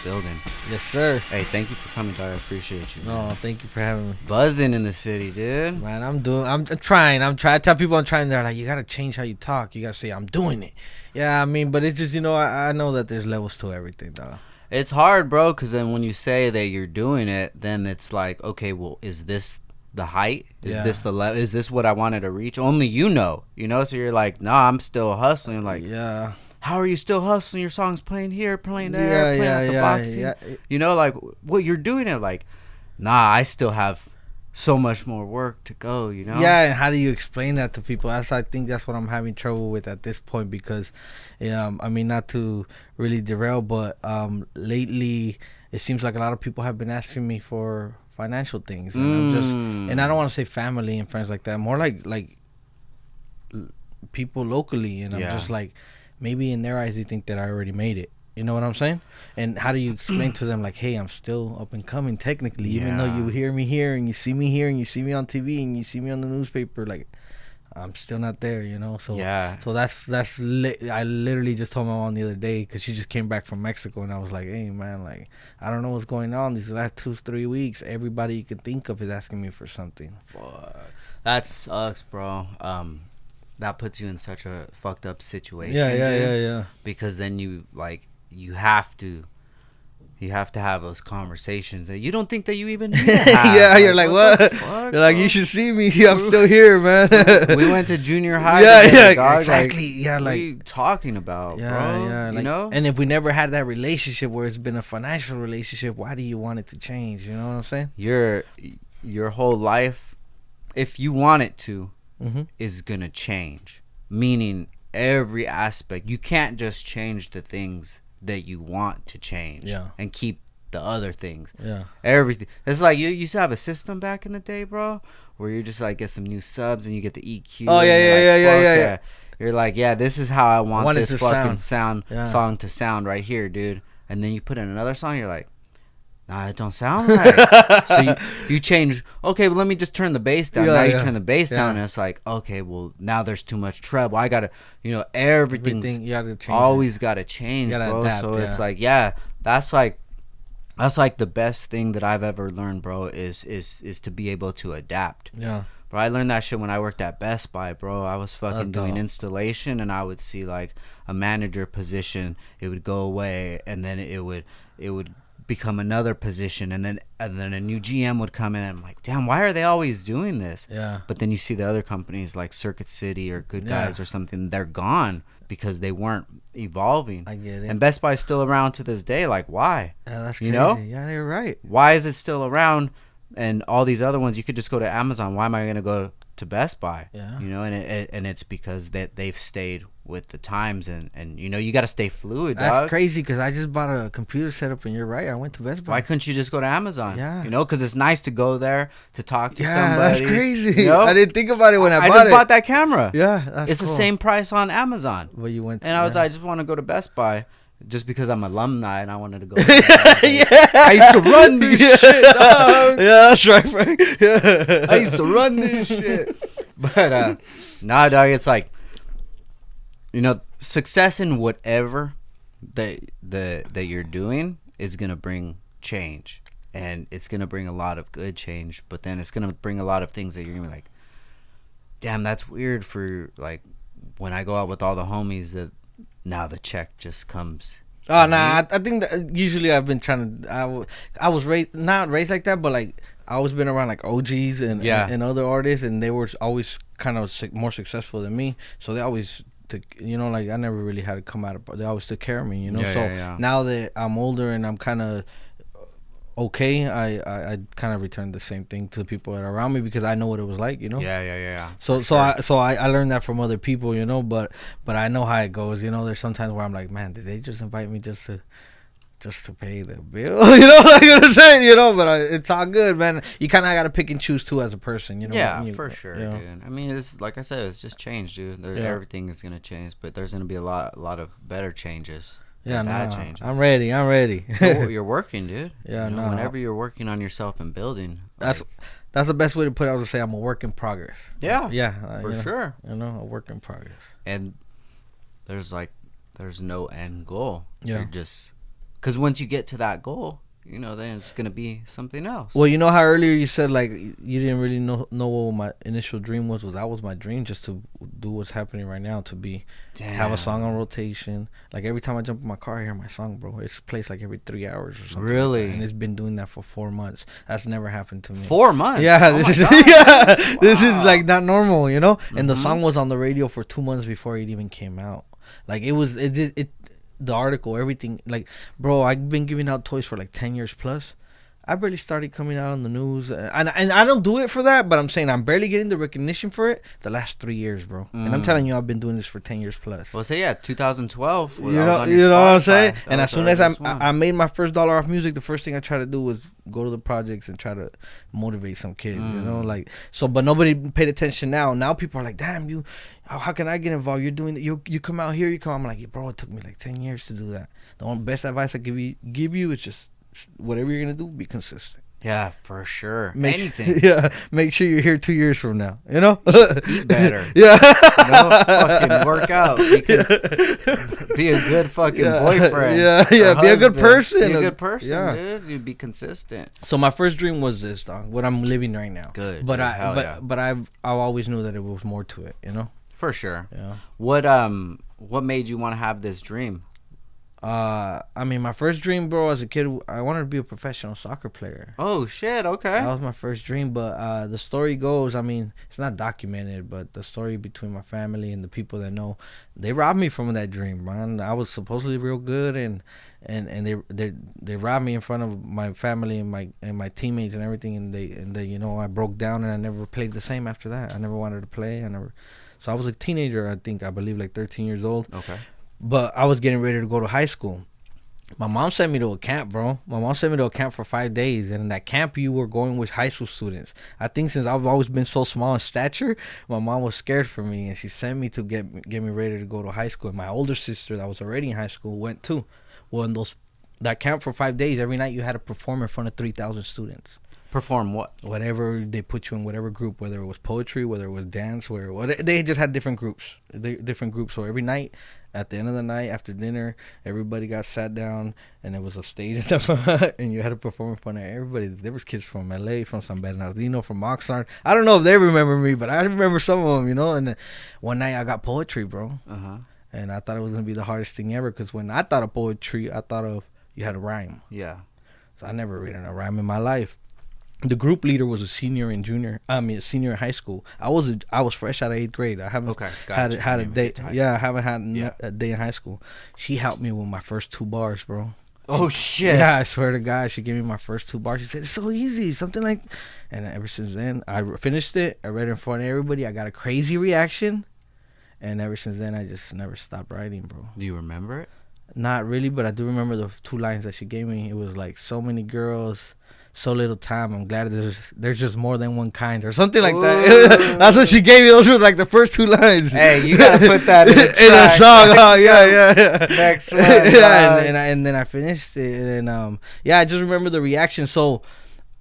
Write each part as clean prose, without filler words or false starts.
building. Yes, sir. Hey, thank you for coming, dog. I appreciate you. Man. No, thank you for having me. Buzzing in the city, dude. Man, I'm trying. I tell people I'm trying. They're like, you gotta change how you talk. You gotta say I'm doing it. Yeah, I mean, but it's just, I know that there's levels to everything, dog. It's hard, bro, because then when you say that you're doing it, then it's like, okay, well, is this the height? Is this the level? Is this what I wanted to reach? Only you know. So you're like, nah, I'm still hustling. Like, yeah. How are you still hustling? Your song's playing here, playing there, playing at the boxing. Yeah. Like, what you're doing it like, nah, I still have so much more work to go, Yeah, and how do you explain that to people? I think that's what I'm having trouble with at this point because, I mean, not to really derail, but lately it seems like a lot of people have been asking me for financial things, and and I don't want to say family and friends like that, more like people locally, and I'm just like, maybe in their eyes they think that I already made it. You know what I'm saying? And how do you explain to them, like, hey, I'm still up and coming technically, even though you hear me here and you see me here and you see me on TV and you see me on the newspaper, like, I'm still not there, So So I literally just told my mom the other day because she just came back from Mexico, and I was like, hey, man, like, I don't know what's going on these last 2-3 weeks. Everybody you can think of is asking me for something. That sucks, bro. That puts you in such a fucked up situation. Yeah. Because then you have to have those conversations that you don't think that you even need to have. Yeah, you're like, what? You're like, you should see me. I'm still here, man. We went to junior high. Yeah, dog. exactly. What are you talking about, bro? Yeah, And if we never had that relationship where it's been a financial relationship, why do you want it to change? You know what I'm saying? Your whole life, if you want it to, is gonna change. Meaning every aspect. You can't just change the things that you want to change and keep the other things. Everything. It's like you used to have a system back in the day, bro, where you just like get some new subs and you get the EQ. Oh yeah. You're like, yeah, this is how I want this fucking song to sound right here, dude. And then you put in another song, you're like, nah, it don't sound right. So you change. Okay, well, let me just turn the bass down. Now you turn the bass down, and it's like, okay, well, now there's too much treble. I gotta, everything you gotta change. Always gotta change, bro. Adapt, so it's like, that's like the best thing that I've ever learned, bro. Is to be able to adapt. Yeah. Bro, I learned that shit when I worked at Best Buy, bro. I was fucking doing installation, and I would see like a manager position. It would go away, and then it would become another position, and then a new GM would come in, and I'm like, damn, why are they always doing this? Yeah. But then you see the other companies like Circuit City or Good Guys or something, they're gone because they weren't evolving. I get it. And Best Buy's still around to this day. Like, why? Yeah, that's crazy. Yeah, you're right. Why is it still around? And all these other ones, you could just go to Amazon. Why am I gonna go to Best Buy? Yeah. And it's because they've stayed with the times, and you got to stay fluid, dog. That's crazy, because I just bought a computer setup, and you're right, I went to Best Buy. Why couldn't you just go to Amazon? Yeah. Because it's nice to go there to talk to somebody. Yeah, that's crazy. I didn't think about it when I bought it. I just bought that camera. Yeah, it's cool. The same price on Amazon. Well, you went to, and I just want to go to Best Buy. Just because I'm alumni and I wanted to go. I used to run this shit, dog. Yeah, that's right, Frank. Yeah. I used to run this shit. But, nah, dog, it's like, success in whatever that you're doing is going to bring change. And it's going to bring a lot of good change. But then it's going to bring a lot of things that you're going to be like, damn, that's weird for, like, when I go out with all the homies that, now the check just comes. Oh, nah, I think that usually I've been trying to, I was not raised like that, but like I always been around like OGs and other artists, and they were always kind of more successful than me, so they always took, like I never really had to come out of, they always took care of me, Now that I'm older and I'm kind of okay, I kind of returned the same thing to the people that are around me, because I know what it was like, Yeah. So I learned that from other people, but I know how it goes. There's sometimes where I'm like, man, did they just invite me just to pay the bill? Like I'm saying, but it's all good, man. You kind of got to pick and choose too as a person, Yeah, for sure, dude. I mean, it's like I said, it's just change, dude. Everything is gonna change, but there's gonna be a lot of better changes. Yeah, no, I'm ready. You're working, dude. Yeah, whenever you're working on yourself and building, that's the best way to put it. I would say I'm a work in progress. Yeah, for sure. A work in progress. And there's no end goal. Yeah. You're just Because once you get to that goal, you know, then it's gonna be something else. Well, you know how earlier you said like you didn't really know what my initial dream was. That was my dream, just to do what's happening right now, to be have a song on rotation. Like every time I jump in my car, I hear my song, bro. It's placed like every 3 hours or something. Really? Like, and it's been doing that for 4 months. That's never happened to me. 4 months? Yeah, this is this is like not normal, you know. Mm-hmm. And the song was on the radio for 2 months before it even came out. Like it was the article, everything. Like, bro, I've been giving out toys for like 10 years plus. I barely started coming out on the news, and I don't do it for that, but I'm saying I'm barely getting the recognition for it the last 3 years, bro. And I'm telling you, I've been doing this for 10 years plus. Well, say 2012. You know what I'm saying? And as soon as I made my first dollar off music, the first thing I tried to do was go to the projects and try to motivate some kids, you know, like so. But nobody paid attention now. Now people are like, damn, how can I get involved? You're doing you come out here, you come. I'm like, yeah, bro, it took me like 10 years to do that. The only best advice I give you is just, whatever you're gonna do, be consistent. Yeah, for sure. Make sure you're here 2 years from now. You know, eat better. Yeah, fucking work out. Be a good fucking boyfriend. Yeah. Be a good person. Be a good person, dude. You'd be consistent. So my first dream was this, dog. What I'm living right now. Good. But I always knew that it was more to it. You know. For sure. Yeah. What made you want to have this dream? I mean, my first dream, bro, as a kid, I wanted to be a professional soccer player. Oh shit! Okay. That was my first dream, but the story goes, I mean, it's not documented, but the story between my family and the people that know, they robbed me from that dream, man. I was supposedly real good, and they robbed me in front of my family and my teammates and everything, and they you know, I broke down and I never played the same after that. I never wanted to play. So I was a teenager, I believe like 13 years old. Okay. But I was getting ready to go to high school. My mom sent me to a camp, bro. My mom sent me to a camp for 5 days. And in that camp, you were going with high school students. I think since I've always been so small in stature, my mom was scared for me. And she sent me to get me ready to go to high school. And my older sister that was already in high school went too. Well, in that camp for 5 days, every night you had to perform in front of 3,000 students. Perform what? Whatever they put you in, whatever group, whether it was poetry, whether it was dance, they just had different groups. So every night, at the end of the night, after dinner, everybody got sat down, and there was a stage and stuff, and you had to perform in front of everybody. There was kids from LA, from San Bernardino, from Oxnard. I don't know if they remember me, but I remember some of them, you know. And one night I got poetry, bro. And I thought it was gonna be the hardest thing ever, because when I thought of poetry, I thought of you had to rhyme. Yeah. So I never written a rhyme in my life. The group leader was a senior in high school. I was fresh out of 8th grade. I haven't had a day. Yeah, I haven't had a day in high school. She helped me with my first 2 bars, bro. Oh shit! Yeah, I swear to God, she gave me my first 2 bars. She said it's so easy, something like. And ever since then, I finished it. I read it in front of everybody. I got a crazy reaction, and ever since then, I just never stopped writing, bro. Do you remember it? Not really, but I do remember the 2 lines that she gave me. It was like, so many girls, so little time. I'm glad there's just more than one kind, or something like that. That's what she gave me. Those were like the first 2 lines. Hey, you gotta put that in a song. Oh, yeah. Next one. And then I finished it, and I just remember the reaction. So,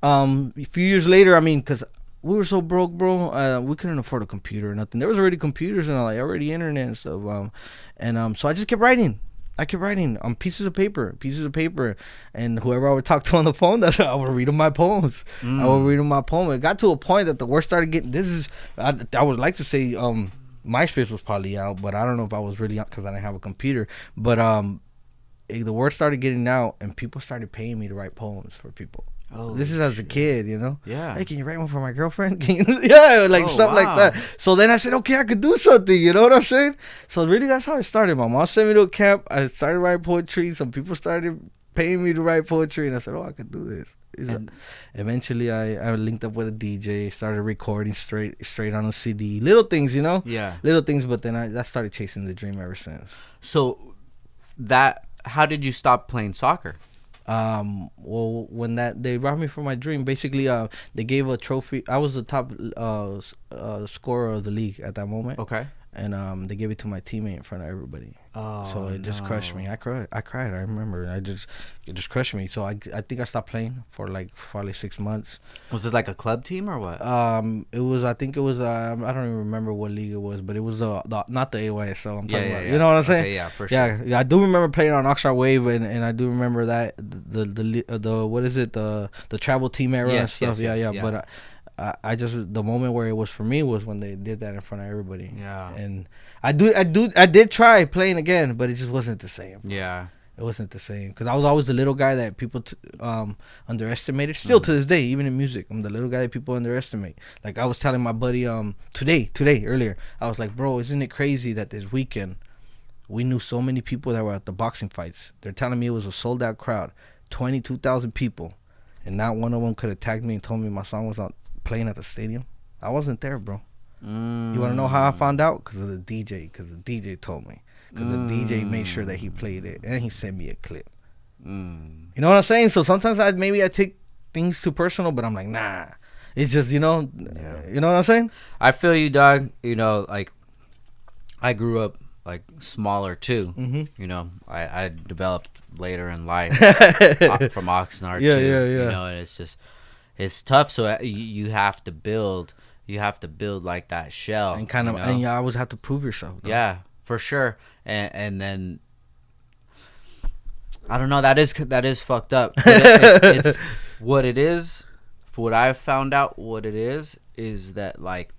a few years later, I mean, because we were so broke, bro, we couldn't afford a computer or nothing. There was already computers and already internet and stuff. So I just kept writing. I kept writing on pieces of paper, and whoever I would talk to on the phone, I would read them my poems. I would read them my poem. It got to a point that the word started getting. I would like to say MySpace was probably out, but I don't know if I was really out because I didn't have a computer. But the word started getting out, and people started paying me to write poems for people. Oh, this is as a kid, you know. Yeah. Hey, can you write one for my girlfriend? Stuff like that. So then I said, okay, I could do something. You know what I'm saying? So really, that's how it started. My mom sent me to a camp. I started writing poetry. Some people started paying me to write poetry, and I said, oh, I could do this. And eventually, I linked up with a DJ, started recording straight on a CD. Little things, you know. Yeah. Little things, but then I started chasing the dream ever since. So how did you stop playing soccer? Well, when they robbed me from my dream, basically, they gave a trophy. I was the top scorer of the league at that moment. Okay. and they gave it to my teammate in front of everybody. So it just crushed me. I cried. I remember. It just crushed me. So I think I stopped playing for like probably 6 months. Was this like a club team or what? It was. I think it was. I don't even remember what league it was, but it was not the AYSO. I'm talking about. Yeah. You know what I'm saying? Okay, yeah, for sure. Yeah, I do remember playing on Oxnard Wave, and I do remember that the what is it, the travel team era and stuff. Yeah. But I just, the moment where it was for me was when they did that in front of everybody. Yeah. And I did try playing again, but it just wasn't the same. Yeah. It wasn't the same because I was always the little guy that people underestimated. Still to this day, even in music, I'm the little guy that people underestimate. Like I was telling my buddy today earlier, I was like, bro, isn't it crazy that this weekend we knew so many people that were at the boxing fights? They're telling me it was a sold out crowd, 22,000 people, and not one of them could have tagged me and told me my song was not playing at the stadium. I wasn't there, bro. You want to know how I found out? Because of the DJ. Because the DJ told me. Because the DJ made sure that he played it, and he sent me a clip. You know what I'm saying? So sometimes I take things too personal, but I'm like, nah. It's just, you know what I'm saying? I feel you, dog. You know, like I grew up like smaller too. You know, I developed later in life from Oxnard too. Yeah. You know, and it's just, it's tough. So you have to build. You have to build like that shell, and kind of, you know? And you always have to prove yourself. Though. Yeah, for sure. And then I don't know. That is fucked up. But it's what it is. What I've found out, what it is that like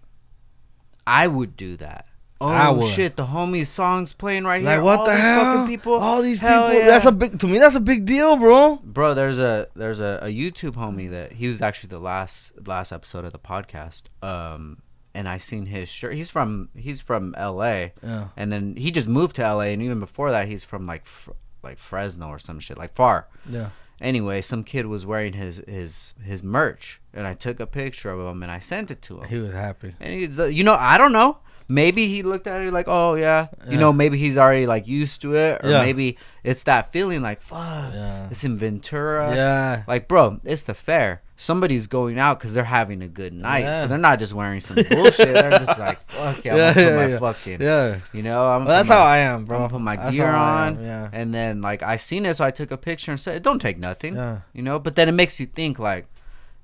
I would do that. Oh shit! The homie's song's playing right here. Like what the hell? All these people. Yeah. That's a big deal, bro. Bro, there's a YouTube homie that he was actually the last episode of the podcast. And I seen his shirt. He's from LA. Yeah. And then he just moved to LA, and even before that, he's from like Fresno or some shit, like far. Yeah. Anyway, some kid was wearing his merch, and I took a picture of him and I sent it to him. He was happy. And he's, I don't know. Maybe he looked at it like, oh, yeah. You know, maybe he's already, like, used to it. Or maybe it's that feeling like, fuck, it's in Ventura. Yeah. Like, bro, it's the fair. Somebody's going out because they're having a good night. Yeah. So they're not just wearing some bullshit. They're just like, fuck yeah, I'm going to put my fucking, you know. That's how I am, bro. I'm going to put my gear on. And then, like, I seen it, so I took a picture and said, it don't take nothing. Yeah. You know, but then it makes you think, like,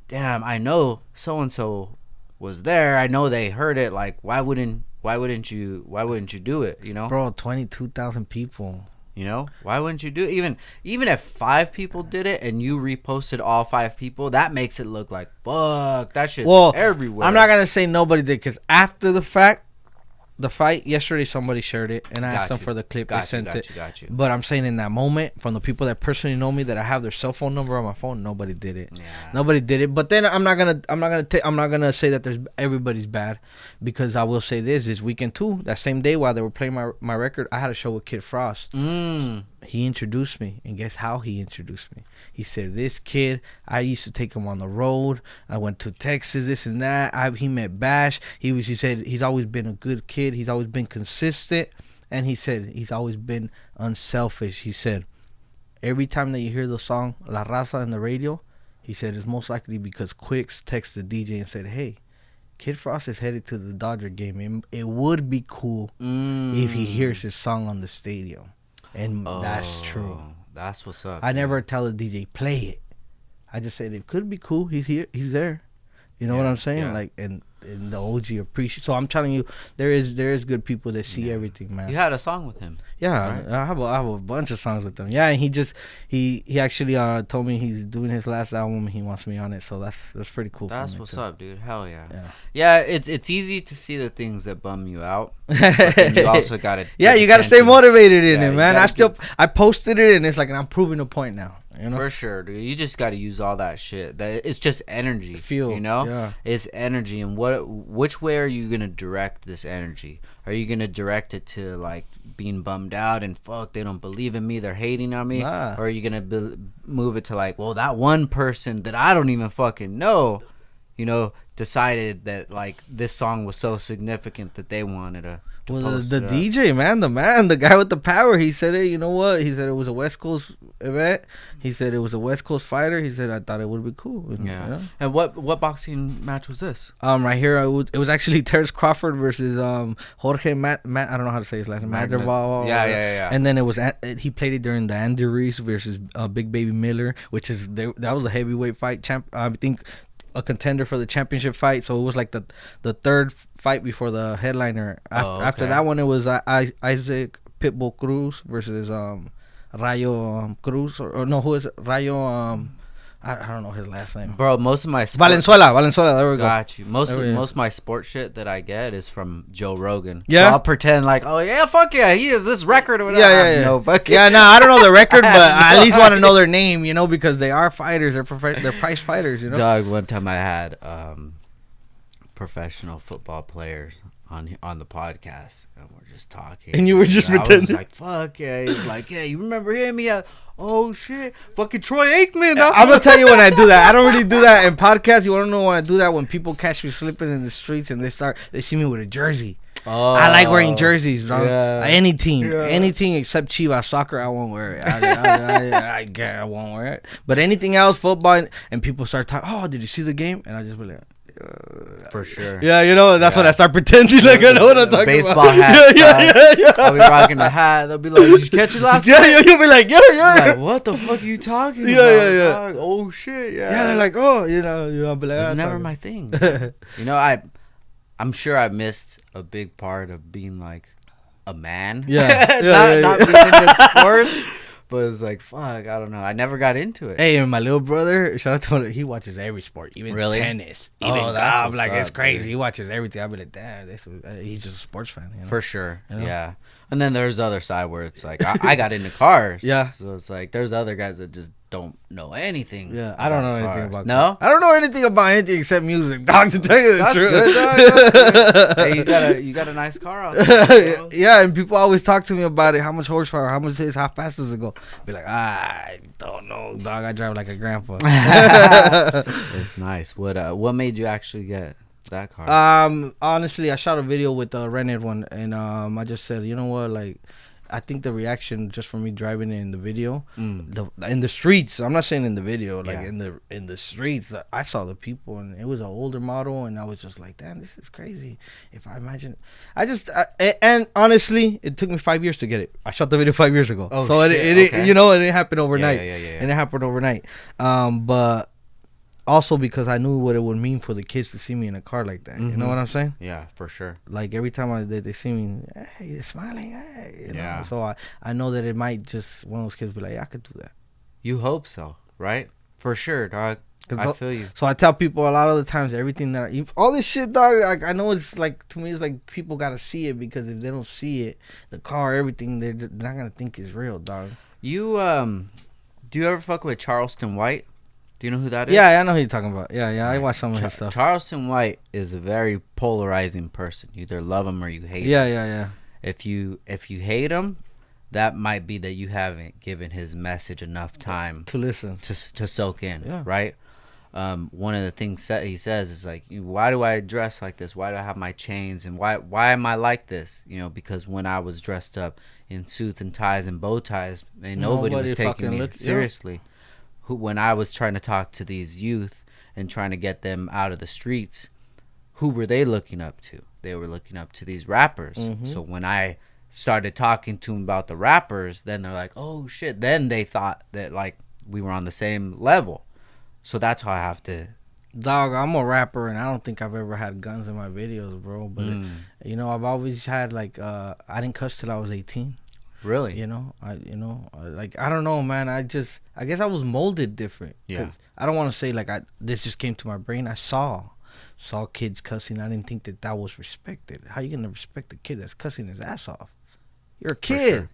damn, I know so-and-so was there. I know they heard it. Like, why wouldn't you do it, you know? Bro, 22,000 people. You know? Why wouldn't you do it? Even if 5 people did it and you reposted all 5 people, that makes it look like, fuck, that shit's everywhere. I'm not going to say nobody did, because after the fight yesterday, somebody shared it, and I asked them for the clip. They sent it. Got you. But I'm saying in that moment, from the people that personally know me, that I have their cell phone number on my phone, nobody did it. Yeah. Nobody did it. But then I'm not gonna say that everybody's bad, because I will say this weekend too. That same day while they were playing my record, I had a show with Kid Frost. He introduced me, and guess how he introduced me? He said, this kid, I used to take him on the road. I went to Texas, this and that. He met Bash. He said he's always been a good kid. He's always been consistent. And he said he's always been unselfish. He said, every time that you hear the song La Raza in the radio, he said it's most likely because Quicks texted the DJ and said, hey, Kid Frost is headed to the Dodger game. It would be cool if he hears his song on the stadium. And that's true. That's what's up. I never tell a DJ play it. I just said it could be cool. He's here. He's there. You know what I'm saying? Yeah. Like, and the OG appreciate. So I'm telling you, there is good people that see everything, man. You had a song with him. Yeah, right? I have a bunch of songs with him. Yeah, and he actually told me he's doing his last album and he wants me on it. So that's pretty cool. That's what's up, dude. Hell yeah. Yeah, it's easy to see the things that bum you out. But then you also gotta you gotta stay motivated in it, man. I posted it and it's like, and I'm proving a point now. You know? For sure, dude. You just got to use all that shit. It's just energy. Feel, you know? Yeah. It's energy. And which way are you going to direct this energy? Are you going to direct it to, like, being bummed out and, fuck, they don't believe in me, they're hating on me? Nah. Or are you going to move it to, like, well, that one person that I don't even fucking know, you know, decided that, like, this song was so significant that they wanted to Well, the DJ, man, the guy with the power, he said it. You know what? He said it was a West Coast event. He said it was a West Coast fighter. He said I thought it would be cool. Yeah. You know? And what boxing match was this? Right here, it was actually Terrence Crawford versus Jorge Matt. I don't know how to say his last name. Madrigal. Yeah. And then it was he played it during the Andy Ruiz versus Big Baby Miller, which is that was a heavyweight fight. I think a contender for the championship fight. So it was like the third fight before the headliner. After that one, it was Isaac Pitbull Cruz versus Rayo Cruz or no, who is it? Rayo I don't know his last name. Bro, most of my Valenzuela, there we go. Got you. Most of my sports shit that I get is from Joe Rogan. Yeah. So I'll pretend like, oh yeah, fuck yeah, he is this record or whatever. Yeah. No, fuck yeah. No, I don't know the record, but I at least want to know their name, you know, because they are fighters. They're prize fighters, you know. Dog, one time I had professional football players on the podcast, and we're just talking. And you were just pretending. I was like, fuck yeah. He's like, yeah, you remember him? Yeah. Oh shit, fucking Troy Aikman. I'm gonna tell you when I do that. I don't really do that in podcasts. You wanna know when I do that? When people catch me slipping in the streets and they see me with a jersey. Oh, I like wearing jerseys, bro. Yeah. Any team except Chivas soccer, I won't wear it. I won't wear it. But anything else, football, and people start talking. Oh, did you see the game? And I just be like. For sure. Yeah, you know, that's when I start pretending like I know what I'm talking baseball about. Hat. Yeah. I'll be rocking the hat. They'll be like, did you catch it last night? Yeah, you'll be like, yeah. Like, what the fuck are you talking about? Yeah. Oh, shit, yeah. Yeah, they're like, oh, you know, I'll be like, it's never my thing. You know, I'm sure I missed a big part of being like a man. Yeah. Not being into sports. But it's like, fuck, I don't know. I never got into it. Hey, and my little brother, shout out to him, he watches every sport, even tennis, even golf. Like, it's crazy. Dude. He watches everything. I'll be like, damn, he's just a sports fan. You know? For sure, you know? Yeah. And then there's the other side where it's like, I got into cars. Yeah. So it's like, there's other guys that just don't know anything. Yeah, I don't know anything about cars. No? I don't know anything about anything except music, dog, to tell you the truth. Good, dog. That's good. Hey, you got a nice car out there. Yeah, and people always talk to me about it. How much horsepower, how much this, how fast does it go? Be like, I don't know, dog. I drive like a grandpa. It's nice. What made you actually get that car? Honestly, I shot a video with the rented one, and I just said, you know what, like, I think the reaction just from me driving in the video, in the streets. I'm not saying in the video, like in the streets. I saw the people, and it was an older model, and I was just like, damn, this is crazy. If I imagine, and honestly, it took me 5 years to get it. I shot the video 5 years ago, so it you know, it didn't happen overnight. Yeah. And it happened overnight. But also because I knew what it would mean for the kids to see me in a car like that. You know what I'm saying? Yeah, for sure. Like every time they see me, hey, they're smiling. Hey, you know? So I know that it might just one of those kids be like, yeah, I could do that. You hope so, right? For sure, dog. I feel you. So I tell people a lot of the times everything that all this shit, dog. Like, I know it's like, to me it's like people gotta see it, because if they don't see it, the car, everything, they're not gonna think it's real, dog. You do you ever fuck with Charleston White? Do you know who that is? Yeah, I know who you're talking about. Yeah, I watch some of his stuff. Charleston White is a very polarizing person. You either love him or you hate him. Yeah. If you hate him, that might be that you haven't given his message enough time to listen, to soak in, right? One of the things that he says is like, why do I dress like this? Why do I have my chains? And why am I like this? You know, because when I was dressed up in suits and ties and bow ties, nobody was taking me seriously. When I was trying to talk to these youth and trying to get them out of the streets, who were they looking up to? They were looking up to these rappers. So when I started talking to them about the rappers, then they're like, oh shit. Then they thought that like we were on the same level. So that's how I have to. Dog, I'm a rapper, and I don't think I've ever had guns in my videos, bro. But you know, I've always had like I didn't cuss till I was 18. Really? You know, like, I don't know, man. I guess I was molded different. Yeah. I don't want to say like this just came to my brain. I saw kids cussing. I didn't think that was respected. How you gonna respect a kid that's cussing his ass off? You're a kid.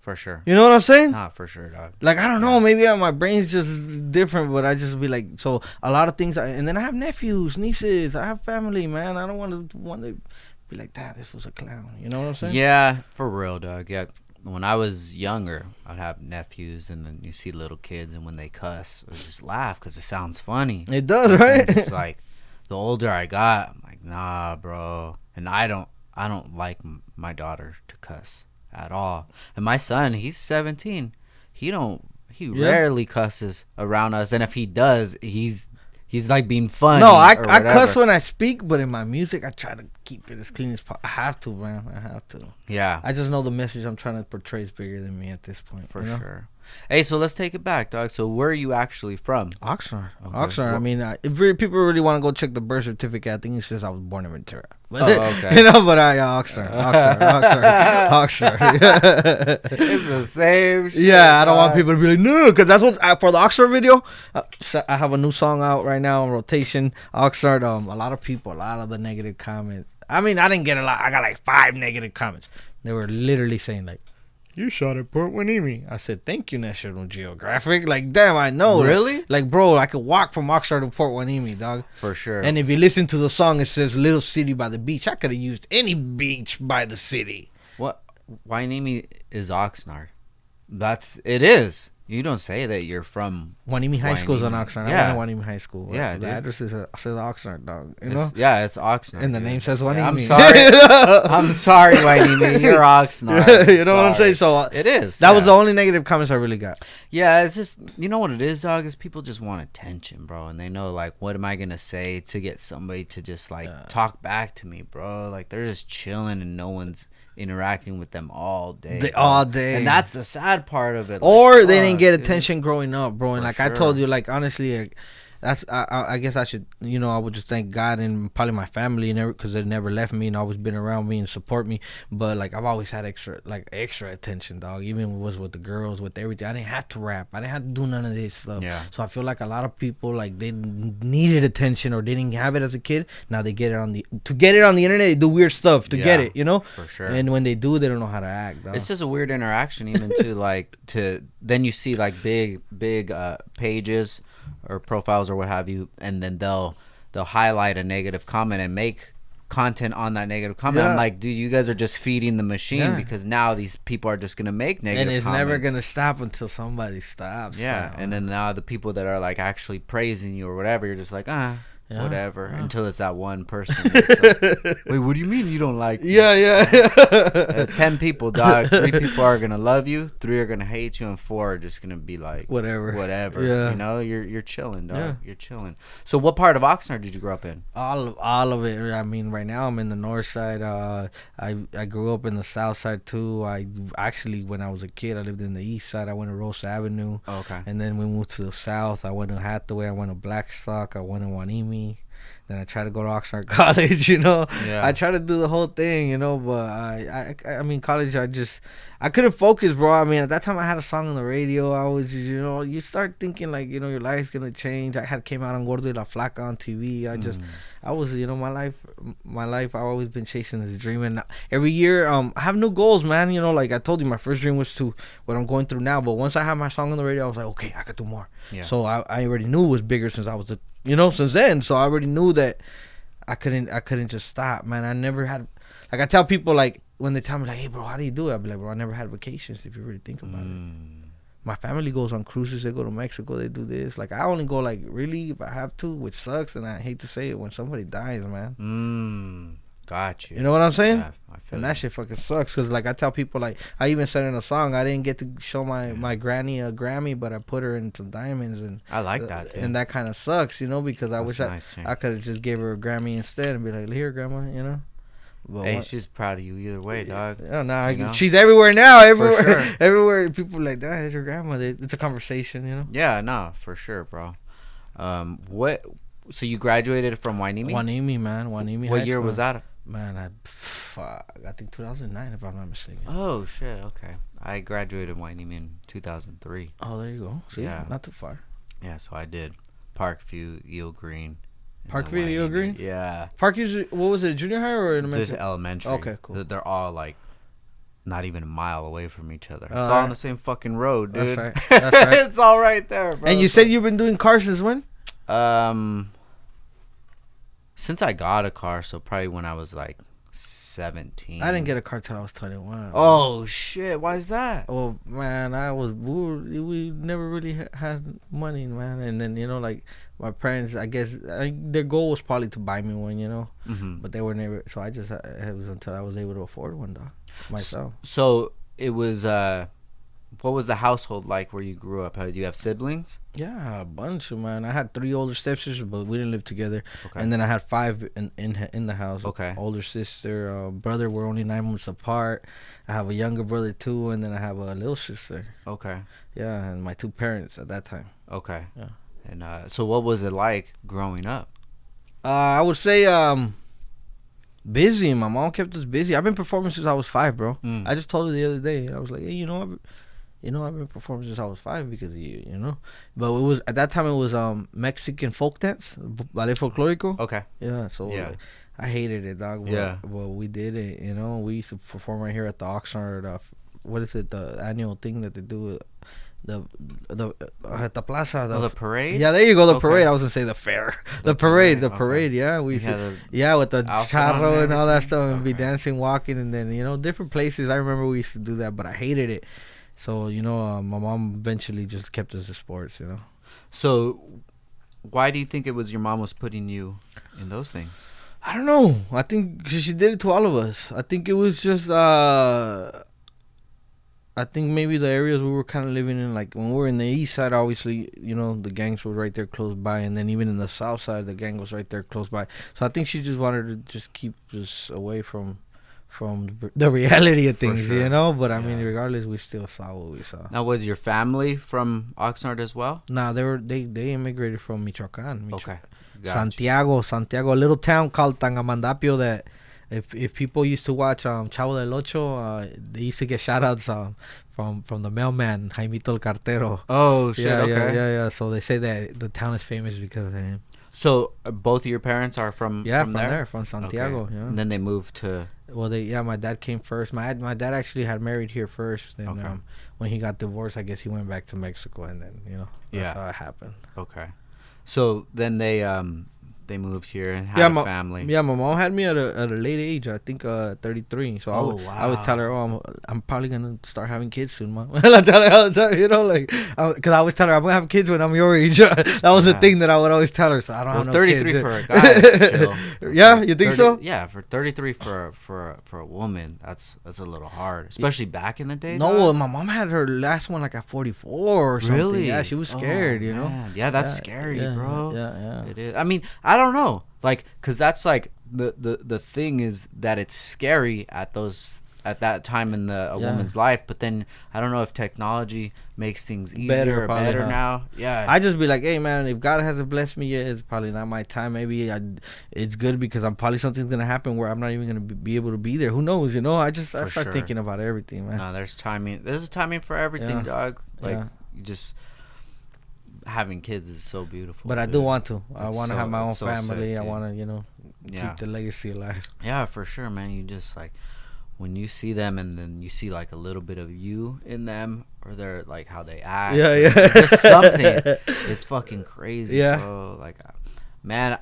For sure. You know what I'm saying? Nah, for sure, dog. Like, I don't know. Maybe my brain's just different, but I just be like, so a lot of things. And then I have nephews, nieces. I have family, man. I don't want to be like, Dad, this was a clown. You know what I'm saying? Yeah, for real, dog. Yeah. When I was younger, I'd have nephews, and then you see little kids, and when they cuss, I just laugh because it sounds funny. It does, right? It's like, the older I got, I'm like, nah, bro. And I don't I don't like my daughter to cuss at all. And my son, he's 17. He rarely cusses around us, and if he does, he's like being funny. No, I cuss when I speak, but in my music, I try to keep it as clean as possible. I have to, man. I have to. Yeah. I just know the message I'm trying to portray is bigger than me at this point. For sure. Hey, so let's take it back, dog. So where are you actually from? Oxnard. Okay. Oxnard. I mean, if people really want to go check the birth certificate, I think it says I was born in Ventura. But, okay. But Oxnard. It's the same shit. Yeah, I don't want people to be like, no, because that's what, for the Oxnard video, I have a new song out right now on rotation. Oxnard, a lot of the negative comments. I mean, I didn't get a lot. I got like 5 negative comments. They were literally saying like, you shot at Port Hueneme. I said, thank you, National Geographic. Like, damn, I know. Really? Like, bro, I could walk from Oxnard to Port Hueneme, dog. For sure. And if you listen to the song, it says little city by the beach. I could have used any beach by the city. What? Hueneme is Oxnard. It is. You don't say that you're from Hueneme High School's on Oxnard. Yeah. I went to Hueneme High School. Yeah, the address says Oxnard, dog. You know? Yeah, it's Oxnard. And the name says Hueneme. I'm sorry. I'm sorry, Hueneme. You're Oxnard. You know what I'm saying? So it is. That was the only negative comments I really got. Yeah, it's just, you know what it is, dog? Is people just want attention, bro. And they know, like, what am I going to say to get somebody to just, like, talk back to me, bro? Like, they're just chilling and no one's interacting with them all day. All day. And that's the sad part of it. Or like, they didn't get attention growing up, bro. And like sure. I told you, like, honestly, like, I guess I should, I would just thank God and probably my family and because they never left me and always been around me and support me. But like I've always had extra attention, dog. Even with the girls, with everything. I didn't have to rap. I didn't have to do none of this stuff. Yeah. So I feel like a lot of people, like, they needed attention or they didn't have it as a kid. Now they get it on the internet. They do weird stuff to get it, For sure. And when they do, they don't know how to act, dog. It's just a weird interaction, even then you see like big pages or profiles or what have you, and then they'll highlight a negative comment and make content on that negative comment. I'm like, dude, you guys are just feeding the machine because now these people are just gonna make negative comments. And it's never gonna stop until somebody stops. Yeah, and then now the people that are like actually praising you or whatever, you're just like, whatever, until it's that one person. Like, wait, what do you mean you don't like me? 10 people, dog. 3 people are gonna love you, 3 are gonna hate you, and 4 are just gonna be like whatever. Yeah. You're chilling, dog. Yeah. You're chilling. So what part of Oxnard did you grow up in? All of it. I mean, right now I'm in the north side. I grew up in the south side too. I actually, when I was a kid, I lived in the east side. I went to Rose Avenue. Oh, okay. And then we moved to the south. I went to Hathaway. I went to Blackstock. I went to Hueneme. Then I tried to go to Oxnard College, Yeah. I tried to do the whole thing, but I mean, college, I couldn't focus, bro. I mean, at that time I had a song on the radio. I was, you start thinking like, your life's gonna change. I had came out on Gordo y La Flaca on TV. I was, my life, I've always been chasing this dream. And every year, I have new goals, man. Like I told you, my first dream was to what I'm going through now. But once I had my song on the radio, I was like, okay, I could do more. Yeah. So I already knew it was bigger since I was since then. So I already knew that I couldn't just stop, man. I never had, like, I tell people, like, when they tell me, like, hey, bro, how do you do it? I'll be like, bro, I never had vacations, if you really think about it. My family goes on cruises. They go to Mexico. They do this. Like, I only go, like, really, if I have to, which sucks, and I hate to say it, when somebody dies, man. Got you. You know what I'm saying? Yeah, I feel and that shit fucking sucks. Because, like, I tell people, like, I even said in a song, I didn't get to show my granny a Grammy, but I put her in some diamonds. And I like that, too. And that kind of sucks, because I wish nice, I could have just gave her a Grammy instead and be like, here, grandma, But hey, she's proud of you either way, dog. Yeah, she's everywhere now. Everywhere, sure. everywhere. People are like, that is your grandma. It's a conversation, Yeah, no, for sure, bro. So you graduated from Hueneme? Hueneme, man. Hueneme. What year was that? Man, I think 2009, if I'm not mistaken. Oh shit. Okay, I graduated Hueneme in 2003. Oh, there you go. See, yeah, not too far. Yeah, so I did Parkview, Eel Green. Parkview, Eel Green. Yeah. Parkview. What was it? Junior high or elementary? Just elementary. Okay, cool. They're all like not even a mile away from each other. It's all on the same fucking road, dude. That's right. It's all right there, bro. And you said you've been doing cars since when? Since I got a car, so probably when I was like 17. I didn't get a car till I was 21. Oh shit! Why is that? Well, man, we never really had money, man. And then like my parents, I guess, their goal was probably to buy me one, you know. Mm-hmm. But they were never. So I just it was until I was able to afford one, dog, myself. So it was. What was the household like where you grew up? How do you have siblings? Yeah, a bunch of man. I had 3 older stepsisters, but we didn't live together. Okay. And then I had 5 in the house. Okay. Older sister, brother. We're only 9 months apart. I have a younger brother too, and then I have a little sister. Okay. Yeah, and my 2 parents at that time. Okay. Yeah. And so, what was it like growing up? I would say busy. My mom kept us busy. I've been performing since I was 5, bro. I just told her the other day. I was like, hey, I've been performing since I was 5 because of you, you know. But it was at that time it was Mexican folk dance, ballet folklorico. Okay. Yeah. So like, I hated it, dog. But we did it, you know. We used to perform right here at the Oxnard. What is it? The annual thing that they do. At the plaza. The parade? Yeah, there you go, the parade. I was gonna say the fair. The parade. Yeah. We used to, with the charro and all that stuff, and be dancing, walking, and then, you know, different places. I remember we used to do that, but I hated it. So, you know, my mom eventually just kept us to sports, you know. So, why do you think it was your mom was putting you in those things? I don't know. I think she did it to all of us. I think it was just I think maybe the areas we were kind of living in, like when we were in the east side, obviously, you know, the gangs were right there close by. And then even in the south side, the gang was right there close by. So I think she just wanted to just keep us away from the reality of things, you know? But, I mean, regardless, we still saw what we saw. Now, was your family from Oxnard as well? Nah, they immigrated from Michoacán. Okay. Gotcha. Santiago, a little town called Tangamandapio that... If people used to watch Chavo del Ocho, they used to get shout-outs from the mailman, Jaimito el Cartero. Oh, shit, Yeah. So they say that the town is famous because of him. So both of your parents are from there? From Santiago. Okay. Yeah. And then they moved to... Well, my dad came first. My dad actually had married here first. And when he got divorced, I guess he went back to Mexico. And then, you know, that's how it happened. Okay. So then they moved here and had a family. Yeah, my mom had me at a late age. I think 33. So I would tell her, I'm probably gonna start having kids soon, mom. I tell her all the time, you know, like, because I always tell her I'm gonna have kids when I'm your age. That was the thing that I would always tell her. So I don't have no 33 kids. For a guy. Is chill. Yeah, you think 30, so? Yeah, for 33 for a woman, that's a little hard, especially back in the day. No, my mom had her last one like at 44 or something. Really? Yeah, she was scared, you know. Yeah, that's scary, bro. Yeah. It is. I mean, I don't know, like, cause that's like the thing is that it's scary at that time in a woman's life, but then I don't know if technology makes things easier or better now. Yeah, I just be like, hey man, if God hasn't blessed me yet, it's probably not my time. Maybe it's good because I'm probably something's gonna happen where I'm not even gonna be able to be there. Who knows? You know, I start thinking about everything, man. No, there's timing. There's a timing for everything, dog. Like you just. Having kids is so beautiful. But I do want to. I want to have my own family. Sick, I want to, you know, keep the legacy alive. Yeah, for sure, man. You just like when you see them and then you see like a little bit of you in them or they're like how they act. Yeah. Just something. It's fucking crazy, bro. Like, man,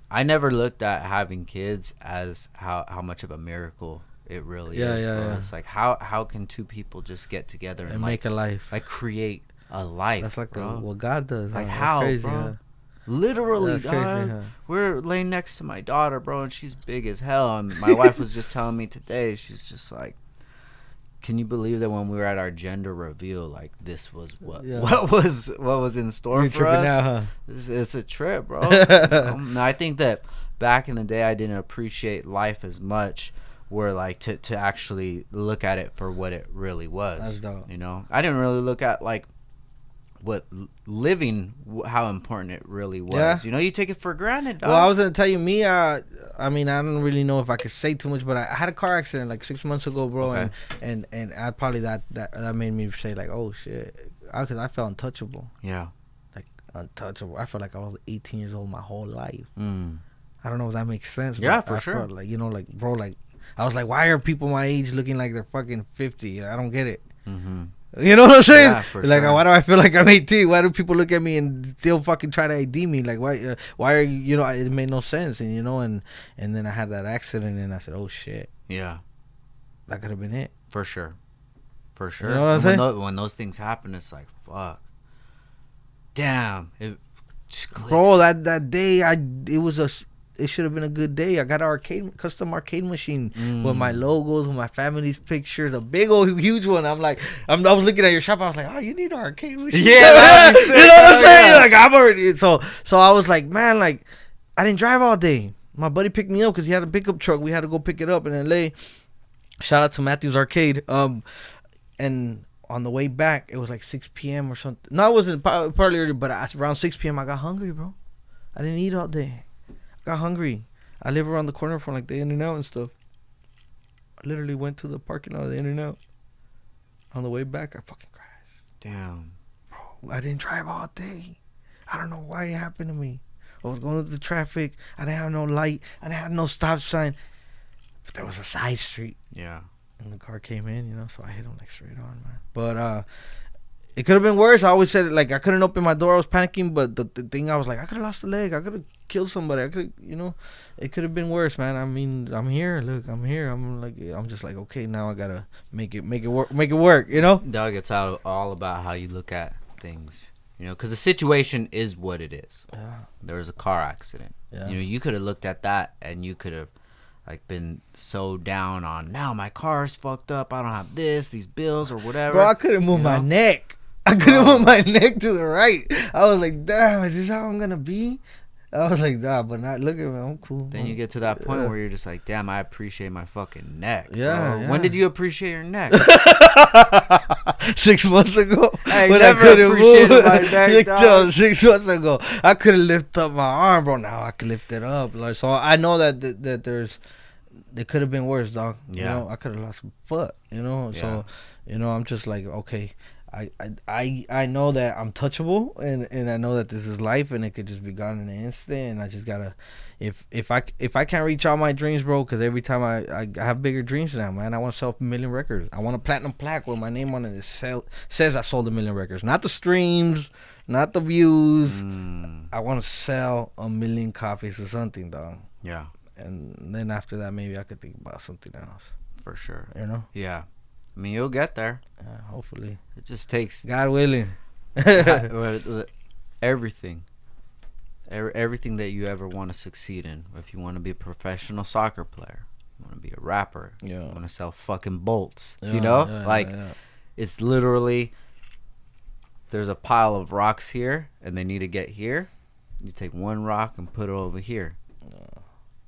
I never looked at having kids as how much of a miracle it really is, bro. Yeah. It's like how can two people just get together and make a life, like create a life. That's like bro. What God does. Like how, crazy, bro? Literally, that's crazy, we're laying next to my daughter, bro, and she's big as hell. And my wife was just telling me today, she's just like, "Can you believe that when we were at our gender reveal, like this was what was in store for us? Now, huh? It's a trip, bro." And I think that back in the day, I didn't appreciate life as much. Where like to actually look at it for what it really was. That's dope. You know, I didn't really look at like what living, how important it really was. Yeah. You know, you take it for granted, dog. Well, I was gonna tell you, me, I mean, I don't really know if I could say too much, but I had a car accident like 6 months ago, bro. Okay. And I probably that made me say like, oh shit, because I felt untouchable. Yeah, like untouchable. I felt like I was 18 years old my whole life. I don't know if that makes sense. Yeah, for sure. Felt like, you know, like, bro, like I was like, why are people my age looking like they're fucking 50? I don't get it. Mm-hmm. You know what I'm saying? Yeah, for like, sure. Why do I feel like I'm 18? Why do people look at me and still fucking try to ID me? Like, why are you, you know, it made no sense. And, you know, and then I had that accident and I said, oh, shit. Yeah. That could have been it. For sure. For sure. You know what I'm saying? When those things happen, it's like, fuck. Damn. Bro, that day, it should have been a good day. I got an custom arcade machine with my logos, with my family's pictures, a big old huge one. I was looking at your shop. I was like, oh, you need an arcade machine? Yeah, you know what I'm saying? Like, I'm already so I was like, man, like, I didn't drive all day. My buddy picked me up because he had a pickup truck. We had to go pick it up in LA. Shout out to Matthew's Arcade. And on the way back, it was like 6 p.m. or something. No, it wasn't partly early, but around 6 p.m. I got hungry, bro. I didn't eat all day. Got hungry. I live around the corner from like the In-N-Out and stuff. I literally went to the parking lot of the In-N-Out. On the way back, I fucking crashed. Damn. Bro, I didn't drive all day. I don't know why it happened to me. I was going through the traffic. I didn't have no light. I didn't have no stop sign. But there was a side street. Yeah. And the car came in, you know, so I hit him like straight on, man. But it could have been worse. I always said it, like, I couldn't open my door. I was panicking, but the thing, I was like, I could have lost a leg. I could have killed somebody. I could have, you know, it could have been worse, man. I mean, I'm here. Look, I'm here. I'm just like, okay, now I gotta make it work, you know. Dog, it's all about how you look at things, you know, because the situation is what it is. Yeah. There was a car accident. Yeah. You know, you could have looked at that and you could have, like, been so down on, now my car's fucked up. I don't have these bills or whatever. Bro, I couldn't move my neck. I couldn't move my neck to the right. I was like, damn, is this how I'm gonna be? I was like, nah, but not look at me. I'm cool. Then you get to that point where you're just like, damn, I appreciate my fucking neck. Yeah, bro. When did you appreciate your neck? 6 months ago. I never appreciated my neck, dog. 6 months ago, I couldn't lift up my arm, bro. Now I can lift it up. Like, so I know that it could have been worse, dog. Yeah. You know, I could have lost a foot. You know, so you know, I'm just like, okay. I know that I'm touchable, and I know that this is life, and it could just be gone in an instant. And I just gotta, if I can't reach all my dreams, bro, because every time I have bigger dreams now, man. I want to sell 1 million records. I want a platinum plaque with my name on it. Says I sold 1 million records, not the streams, not the views. I want to sell 1 million copies or something, dog. Yeah. And then after that, maybe I could think about something else. For sure. You know. Yeah. I mean, you'll get there. Hopefully. It just takes God willing. Everything that you ever want to succeed in. If you want to be a professional soccer player, you want to be a rapper, you want to sell fucking bolts, you know, it's literally, there's a pile of rocks here and they need to get here. You take one rock and put it over here.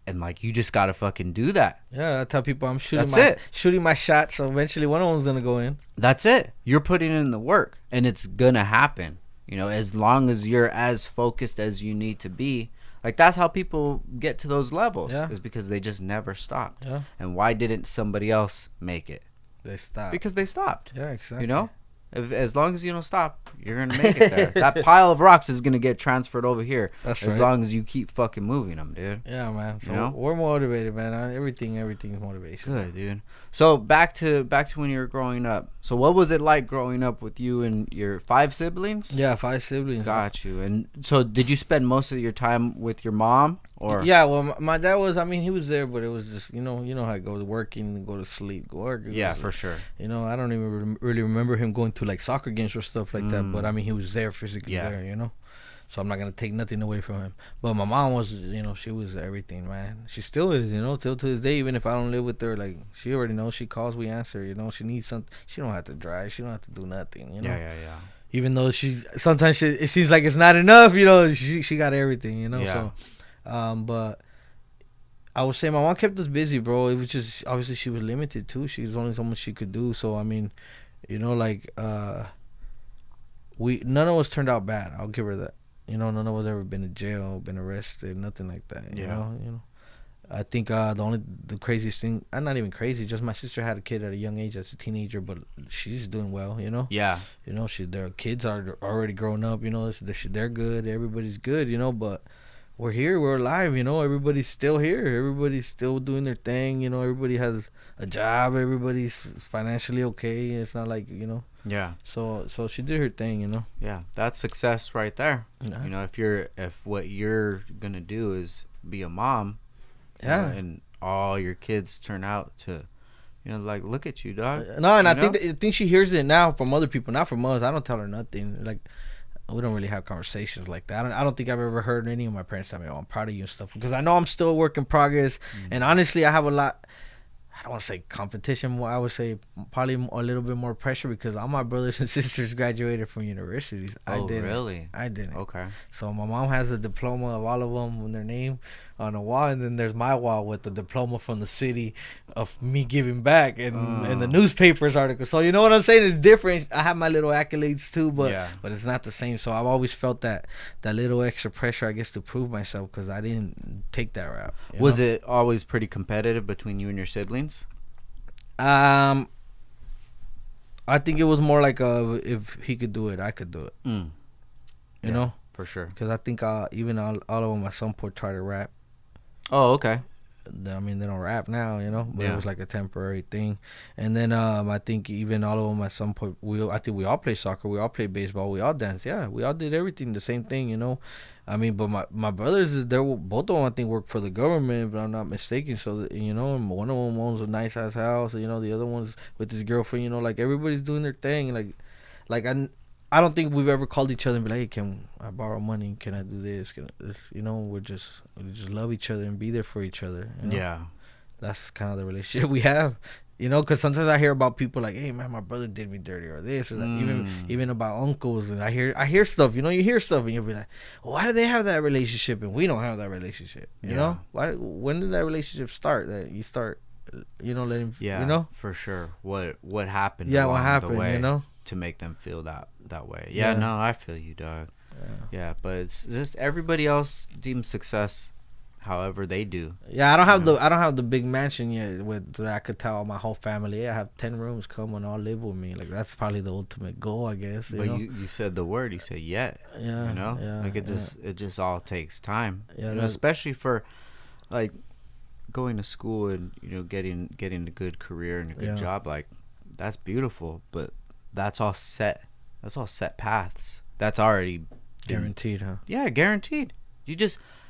And, like, you just got to fucking do that. Yeah, I tell people I'm shooting my shot, so eventually one of them's going to go in. That's it. You're putting in the work, and it's going to happen. You know, as long as you're as focused as you need to be. Like, that's how people get to those levels. Yeah. Is because they just never stopped. Yeah. And why didn't somebody else make it? They stopped. Because they stopped. Yeah, exactly. You know? As long as you don't stop, you're going to make it there. That pile of rocks is going to get transferred over here. That's as long as you keep fucking moving them, dude. Yeah, man. So you know? We're motivated, man. Everything is motivation. Good, dude. So back to when you were growing up. So what was it like growing up with you and your 5 siblings? Yeah, 5 siblings. Got you. And so did you spend most of your time with your mom? Or yeah, well, my dad was. I mean, he was there, but it was just you know how it goes: working, go to sleep, go work. Yeah, for sure. You know, I don't even really remember him going to like soccer games or stuff like that. But I mean, he was there physically there. You know, so I'm not gonna take nothing away from him. But my mom was, you know, she was everything, man. She still is, you know, till to this day. Even if I don't live with her, like she already knows. She calls, we answer. You know, she needs something. She don't have to drive. She don't have to do nothing. You know. Yeah. Even though sometimes it seems like it's not enough. You know, she got everything. You know. Yeah. So, but I would say my mom kept us busy, bro. It was just obviously she was limited too. She was only so much she could do. So I mean, you know, like none of us turned out bad. I'll give her that. You know, none of us ever been in jail, been arrested, nothing like that. You know. I think the craziest thing, not even crazy, just my sister had a kid at a young age as a teenager, but she's doing well. You know. Yeah. You know, their kids are already grown up. You know, they're good. Everybody's good. You know, but. We're here, we're alive, you know, everybody's still here, everybody's still doing their thing, you know, everybody has a job, everybody's financially okay, it's not like, you know. Yeah. So she did her thing, you know. Yeah, that's success right there. Yeah. You know, if what you're gonna do is be a mom, yeah, and all your kids turn out to, you know, like, look at you, dog. No, and I think she hears it now from other people, not from us. I don't tell her nothing. Like, we don't really have conversations like that. I don't think I've ever heard any of my parents tell me, "Oh, I'm proud of you" and stuff, because I know I'm still a work in progress, and honestly, I have a lot. I don't want to say competition more. I would say probably a little bit more pressure, because all my brothers and sisters graduated from universities. Oh, really? I didn't. Okay. So my mom has a diploma of all of them with their name on a wall, and then there's my wall with the diploma from the city of me giving back, and the newspapers article. So you know what I'm saying? It's different. I have my little accolades too, but it's not the same. So I've always felt that little extra pressure, I guess, to prove myself, because I didn't take that route. Was it always pretty competitive between you and your siblings? I think it was more like if he could do it, I could do it. You know, for sure. Because I think even all of them at some point try to rap. Oh, okay. I mean, they don't rap now, you know, but it was like a temporary thing. And then I think even all of them at some point, I think we all play soccer, we all play baseball, we all dance. Yeah, we all did everything, the same thing, you know. I mean, but my brothers, both of them, I think, work for the government, if I'm not mistaken. So, you know, one of them owns a nice ass house, you know, the other one's with his girlfriend, you know, like everybody's doing their thing. Like I don't think we've ever called each other and be like, "Hey, can I borrow money? Can I do this?" You know, we just love each other and be there for each other. You know? Yeah, that's kind of the relationship we have. You know, because sometimes I hear about people like, "Hey, man, my brother did me dirty," or this or that. Even about uncles, and I hear stuff. You know, you hear stuff, and you'll be like, well, "Why do they have that relationship and we don't have that relationship?" You know, when did that relationship start? That you start, you know, letting you know, for sure. What happened? Yeah, what happened? You know, to make them feel that way. Yeah, no, I feel you, dog. Yeah, but it's just everybody else deems success however they do. Yeah, I don't have the big mansion yet that I could tell my whole family, "Yeah, I have 10 rooms, come and all live with me." Like, that's probably the ultimate goal, I guess. But you said the word, you said yet. Yeah. You know? Yeah, like it just all takes time. Yeah, you know, especially for like going to school and, you know, getting a good career and a good job. Like, that's beautiful, but that's all set paths. That's already guaranteed, huh? Yeah, guaranteed.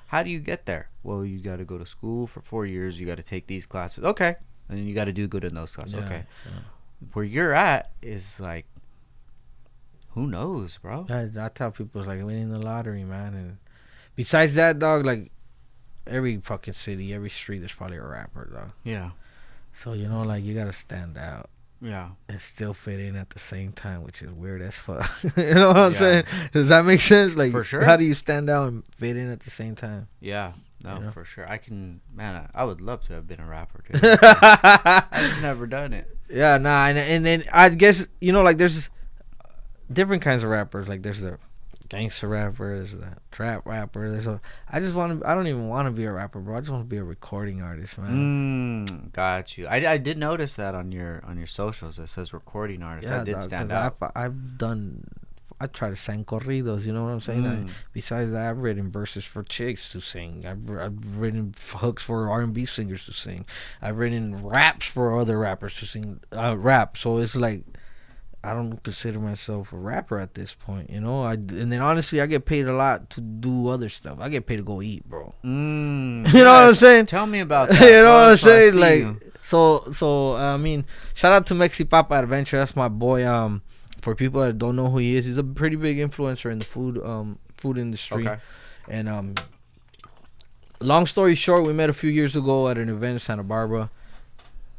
How do you get there? Well, you got to go to school for 4 years. You got to take these classes. Okay. And then you got to do good in those classes. Okay. Yeah. Where you're at is like, who knows, bro? I tell people it's like winning the lottery, man. And besides that, dog, like every fucking city, every street, there's probably a rapper, dog. Yeah. So, you know, like, you got to stand out. Yeah. And still fit in at the same time, which is weird as fuck. You know what I'm saying? Does that make sense? Like, for sure. How do you stand out and fit in at the same time? Yeah. No, you know? For sure. I would love to have been a rapper, dude. I've just never done it. Yeah, nah. And then I guess, you know, like, there's different kinds of rappers. Like, there's the gangster rapper, there's the trap rapper. I don't even want to be a rapper, bro. I just want to be a recording artist, man. Got you. I did notice that on your socials. It says recording artist. Yeah, that did stand out. I try to sing corridos, you know what I'm saying? Besides that, I've written verses for chicks to sing. I've written hooks for R&B singers to sing. I've written raps for other rappers to sing rap. So it's like, I don't consider myself a rapper at this point, you know. And then honestly, I get paid a lot to do other stuff. I get paid to go eat, bro. You know what I'm saying? Tell me about that. You know what I'm saying? Like, so I mean, shout out to Mexi Papa Adventure. That's my boy. For people that don't know who he is, he's a pretty big influencer in the food industry. Okay. And long story short, we met a few years ago at an event in Santa Barbara.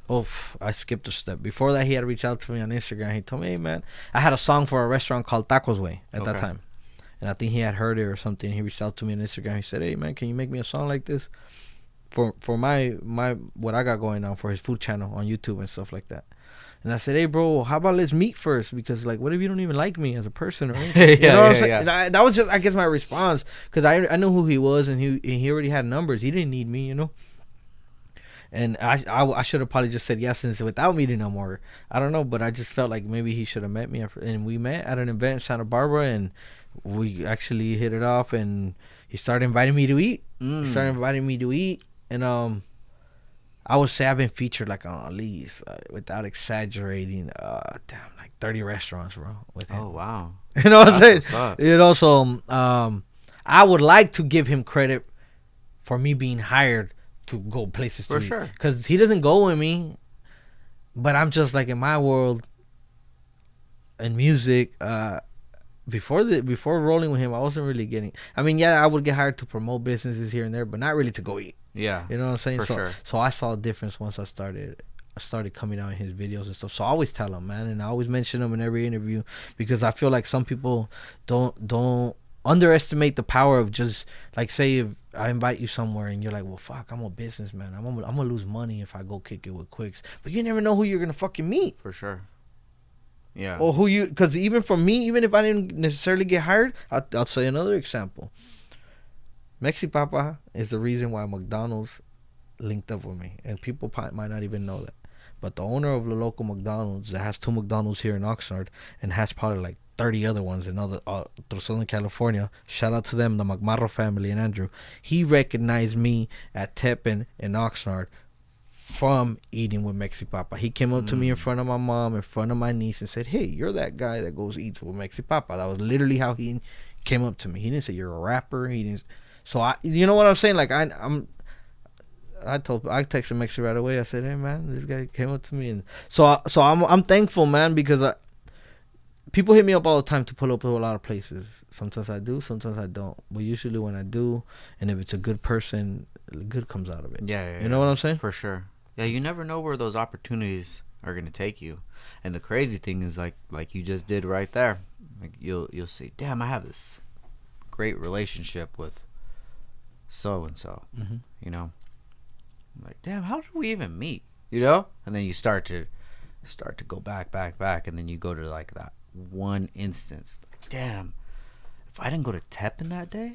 Oh, I skipped a step. Before that, he had reached out to me on Instagram. He told me, "Hey, man, I had a song for a restaurant called Tacos Way at that time." And I think he had heard it or something. He reached out to me on Instagram. He said, "Hey, man, can you make me a song like this for my what I got going on for his food channel on YouTube and stuff like that?" And I said, "Hey, bro, how about let's meet first? Because, like, what if you don't even like me as a person or anything?" You know what I'm saying? And that was just, I guess, my response. Because I knew who he was, and he already had numbers. He didn't need me, you know? And I should have probably just said yes and without meeting him, or I don't know, but I just felt like maybe he should have met me. And we met at an event in Santa Barbara, and we actually hit it off, and he started inviting me to eat. And I would say I've been featured like on at least, without exaggerating, like 30 restaurants, bro, with him. Oh, wow. You know what I'm saying? You know, so I would like to give him credit for me being hired to go places for sure, because he doesn't go with me, but I'm just like, in my world in music, before rolling with him, I wasn't really getting. I mean, yeah, I would get hired to promote businesses here and there, but not really to go eat. Yeah, you know what I'm saying. For sure. So I saw a difference once I started coming out in his videos and stuff. So I always tell him, man, and I always mention him in every interview because I feel like some people don't underestimate the power of just like, say if I invite you somewhere and you're like, well, fuck, I'm a businessman. I'm gonna lose money if I go kick it with Quicks. But you never know who you're gonna fucking meet. For sure. Yeah. Or who you, because even for me, even if I didn't necessarily get hired, I'll say another example. Mexi Papa is the reason why McDonald's linked up with me, and people might not even know that. But the owner of the local McDonald's that has 2 McDonald's here in Oxnard and has probably like 30 other ones in other through Southern California. Shout out to them, the McMarro family and Andrew. He recognized me at Teppan in Oxnard from eating with Mexi Papa. He came up to me in front of my mom, in front of my niece, and said, "Hey, you're that guy that goes eats with Mexi Papa." That was literally how he came up to me. He didn't say you're a rapper. He didn't. So you know what I'm saying? Like I texted Mexi right away. I said, "Hey man, this guy came up to me," and so I'm thankful, man, because people hit me up all the time to pull up to a lot of places. Sometimes I do, sometimes I don't. But usually when I do, and if it's a good person, good comes out of it. Yeah. You know what I'm saying? For sure. Yeah, you never know where those opportunities are gonna take you. And the crazy thing is, like you just did right there. Like you'll say, "Damn, I have this great relationship with so and so." You know, I'm like, "Damn, how did we even meet?" You know, and then you start to go back, and then you go to like that one instance. Damn, if I didn't go to Teppan that day,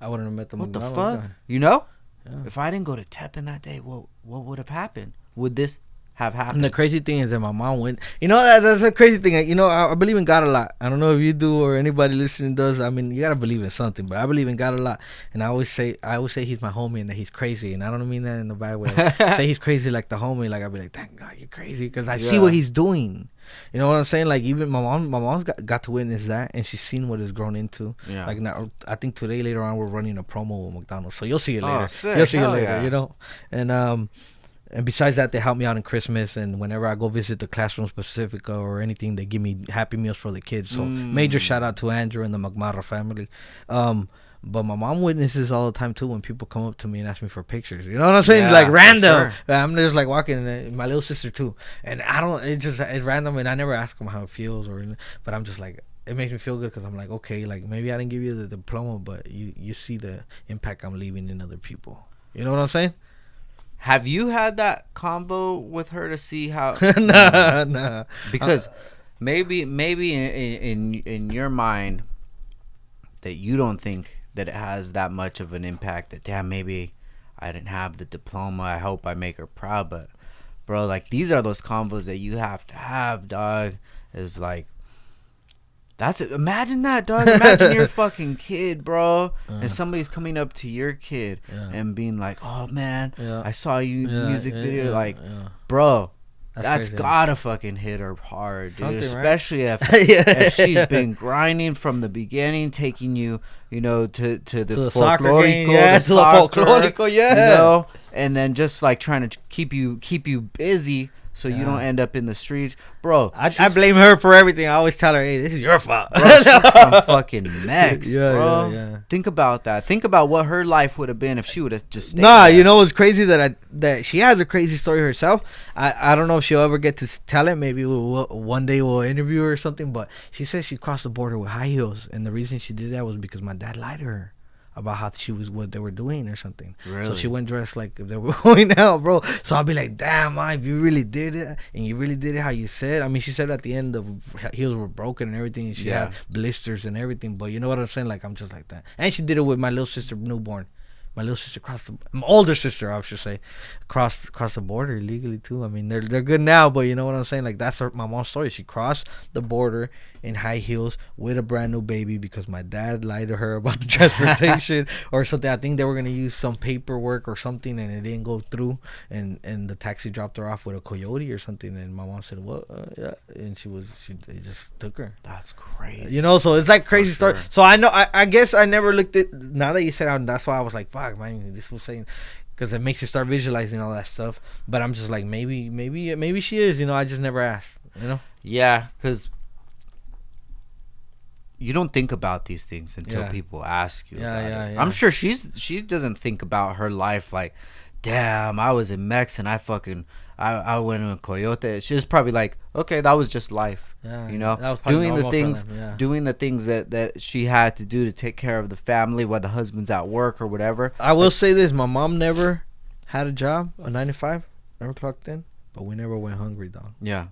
I wouldn't have met the what the McDonald's fuck? guy. You know, Yeah. if I didn't go to Teppan that day, what would have happened? Would this have happened? And the crazy thing is that my mom went. You know, that's a crazy thing. You know, I believe in God a lot. I don't know if you do or anybody listening does. I mean, you gotta believe in something, but I believe in God a lot. And I always say he's my homie and that he's crazy. And I don't mean that in a bad way. Say he's crazy like the homie. Like I'd be like, "Thank God you're crazy," because I see what he's doing. You know what I'm saying? Like even my mom's got to witness that, and she's seen what it's grown into. Yeah. Like now, I think today later on we're running a promo with McDonald's, so you'll see it later. Sick. You'll see it Hell later. yeah. You know, and besides that, they help me out in Christmas, and whenever I go visit the Classrooms Pacifica or anything, they give me Happy Meals for the kids. So major shout out to Andrew and the McMarro family. But my mom witnesses all the time too when people come up to me and ask me for pictures. You know what I'm saying? Yeah, like random. Sure. I'm just like walking, and my little sister too. And I don't. It's random, and I never ask them how it feels but I'm just like, it makes me feel good because I'm like, okay, like maybe I didn't give you the diploma, but you see the impact I'm leaving in other people. You know what I'm saying? Have you had that combo with her to see how? Nah. Because maybe in your mind that you don't think that it has that much of an impact. That damn, maybe I didn't have the diploma. I hope I make her proud. But bro, like these are those combos that you have to have, dog. Is like. Imagine that, dog. Imagine your fucking kid, bro, and somebody's coming up to your kid and being like, "Oh man, I saw you music video." Like, bro, that's gotta fucking hit her hard, dude. Something, especially if she's been grinding from the beginning, taking you, to the soccer game, to the folklorico, you know, and then just like trying to keep you busy. So you don't end up in the streets, bro. I blame her for everything. I always tell her, "Hey, this is your fault." Bro, she's from fucking Mex, bro. Yeah. Think about that. Think about what her life would have been if she would have just stayed Nah, there. you know what's crazy that she has a crazy story herself. I don't know if she'll ever get to tell it. Maybe one day we'll interview her or something. But she says she crossed the border with high heels, and the reason she did that was because my dad lied to her about how she was what they were doing or something. Really? So she went dressed like if they were going out, bro. So I'll be like, "Damn, Ma, if you really did it and you really did it how you said." I mean, she said at the end the heels were broken and everything, and she had blisters and everything. But you know what I'm saying? Like I'm just like that. And she did it with my little sister newborn. My little sister my older sister, I should say, crossed the border illegally too. I mean, they're good now, but you know what I'm saying? Like that's my mom's story. She crossed the border in high heels with a brand new baby because my dad lied to her about the transportation or something. I think they were gonna use some paperwork or something, and it didn't go through. And the taxi dropped her off with a coyote or something. And my mom said, "What?" Yeah, and they just took her. That's crazy. You know, so it's like crazy story. So I know. I guess I never looked at. Now that you said it, that's why I was like, "Fuck, man, this was saying." Because it makes you start visualizing all that stuff. But I'm just like, maybe she is. You know, I just never asked. You know. Yeah, because you don't think about these things until people ask you about it. Yeah. I'm sure she doesn't think about her life like, damn, I was in Mex and I went in a Coyote. She was probably like, okay, that was just life. You know, doing the things that she had to do to take care of the family while the husband's at work or whatever. I will say this: my mom never had a job, a 9 to 5, never clocked in, but we never went hungry, dog. Yeah.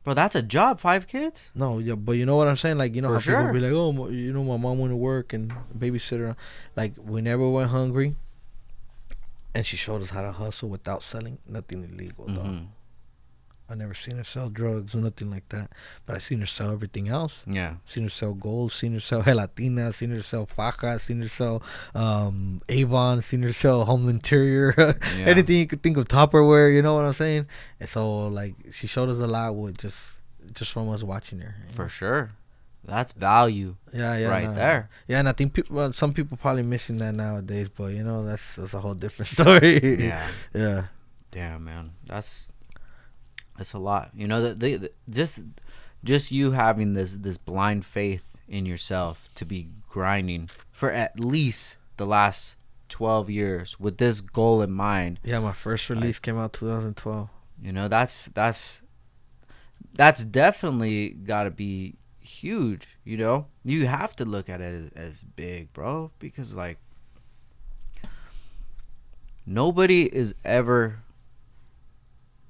Bro, that's a job, 5 kids? No, yeah, but you know what I'm saying? Like, you know, For how people be like, oh, you know, my mom went to work and babysitter. Like, we never went hungry. And she showed us how to hustle without selling nothing illegal, dog. I never seen her sell drugs or nothing like that. But I seen her sell everything else. Yeah. Seen her sell gold. Seen her sell gelatina. Seen her sell faja. Seen her sell Avon. Seen her sell home interior. Anything you could think of, Tupperware. You know what I'm saying? And so, like, she showed us a lot with just from us watching her. For sure. That's value. Right there. Yeah, and I think some people probably missing that nowadays, but you know, that's a whole different story. Yeah. Damn, man. That's a lot. You know, just you having this blind faith in yourself to be grinding for at least the last 12 years with this goal in mind. Yeah, my first release came out 2012. You know, that's definitely got to be huge. You know, you have to look at it as big, bro, because like nobody is ever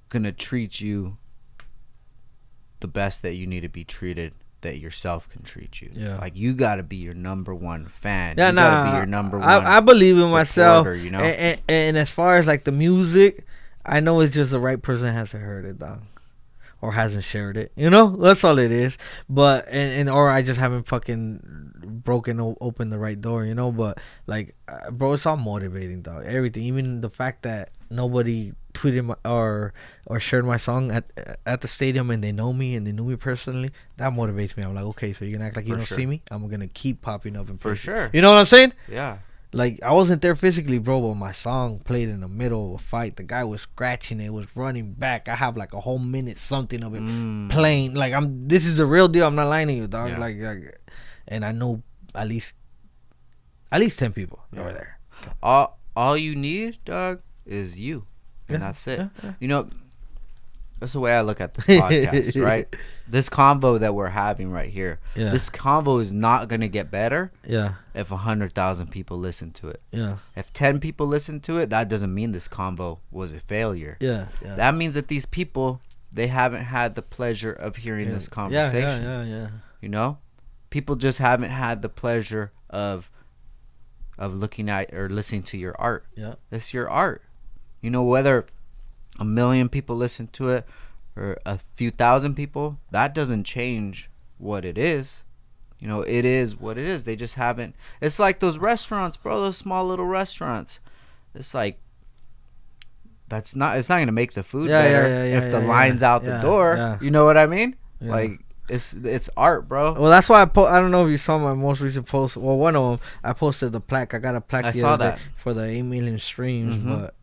gonna treat you the best that you need to be treated, that yourself can treat you. Like, you gotta be your number one fan. You gotta be your number one. I believe in myself, you know. And as far as like the music, I know it's just the right person hasn't heard it, dog, or hasn't shared it. You know, that's all it is. But or I just haven't fucking broken open the right door. You know, but like, bro, it's all motivating, dog. Everything, even the fact that nobody tweeted or shared my song at the stadium and they know me and they knew me personally, that motivates me. I'm like, okay, so you're gonna act like you don't see me? I'm gonna keep popping up in for sure. You know what I'm saying? Yeah. Like, I wasn't there physically, bro, but my song played in the middle of a fight. The guy was scratching it, was running back. I have like a whole minute something of it playing. Like, this is the real deal. I'm not lying to you, dog. Yeah. Like, and I know at least 10 people over there. All you need, dog, is you. And that's it. You know, that's the way I look at this podcast, right? This convo that we're having right here, this convo is not going to get better if 100,000 people listen to it. If 10 people listen to it, that doesn't mean this convo was a failure. That means that these people, they haven't had the pleasure of hearing this conversation. You know? People just haven't had the pleasure of looking at or listening to your art. It's your art. You know, whether 1 million people listen to it or a few thousand people, that doesn't change what it is. You know, it is what it is. They just haven't. It's like those restaurants, bro, those small little restaurants. It's like, it's not going to make the food better if the line's out the door. You know what I mean? Like, it's art, bro. Well, that's why I don't know if you saw my most recent post. Well, one of them, I posted the plaque. I got a plaque the other day for the 8 million streams, but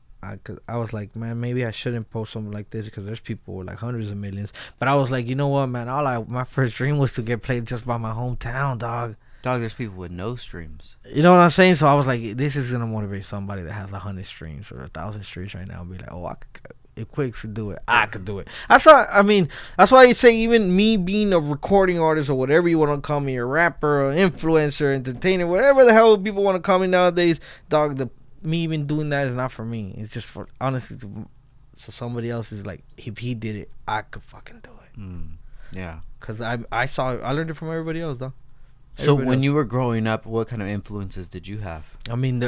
I was like, man, maybe I shouldn't post something like this because there's people with like hundreds of millions. But I was like, you know what, man? My first dream was to get played just by my hometown, dog. Dog, there's people with no streams. You know what I'm saying? So I was like, this is gonna motivate somebody that has 100 streams or 1,000 streams right now and be like, oh, if Quicks could do it, I could do it. That's why you say, even me being a recording artist or whatever you want to call me, a rapper, or influencer, entertainer, whatever the hell people want to call me nowadays, dog. Me even doing that is not for me. It's just for, honestly, so somebody else is like, if he did it, I could fucking do it. Yeah. Because I learned it from everybody else, though. So when you were growing up, what kind of influences did you have? I mean,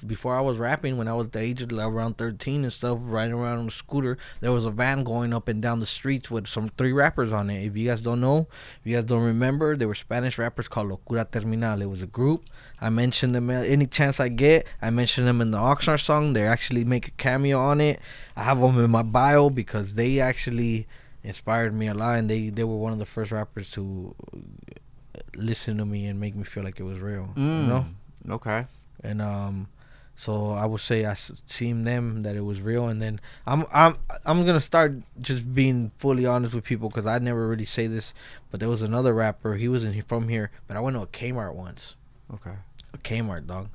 before I was rapping, when I was the age of around 13 and stuff, riding around on a scooter, there was a van going up and down the streets with 3 rappers on it. If you guys don't know, if you guys don't remember, they were Spanish rappers called Locura Terminal. It was a group. I mention them any chance I get. I mention them in the Oxnard song. They actually make a cameo on it. I have them in my bio because they actually inspired me a lot, and they were one of the first rappers to listen to me and make me feel like it was real. You know? Okay. And So I would say I seen them that it was real, and then I'm gonna start just being fully honest with people because I never really say this, but there was another rapper. He wasn't from here, but I went to a Kmart once. Okay. A Kmart, dog.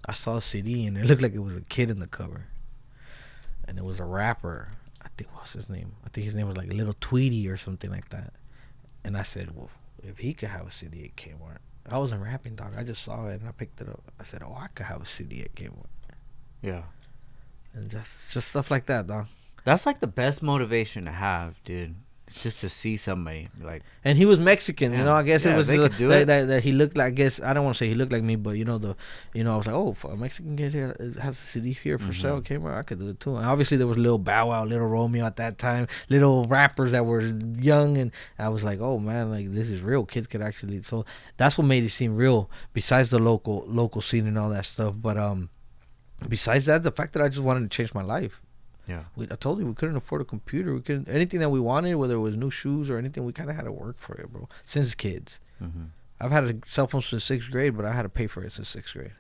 I saw a CD and it looked like it was a kid in the cover, and it was a rapper. I think what's his name? I think his name was like Little Tweety or something like that. And I said, well, if he could have a CD at Kmart. I wasn't rapping, dog. I just saw it and I picked it up. I said, oh, I could have a CD at Kmart. Yeah. And just stuff like that, dog. That's like the best motivation to have, dude. It's just to see somebody like. And he was Mexican, you know. I guess it was that he looked like. I guess I don't want to say he looked like me, but I was like, oh, if a Mexican kid here has a CD here for sale, Kmart, I could do it too. And obviously there was Lil Bow Wow, Little Romeo at that time, little rappers that were young, and I was like, oh man, like this is real. Kids could actually. So that's what made it seem real. Besides the local scene and all that stuff, but besides that, the fact that I just wanted to change my life. Yeah. I told you we couldn't afford a computer. We couldn't anything that we wanted, whether it was new shoes or anything. We kind of had to work for it, bro. Since kids, I've had a cell phone since 6th grade, but I had to pay for it since 6th grade.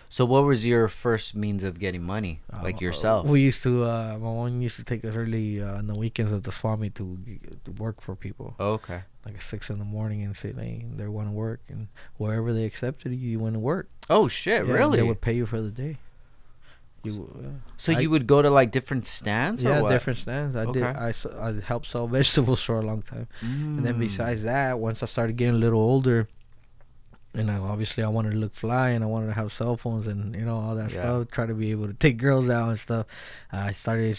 So, what was your first means of getting money, like yourself? We used to. My mom used to take us early on the weekends at the swami to work for people. Oh, okay. Like at 6 in the morning and say, hey, they want to work, and wherever they accepted you went to work. Oh shit! Really? They would pay you for the day. So you would go to like different stands? Yeah, or what? Different stands. I helped sell vegetables for a long time, and then besides that, once I started getting a little older, and obviously I wanted to look fly, and I wanted to have cell phones and all that stuff. Try to be able to take girls out and stuff. I started.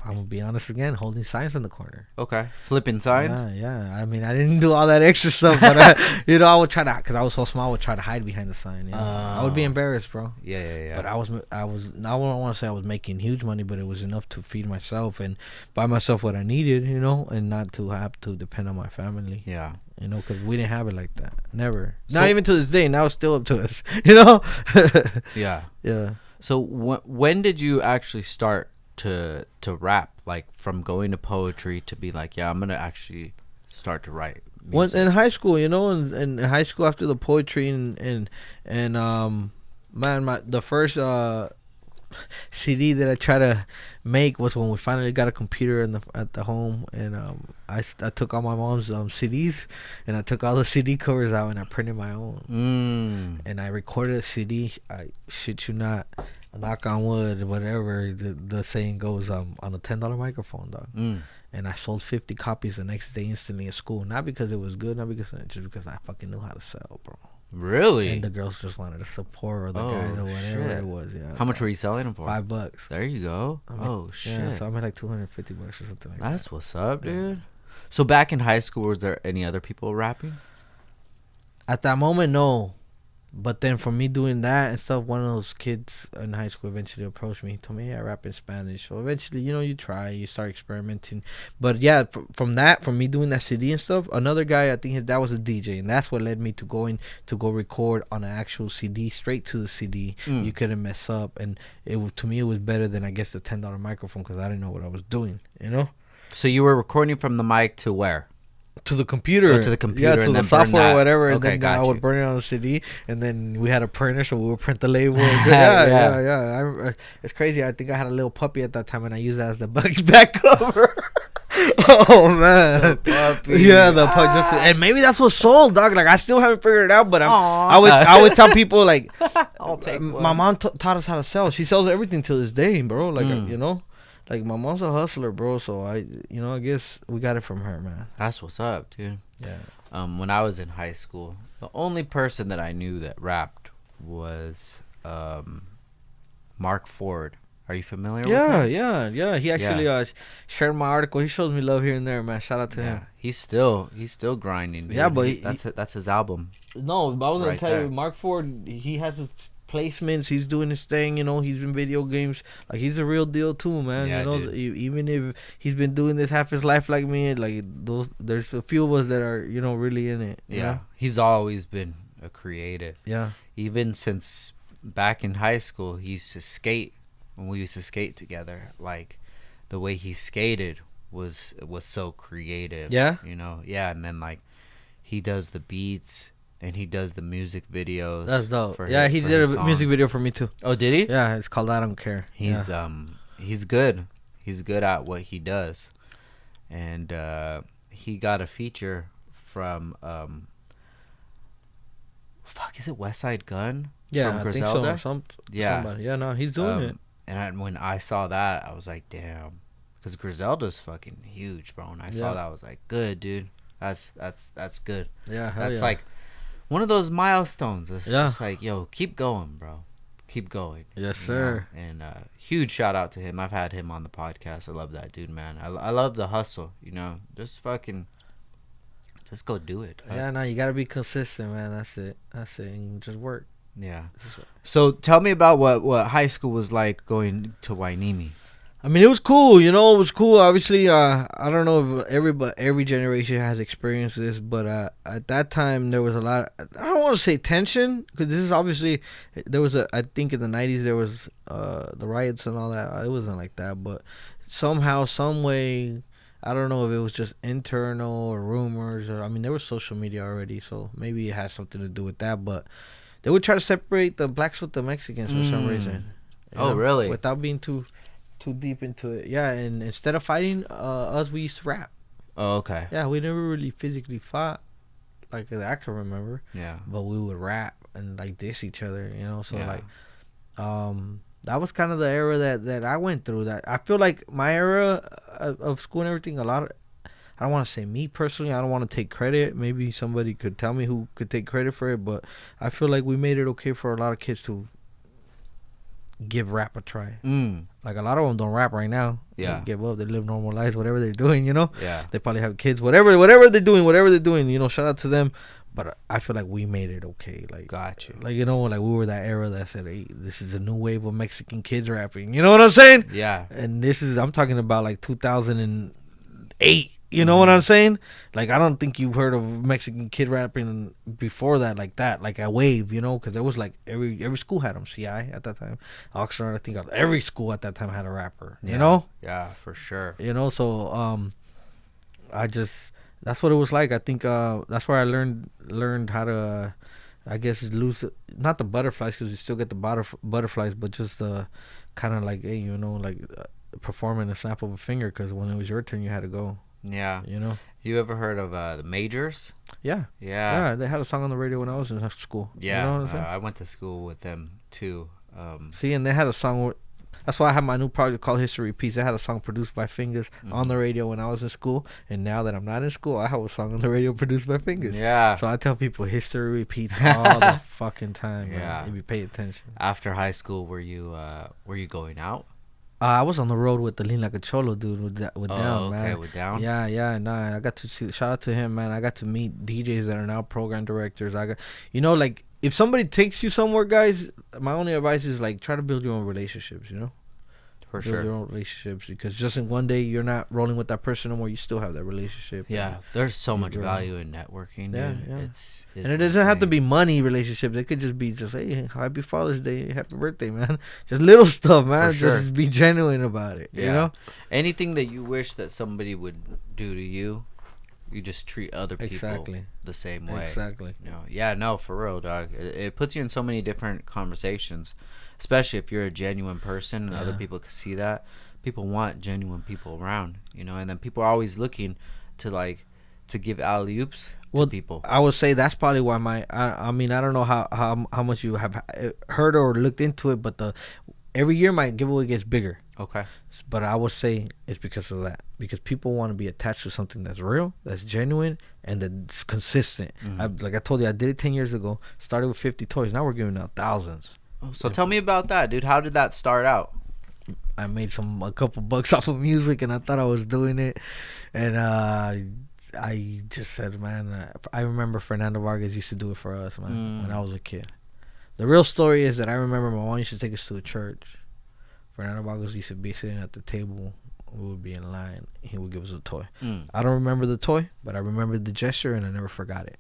I'm gonna be honest again, holding signs in the corner. Okay, flipping signs. Yeah. I mean, I didn't do all that extra stuff, but I would try to, because I was so small, I would try to hide behind the sign. I would be embarrassed, bro. Yeah. But I was. I don't want to say I was making huge money, but it was enough to feed myself and buy myself what I needed, and not to have to depend on my family. Yeah. Because we didn't have it like that. Never. So, not even to this day. Now it's still up to us. Yeah. Yeah. So when did you actually start to rap, like from going to poetry to be like, I'm gonna actually start to write music? Once in high school, in high school after the poetry and the first CD that I tried to make was when we finally got a computer at the home, and I took all my mom's CDs and I took all the CD covers out and I printed my own, and I recorded a CD. I shit you not. Knock on wood, whatever the saying goes, on a $10 microphone, dog. And I sold 50 copies the next day instantly at school. Not because it was good, not because just because I fucking knew how to sell, bro. Really? And the girls just wanted to support, or the guys or whatever it was. Yeah. How much were you selling them for? $5. There you go. Shit. Yeah, so I made like $250 or something like that. That's what's up, dude. So back in high school, was there any other people rapping? At that moment, no. But then for me doing that and stuff, one of those kids in high school eventually approached me. He told me, hey, I rap in Spanish. So eventually, you try, you start experimenting. But yeah, from me doing that CD and stuff, another guy, I think his dad was a DJ. And that's what led me to going to go record on an actual CD, straight to the CD. You couldn't mess up. And to me, it was better than, I guess, the $10 microphone because I didn't know what I was doing, So you were recording from the mic to where? To the computer. Oh, to the computer. Yeah, to the software or whatever. Okay, and then I would burn it on the CD. And then we had a printer, so we would print the label. Yeah. It's crazy. I think I had a little puppy at that time, and I used that as the back cover. Oh, man. The puppy. Yeah, the puppy. And maybe that's what sold, dog. Like, I still haven't figured it out, but I always tell people, like, I'll take one. My mom taught us how to sell. She sells everything till this day, bro. Like, Like, my mom's a hustler, bro, so I guess we got it from her, man. That's what's up, dude. Yeah. When I was in high school, the only person that I knew that rapped was Mark Ford. Are you familiar with him? Yeah. He actually shared my article. He shows me love here and there, man. Shout out to him. He's still grinding, dude. Yeah, but that's his album. No, but I was gonna tell you, Mark Ford, he has his placements, he's doing his thing, he's in video games, like he's a real deal too, man. Dude. Even if he's been doing this half his life like me, like there's a few of us that are really in it. He's always been a creative. Even since back in high school, he used to skate. When we used to skate together, like the way he skated was so creative. And then like he does the beats. and he does the music videos. That's dope. Yeah, he did a music video for me too. Oh, did he? Yeah, it's called I Don't Care. He's good. He's good at what he does, and he got a feature from is it West Side Gun? Yeah, from I Griselda? think so. Somebody. Yeah, no, he's doing it. And when I saw that, I was like, damn, because Griselda's fucking huge, bro. And I saw that, I was like, good, dude. That's good. Yeah, that's like one of those milestones. It's just like, yo, keep going, bro. Keep going. Yes, sir. Know? And huge shout out to him. I've had him on the podcast. I love that dude, man. I love the hustle. Just go do it. Yeah, no, you gotta be consistent, man. That's it. And just work. Yeah. So tell me about what high school was like going to Hueneme. I mean, it was cool. It was cool. Obviously, I don't know if every generation has experienced this, but at that time there was a lot. I don't want to say tension, because this is obviously there was I think in the 90s there was the riots and all that. It wasn't like that, but somehow, some way, I don't know if it was just internal or rumors, or I mean, there was social media already, so maybe it had something to do with that. But they would try to separate the blacks with the Mexicans for some reason. Really? Without being too deep into it. Yeah, and instead of fighting us, we used to rap. Oh, okay. Yeah, we never really physically fought, like I can remember. Yeah. But we would rap and like diss each other, so like that was kind of the era that I went through. That I feel like my era of school and everything, I don't want to say me personally, I don't want to take credit. Maybe somebody could tell me who could take credit for it, but I feel like we made it okay for a lot of kids to give rap a try. Like a lot of them don't rap right now. Yeah. They give up. They live normal lives, whatever they're doing, Yeah. They probably have kids, whatever they're doing, shout out to them. But I feel like we made it okay. Like, got you. Like, like we were that era that said, hey, this is a new wave of Mexican kids rapping. You know what I'm saying? Yeah. And I'm talking about like 2008. You know what I'm saying? Like, I don't think you've heard of Mexican kid rapping before that, like a wave, because there was like every school had them. CI at that time, Oxnard, I think every school at that time had a rapper. Yeah. Yeah, for sure. So that's what it was like. I think that's where I learned how to, I guess, lose not the butterflies, because you still get the butterflies, but just the kind of like, hey, performing a snap of a finger, because when it was your turn, you had to go. Yeah. You ever heard of the Majors? Yeah. They had a song on the radio when I was in school. Yeah. I went to school with them too. See, and they had a song. That's why I have my new project called History Repeats. They had a song produced by Fingers on the radio when I was in school, and now that I'm not in school, I have a song on the radio produced by Fingers. Yeah. So I tell people history repeats all the fucking time. Yeah. Man, if you pay attention. After high school, were you going out? I was on the road with the Lean Like a Cholo dude with Down, man. Okay, with Down. Yeah. Nah, I got to see. Shout out to him, man. I got to meet DJs that are now program directors. Like if somebody takes you somewhere, guys, my only advice is like try to build your own relationships. For build sure. your own relationships, because just in one day you're not rolling with that person anymore, you still have that relationship. Yeah, there's so much value in networking. Yeah, dude. yeah. It's and it doesn't have to be money relationships. It could just be hey, happy Father's Day, happy birthday, man. Just little stuff, man. Just be genuine about it. Yeah. Anything that you wish that somebody would do to you, you just treat other people the same way. Exactly. Yeah, no, for real, dog. It puts you in so many different conversations, especially if you're a genuine person and other people can see that. People want genuine people around, and then people are always looking to give alley-oops to people. I would say that's probably why I mean, I don't know how much you have heard or looked into it, but every year my giveaway gets bigger. Okay. But I would say it's because of that. Because people want to be attached to something that's real, that's genuine, and that's consistent. Like I told you, I did it 10 years ago. Started with 50 toys. Now we're giving out thousands. Oh, so tell me about that, dude. How did that start out? I made a couple bucks off of music, and I thought I was doing it. And I just said, man, I remember Fernando Vargas used to do it for us, man, when I was a kid. The real story is that I remember my mom used to take us to a church. Fernando Vargas used to be sitting at the table. We would be in line. He would give us a toy. I don't remember the toy, but I remember the gesture, and I never forgot it.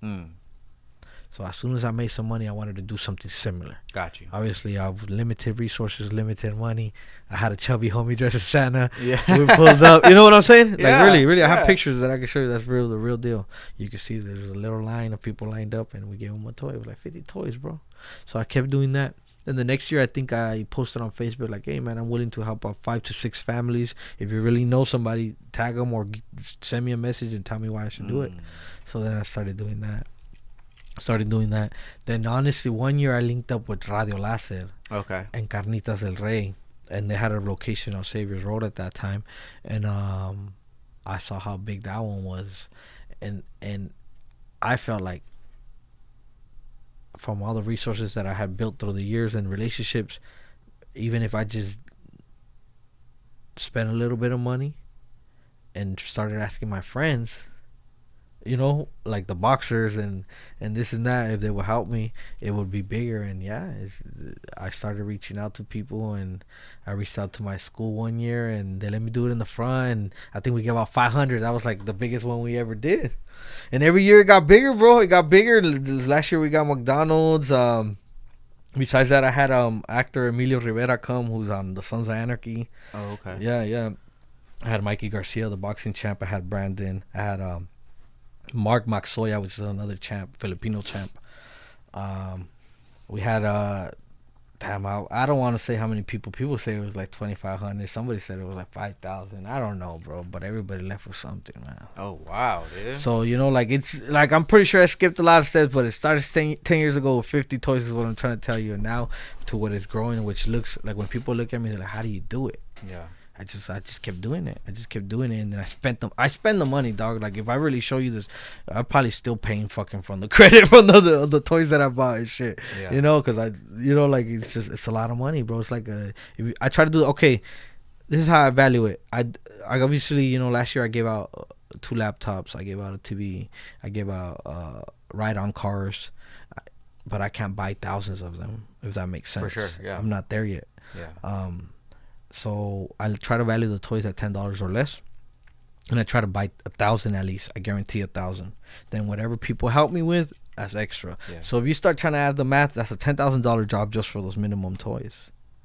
So as soon as I made some money, I wanted to do something similar. Got you. Obviously, I have limited resources, limited money. I had a chubby homie dressed as Santa. Yeah. We pulled up. You know what I'm saying? Like, Yeah, really. I yeah. have pictures that I can show you. That's real, the real deal. You can see there's a little line of people lined up, and we gave them a toy. It was like 50 toys, bro. So I kept doing that. Then the next year, I think I posted on Facebook, like, hey, man, I'm willing to help out 5 to 6 families. If you really know somebody, tag them or send me a message and tell me why I should do it. So then I started doing that. Then, honestly, one year I linked up with Radio Láser. Okay. And Carnitas del Rey. And they had a location on Saviors Road at that time. And I saw how big that one was. And I felt like, from all the resources that I had built through the years and relationships, even if I just spent a little bit of money and started asking my friends, you know, like the boxers and this and that, if they would help me, it would be bigger. And yeah, I started reaching out to people, and I reached out to my school one year, and they let me do it in the front. And I think we gave out 500. That was like the biggest one we ever did. And every year it got bigger, bro. It got bigger. Last year we got McDonald's. Besides that, I had actor Emilio Rivera come, who's on The Sons of Anarchy. Oh, okay. Yeah. I had Mikey Garcia, the boxing champ. I had Brandon. I had Mark Maxoya, which is another champ, Filipino champ. We had I don't want to say how many people. People say it was like 2,500. Somebody said it was like 5,000. I don't know, bro. But everybody left with something, man. Oh, wow, dude. So, you know, like, it's like, I'm pretty sure I skipped a lot of steps, but it started 10 years ago with 50 toys is what I'm trying to tell you. And now to what it's growing, which looks like, when people look at me, they're like, how do you do it? Yeah. I just kept doing it. And then I spent the money, dog. Like, if I really show you this, I'm probably still paying fucking from the credit from the toys that I bought and shit. Yeah. You know, because like, it's a lot of money, bro. It's like I try to do, okay, this is how I value it. I obviously, you know, last year I gave out 2 laptops. I gave out a TV. I gave out ride-on cars. But I can't buy thousands of them, if that makes sense. For sure, yeah. I'm not there yet. Yeah. So I try to value the toys at $10 or less, and I try to buy 1,000 at least. I guarantee 1,000. Then whatever people help me with, that's extra. Yeah. So if you start trying to add the math, that's a $10,000 job just for those minimum toys.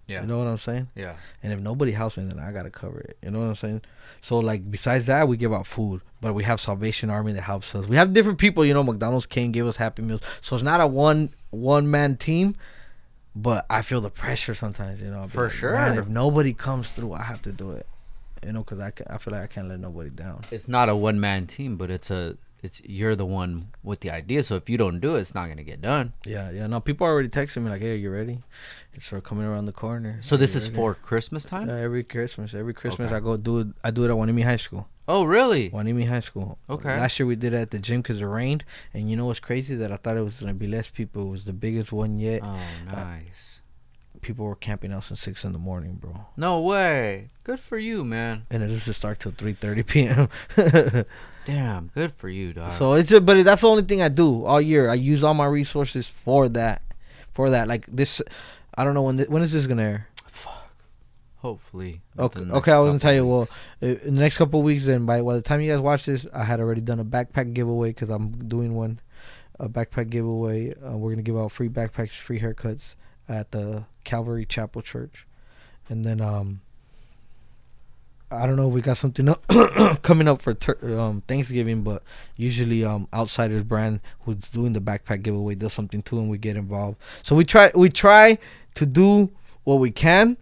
Yeah. You know what I'm saying? Yeah. And if nobody helps me, then I gotta cover it. You know what I'm saying? So, like, besides that, we give out food, but we have Salvation Army that helps us. We have different people. You know, McDonald's came, give us Happy Meals. So it's not a one man team. But I feel the pressure sometimes, you know. For sure. Man, if nobody comes through, I have to do it. You know, because I feel like I can't let nobody down. It's not a one-man team, but it's you're the one with the idea. So if you don't do it, it's not going to get done. Yeah. No, people are already texting me like, hey, are you ready? It's sort of coming around the corner. So this is for Christmas time? Yeah, every Christmas. Okay. I go do it. I do it at Wanimi High School. Oh, really? Wanimi High School. Okay. Last year we did it at the gym because it rained. And you know what's crazy? That I thought it was going to be less people. It was the biggest one yet. Oh, nice. People were camping out since 6 a.m, bro. No way. Good for you, man. And it doesn't start till 3:30 p.m. Damn, good for you, dog. So it's just, but that's the only thing I do all year. I use all my resources for that. Like this, I don't know when is this gonna air? Fuck. Hopefully. Okay. I was gonna tell you. Well, in the next couple of weeks, then by the time you guys watch this, I had already done a backpack giveaway because I'm doing one, a backpack giveaway. We're gonna give out free backpacks, free haircuts at the Calvary Chapel Church, and then I don't know, we got something coming up for Thanksgiving, but usually Outsiders brand, who's doing the backpack giveaway, does something too, and we get involved. So we try to do what we can,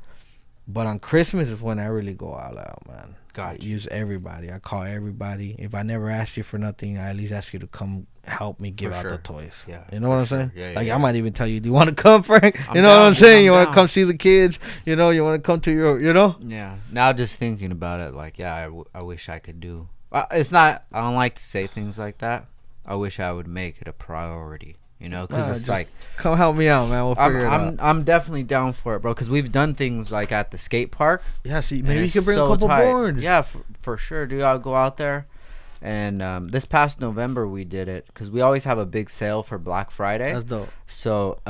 but on Christmas is when I really go all out, man. I use everybody. I call everybody. If I never ask you for nothing, I at least ask you to come help me give out the toys. Yeah, you know what I'm saying? Yeah, like, I might even tell you, do you want to come, Frank? You know what I'm saying? You want to come see the kids? You know, you want to come to your, you know? Yeah. Now just thinking about it, like, yeah, I wish I could do. It's not, I don't like to say things like that. I wish I would make it a priority. You know, because it's like, come help me out, man. We'll figure it out. I'm definitely down for it, bro. Because we've done things like at the skate park. Yeah, see, maybe you can bring a couple boards. Yeah, for sure, dude. I'll go out there. And this past November we did it because we always have a big sale for Black Friday. That's dope. So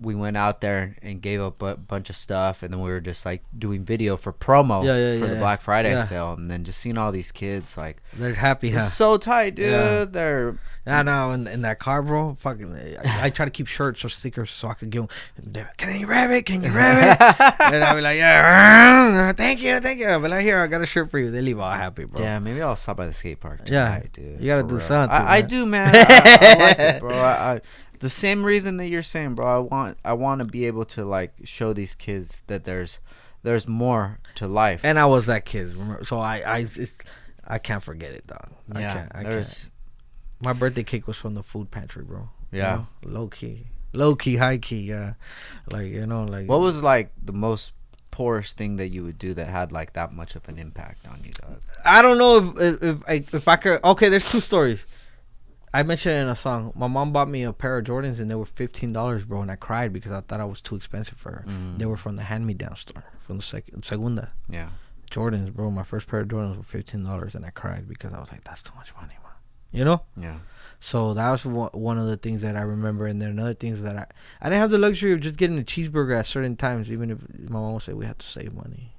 we went out there and gave up a bunch of stuff, and then we were just like doing video for promo for the Black Friday sale, and then just seeing all these kids like they're happy, huh? So tight, dude. Yeah. They're I know in that car, bro. Fucking, I try to keep shirts or stickers so I could give them. Can you rev it? Can you rev it? And I'll be like, yeah, thank you. I'll be like, here, I got a shirt for you. They leave all happy, bro. Yeah, maybe I'll stop by the skate park tonight, dude. You gotta do something. I do, man. I like it, bro. The same reason that you're saying, bro. I want to be able to like show these kids that there's more to life. And I was that kid, so I can't forget it, dog. Yeah, I can't. My birthday cake was from the food pantry, bro. Yeah, you know? low key, high key. Yeah, like like. What was like the most poorest thing that you would do that had like that much of an impact on you, dog? I don't know if I could. Okay, there's two stories. I mentioned it in a song. My mom bought me a pair of Jordans and they were $15, bro, and I cried because I thought I was too expensive for her. They were from the hand-me-down store, from the Segunda. Yeah. Jordans, bro. My first pair of Jordans were $15, and I cried because I was like, "That's too much money, man." You know? Yeah. So that was one of the things that I remember, and then other things that I didn't have the luxury of just getting a cheeseburger at certain times, even if my mom would say we had to save money.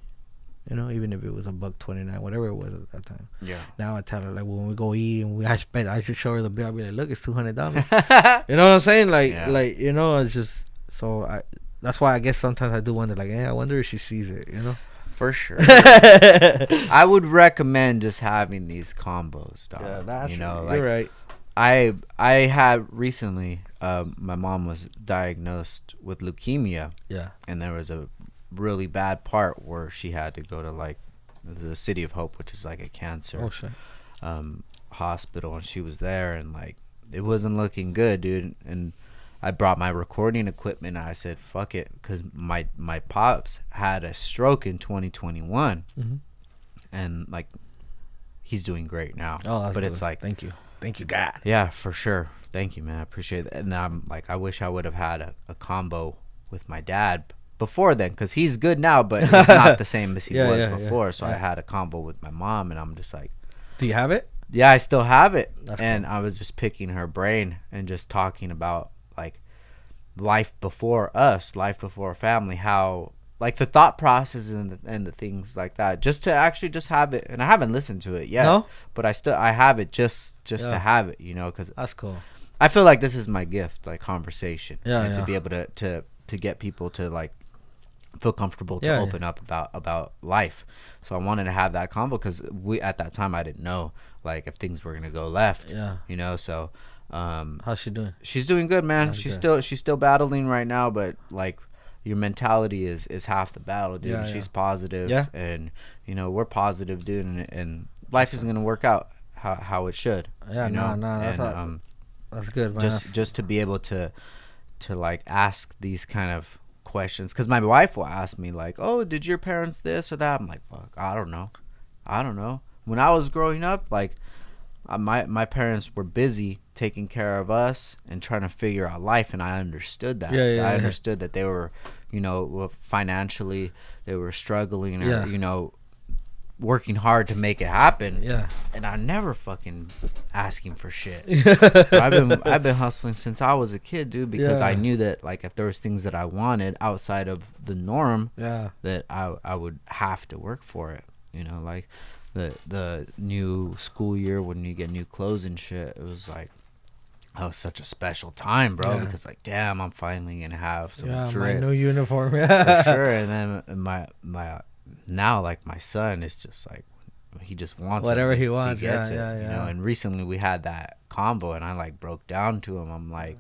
You know, even if it was $1.29, whatever it was at that time. Yeah. Now I tell her, like, when we go eat and I should show her the bill. I'll be like, look, it's $200. You know what I'm saying? Like, you know, it's just so that's why I guess sometimes I do wonder, like, I wonder if she sees it. You know. For sure. I would recommend just having these combos, dog. Yeah, that's, you know, like, you're right. I had recently, my mom was diagnosed with leukemia. Yeah. And there was a really bad part where she had to go to like the City of Hope, which is like a cancer hospital, and she was there, and like it wasn't looking good, dude. And I brought my recording equipment, and I said, fuck it, because my pops had a stroke in 2021. And like he's doing great now. Oh, that's but good. It's like, thank you God. Yeah, for sure. Thank you, man. I appreciate it. And I'm like, I wish I would have had a combo with my dad before then, because he's good now, but he's not the same as he was before. So I had a combo with my mom, and I'm just like, do you have it? Yeah, I still have it. That's and cool. I was just picking her brain and just talking about like life before us, life before family, how like the thought process and the things like that, just to actually just have it. And I haven't listened to it yet, no? But I have it just to have it, you know, because that's cool. I feel like this is my gift, like conversation, and to be able to get people to like feel comfortable to open up about life. So I wanted to have that convo because at that time I didn't know like if things were gonna go left. Yeah, you know. So how's she doing? She's doing good, man. That's she's still battling right now, but like your mentality is half the battle, dude. Yeah, she's positive, and you know we're positive, dude, and life is gonna work out how it should. Yeah, you know? That's good, man. Just to be able to like ask these kind of questions, because my wife will ask me like, oh, did your parents this or that? I'm like, fuck, I don't know. When I was growing up, like my parents were busy taking care of us and trying to figure out life, and I understood that. I understood that they were, you know, financially they were struggling, or you know, working hard to make it happen. Yeah. And I never fucking asking for shit. I've been hustling since I was a kid, dude, because I knew that like if there was things that I wanted outside of the norm, that I would have to work for it. You know, like the new school year when you get new clothes and shit, it was like that was such a special time, bro, because like damn, I'm finally gonna have some drip. My new uniform. For sure. And then my now like my son is just like he just wants whatever he wants. He gets it, you know. And recently we had that combo, and I like broke down to him. I'm like,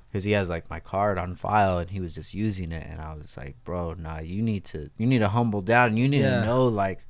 because he has like my card on file, and he was just using it, and I was like, bro, nah, you need to humble down, and you need to know like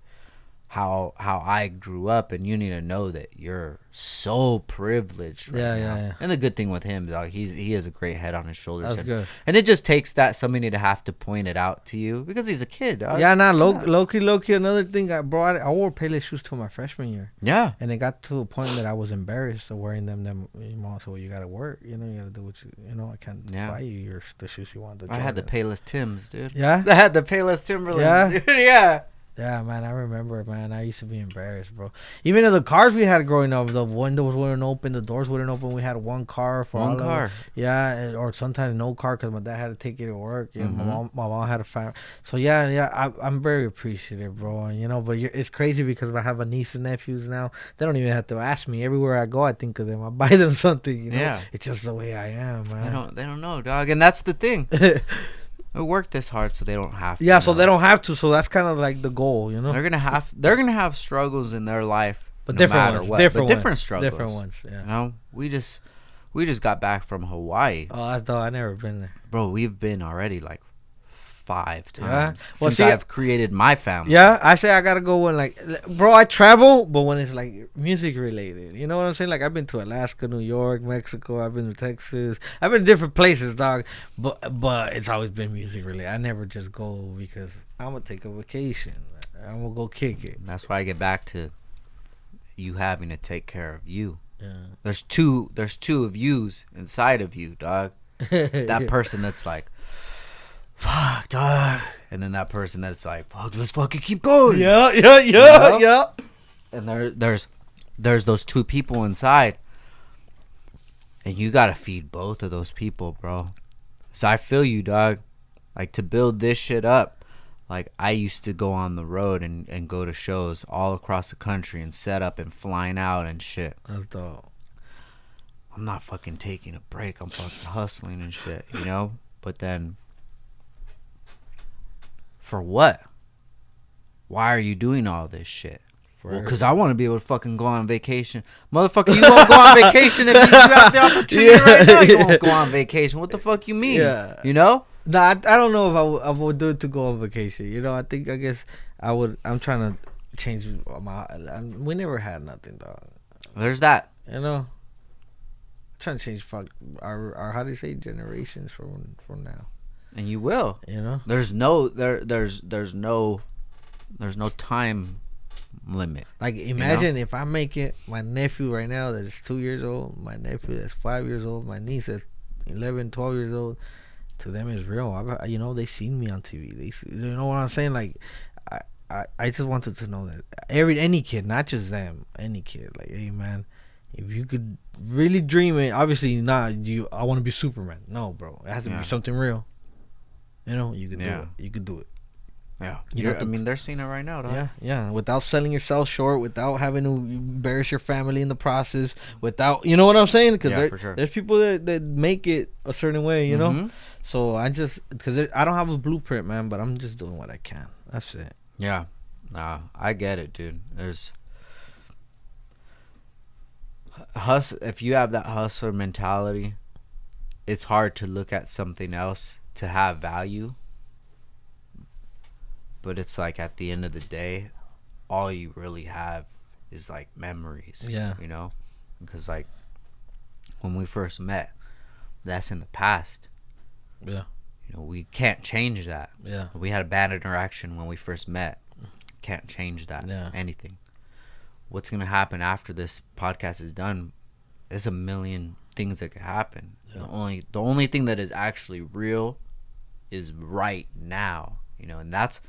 how I grew up, and you need to know that you're so privileged right now. And the good thing with him, dog, he has a great head on his shoulders. That's good. And it just takes that somebody to have to point it out to you, because he's a kid, dog. Yeah, low key. Another thing, I wore Payless shoes till my freshman year. Yeah. And it got to a point that I was embarrassed of wearing them. Your mom said, well, you gotta work, you know, you gotta do what you know, I can't buy you the shoes you want. I had the Payless Tims, dude. Yeah? I had the Payless Timberlands, dude. Yeah. Yeah, man, I remember, man. I used to be embarrassed, bro. Even in the cars we had growing up, the windows wouldn't open, the doors wouldn't open. We had one car for One all car. of it. Yeah, or sometimes no car because my dad had to take it to work. Yeah, my mom had a family. So yeah, I'm very appreciative, bro. And, you know, but it's crazy because I have a niece and nephews now. They don't even have to ask me. Everywhere I go, I think of them. I buy them something. You know, yeah. It's just the way I am, man. They don't know, dog, and that's the thing. We work this hard so they don't have to. Yeah, so they don't have to. So that's kind of like the goal, you know. They're gonna have struggles in their life, but no different matter ones, what. Different struggles. Different ones. Yeah. You know, we just got back from Hawaii. Oh, I thought I never been there, bro. We've been already like 5 times. Yeah. Well, since I've created my family. Yeah, I say I gotta go when like, bro, I travel, but when it's like music related, you know what I'm saying? Like I've been to Alaska, New York, Mexico. I've been to Texas. I've been to different places, dog. But it's always been music related. I never just go because I'm gonna take a vacation. I'm gonna go kick it. That's why I get back to you having to take care of you. Yeah. There's two of yous inside of you, dog. That person that's like, fuck, dog. And then that person that's like, fuck, let's fucking keep going. Yeah. And there's those two people inside. And you gotta feed both of those people, bro. So I feel you, dog. Like, to build this shit up, like, I used to go on the road and go to shows all across the country and set up and flying out and shit. That's dope. I'm not fucking taking a break. I'm fucking hustling and shit, you know? But then, for what? Why are you doing all this shit? Well, because I want to be able to fucking go on vacation. Motherfucker, you won't go on vacation if you have the opportunity right now. You won't go on vacation. What the fuck you mean? Yeah. You know? Nah, I don't know if I would do it to go on vacation. You know, I guess I would. I'm trying to change we never had nothing, dog. There's that. You know? I'm trying to change our how do you say, generations from now. And you will. You know? There's no time limit. Like, imagine if I make it, my nephew right now that is 2 years old, my nephew that's 5 years old, my niece that's 11, 12 years old. To them is real. You know, they seen me on TV. You know what I'm saying? Like, I just wanted to know that any kid, not just them, any kid, like, hey man, if you could really dream it, obviously not I want to be Superman. No, bro, it has to be something real. You know, you could do it. You could do it. Yeah, I mean, they're seeing it right now, dog. Yeah. Without selling yourself short, without having to embarrass your family in the process, without, you know what I'm saying? Because for sure. There's people that make it a certain way, you know. So I just, because I don't have a blueprint, man, but I'm just doing what I can. That's it. Yeah, nah, I get it, dude. There's if you have that hustler mentality, it's hard to look at something else to have value. But it's like, at the end of the day, all you really have is like memories. Yeah. You know? Because like, when we first met, that's in the past. Yeah. You know, we can't change that. Yeah. We had a bad interaction when we first met. Can't change that. Yeah. Anything. What's going to happen after this podcast is done? There's a million things that could happen. Yeah. The only thing that is actually real is right now. You know, and that's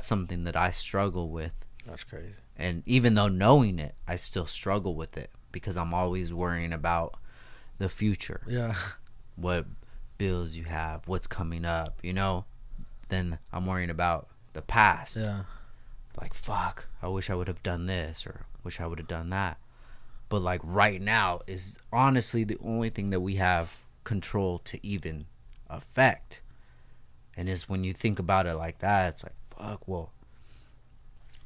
something that I struggle with. That's crazy. And even though knowing it, I still struggle with it because I'm always worrying about the future. Yeah. What bills you have, what's coming up, you know? Then I'm worrying about the past. Yeah. Like, fuck, I wish I would have done this, or wish I would have done that. But like, right now is honestly the only thing that we have control to even affect. And is when you think about it like that, it's like, fuck, well,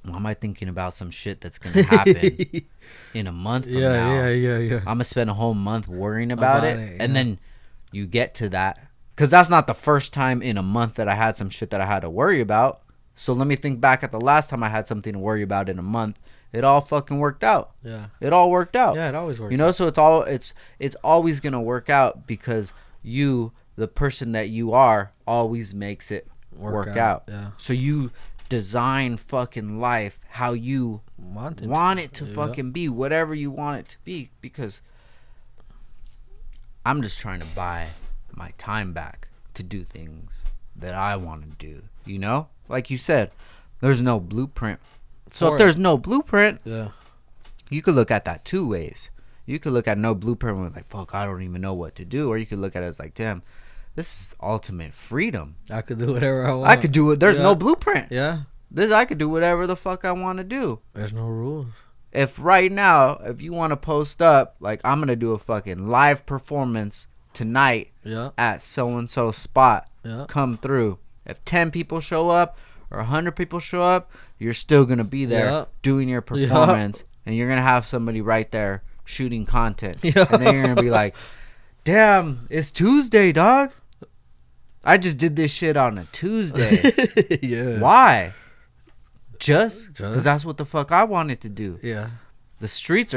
why am I thinking about some shit that's going to happen in a month from now? Yeah. I'm going to spend a whole month worrying about it. And then you get to that. Because that's not the first time in a month that I had some shit that I had to worry about. So let me think back at the last time I had something to worry about in a month. It all fucking worked out. Yeah. It all worked out. Yeah, it always works. You know, so it's always going to work out because you, the person that you are, always makes it work out. Yeah. So you design fucking life how you want it to fucking be, whatever you want it to be, because I'm just trying to buy my time back to do things that I want to do, you know? Like you said, There's no blueprint. So if there's no blueprint, you could look at that two ways. You could look at no blueprint and like, fuck, I don't even know what to do. Or you could look at it as like, damn, this is ultimate freedom. I could do whatever I want. I could do it. There's no blueprint. Yeah. I could do whatever the fuck I want to do. There's no rules. If right now, if you want to post up, like, I'm going to do a fucking live performance tonight at so-and-so spot, come through. If 10 people show up or 100 people show up, you're still going to be there doing your performance. And you're going to have somebody right there shooting content. And then you're going to be like, damn, it's Tuesday, dog. I just did this shit on a Tuesday. Why? Just because that's what the fuck I wanted to do. The streets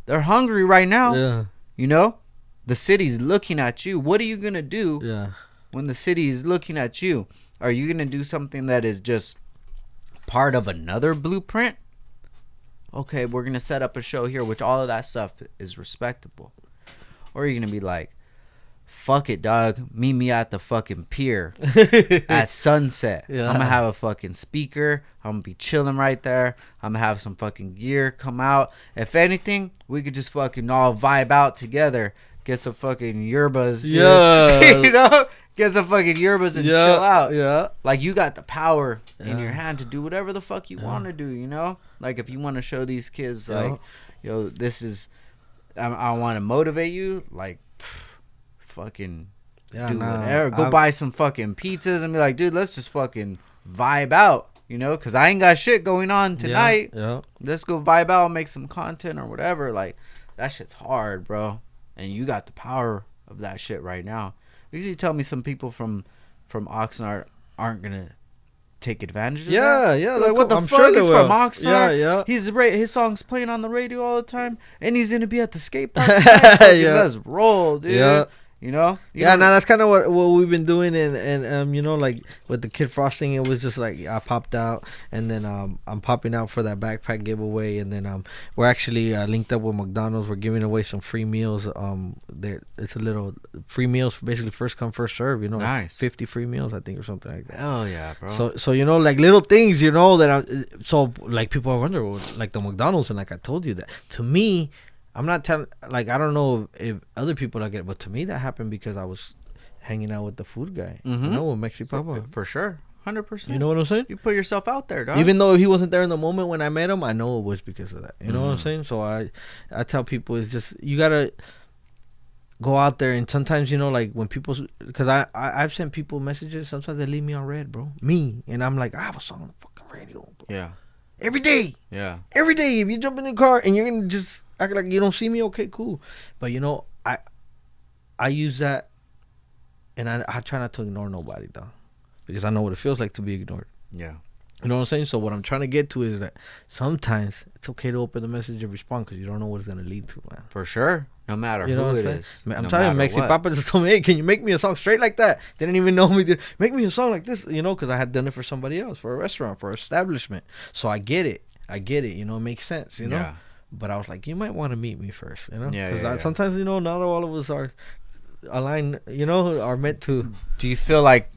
they're hungry right now. You know, the city's looking at you. What are you gonna do when the city is looking at you? Are you gonna do something that is just part of another blueprint? Okay, we're gonna set up a show here, which all of that stuff is respectable. Or are you gonna be like, fuck it, dog. Meet me at the fucking pier at sunset. I'm gonna have a fucking speaker. I'm gonna be chilling right there. I'm gonna have some fucking gear come out. If anything, we could just fucking all vibe out together. Get some fucking yerbas, dude. You know? Get some fucking yerbas and chill out. Like, you got the power in your hand to do whatever the fuck you want to do, you know? Like, if you want to show these kids, like, yo, this is, I want to motivate you, like, fucking do whatever. Go buy some fucking pizzas and be like, dude, let's just fucking vibe out, you know, because I ain't got shit going on tonight. Let's go vibe out and make some content or whatever. Like, that shit's hard, bro. And you got the power of that shit right now. You tell me some people from Oxnard aren't gonna take advantage of that? Like, what the fuck? He's from Oxnard. His song's playing on the radio all the time, and he's gonna be at the skate park tonight. Let's roll, dude. You know? Now that's kind of what we've been doing, and you know, like with the Kid Frosting, it was just like I popped out, and then I'm popping out for that backpack giveaway, and then we're actually linked up with McDonald's. We're giving away some free meals. It's a little free meals, basically first come first serve. You know, nice. 50 free meals, I think, or something like that. Oh yeah, bro. So you know, like little things, you know, so like people are wondering, like the McDonald's, and like I told you that to me. I'm not telling, like, I don't know if other people like it, but to me that happened because I was hanging out with the food guy, you know, with Mexi Papa. For sure. 100%. You know what I'm saying? You put yourself out there, dog. Even though he wasn't there in the moment when I met him, I know it was because of that. You know what I'm saying? So I tell people, it's just, you got to go out there, and sometimes, you know, like when people, because I've sent people messages, sometimes they leave me on red, bro. Me. And I'm like, I have a song on the fucking radio, bro. Yeah. Every day. Yeah. Every day. If you jump in the car and you're going to just act like you don't see me, okay, cool. But, you know, I use that, and I try not to ignore nobody, though. Because I know what it feels like to be ignored. Yeah. You know what I'm saying? So what I'm trying to get to is that sometimes it's okay to open the message and respond because you don't know what it's going to lead to, man. For sure. No matter who it is. I'm telling you, Mexi Papa just told me, hey, can you make me a song straight like that? They didn't even know me. Make me a song like this, you know, because I had done it for somebody else, for a restaurant, for an establishment. So I get it. You know, it makes sense, you know? Yeah. But I was like, you might want to meet me first, you know? Because sometimes, you know, not all of us are aligned, you know, are meant to. Do you feel like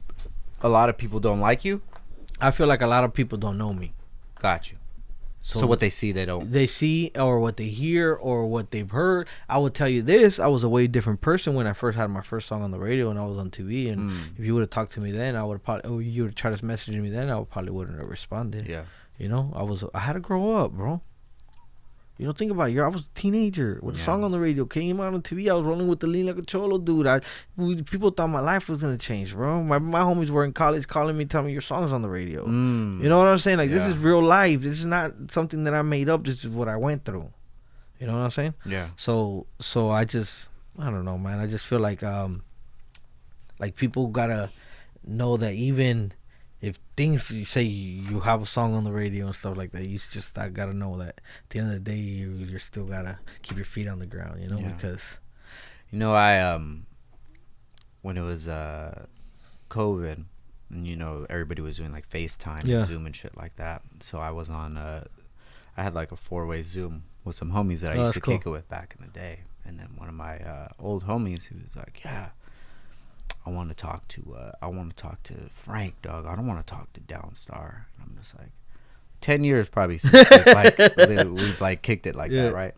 a lot of people don't like you? I feel like a lot of people don't know me. Got you. So what they see, they don't. They see, or what they hear, or what they've heard. I will tell you this: I was a way different person when I first had my first song on the radio and I was on TV. And if you would have talked to me then, I would have probably. Or you would have tried to message me then, I probably wouldn't have responded. Yeah. You know, I had to grow up, bro. You know, think about it. I was a teenager with a song on the radio. Came out on TV. I was rolling with the lean like a cholo, dude. People thought my life was gonna change, bro. My homies were in college calling me, telling me your song's on the radio. You know what I'm saying? Like, this is real life. This is not something that I made up. This is what I went through. You know what I'm saying? Yeah. So I don't know, man. I just feel like people gotta know that even if things, you say you have a song on the radio and stuff like that, you just gotta know that at the end of the day, you're still gotta keep your feet on the ground, you know, because, you know, I when it was COVID, and you know, everybody was doing like FaceTime and Zoom and shit like that. So I was on I had like a 4-way Zoom with some homies that I used to kick it with back in the day, and then one of my old homies, who was like, yeah, I want to talk to Frank, dog. I don't want to talk to Downstar. And I'm just like, 10 years probably since we've like kicked it like that, right?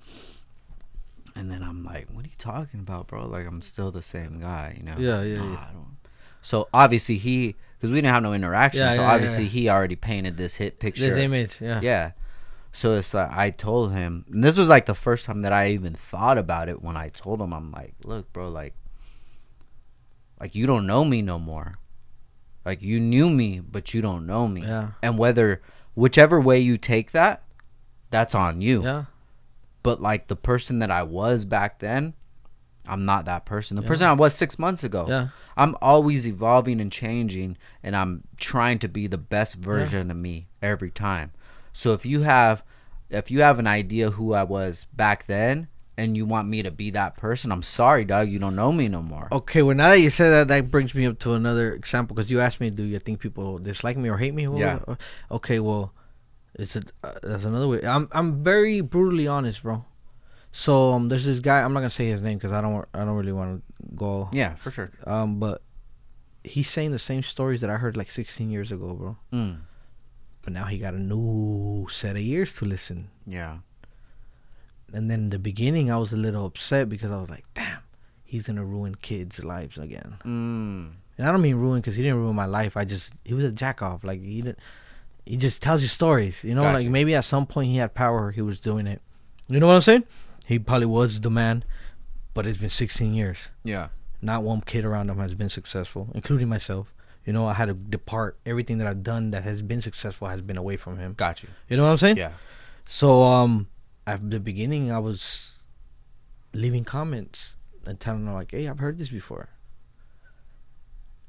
And then I'm like, what are you talking about, bro? Like, I'm still the same guy, you know? Yeah. I don't. So obviously because we didn't have no interaction, obviously he already painted this hit picture. This image, Yeah. So it's like, I told him, and this was like the first time that I even thought about it. When I told him, I'm like, look, bro, like you don't know me no more. Like, you knew me, but you don't know me. Yeah. And whichever way you take that, that's on you. Yeah. But like the person that I was back then, I'm not that person. The person I was 6 months ago. Yeah. I'm always evolving and changing, and I'm trying to be the best version of me every time. So if you have an idea who I was back then, and you want me to be that person, I'm sorry, dog. You don't know me no more. Okay, well, now that you said that, that brings me up to another example, because you asked me, do you think people dislike me or hate me? Okay, well, that's another way. I'm very brutally honest, bro. So there's this guy. I'm not gonna say his name because I don't really want to go. Yeah, for sure. But he's saying the same stories that I heard like 16 years ago, bro. But now he got a new set of ears to listen. Yeah. And then in the beginning, I was a little upset because I was like, damn, he's going to ruin kids' lives again. And I don't mean ruin because he didn't ruin my life. He was a jack-off. Like, he just tells you stories. You know, gotcha. Like maybe at some point he had power. He was doing it. You know what I'm saying? He probably was the man, but it's been 16 years. Yeah. Not one kid around him has been successful, including myself. You know, I had to depart. Everything that I've done that has been successful has been away from him. Got you. You know what I'm saying? Yeah. So, at the beginning, I was leaving comments and telling them like, "Hey, I've heard this before."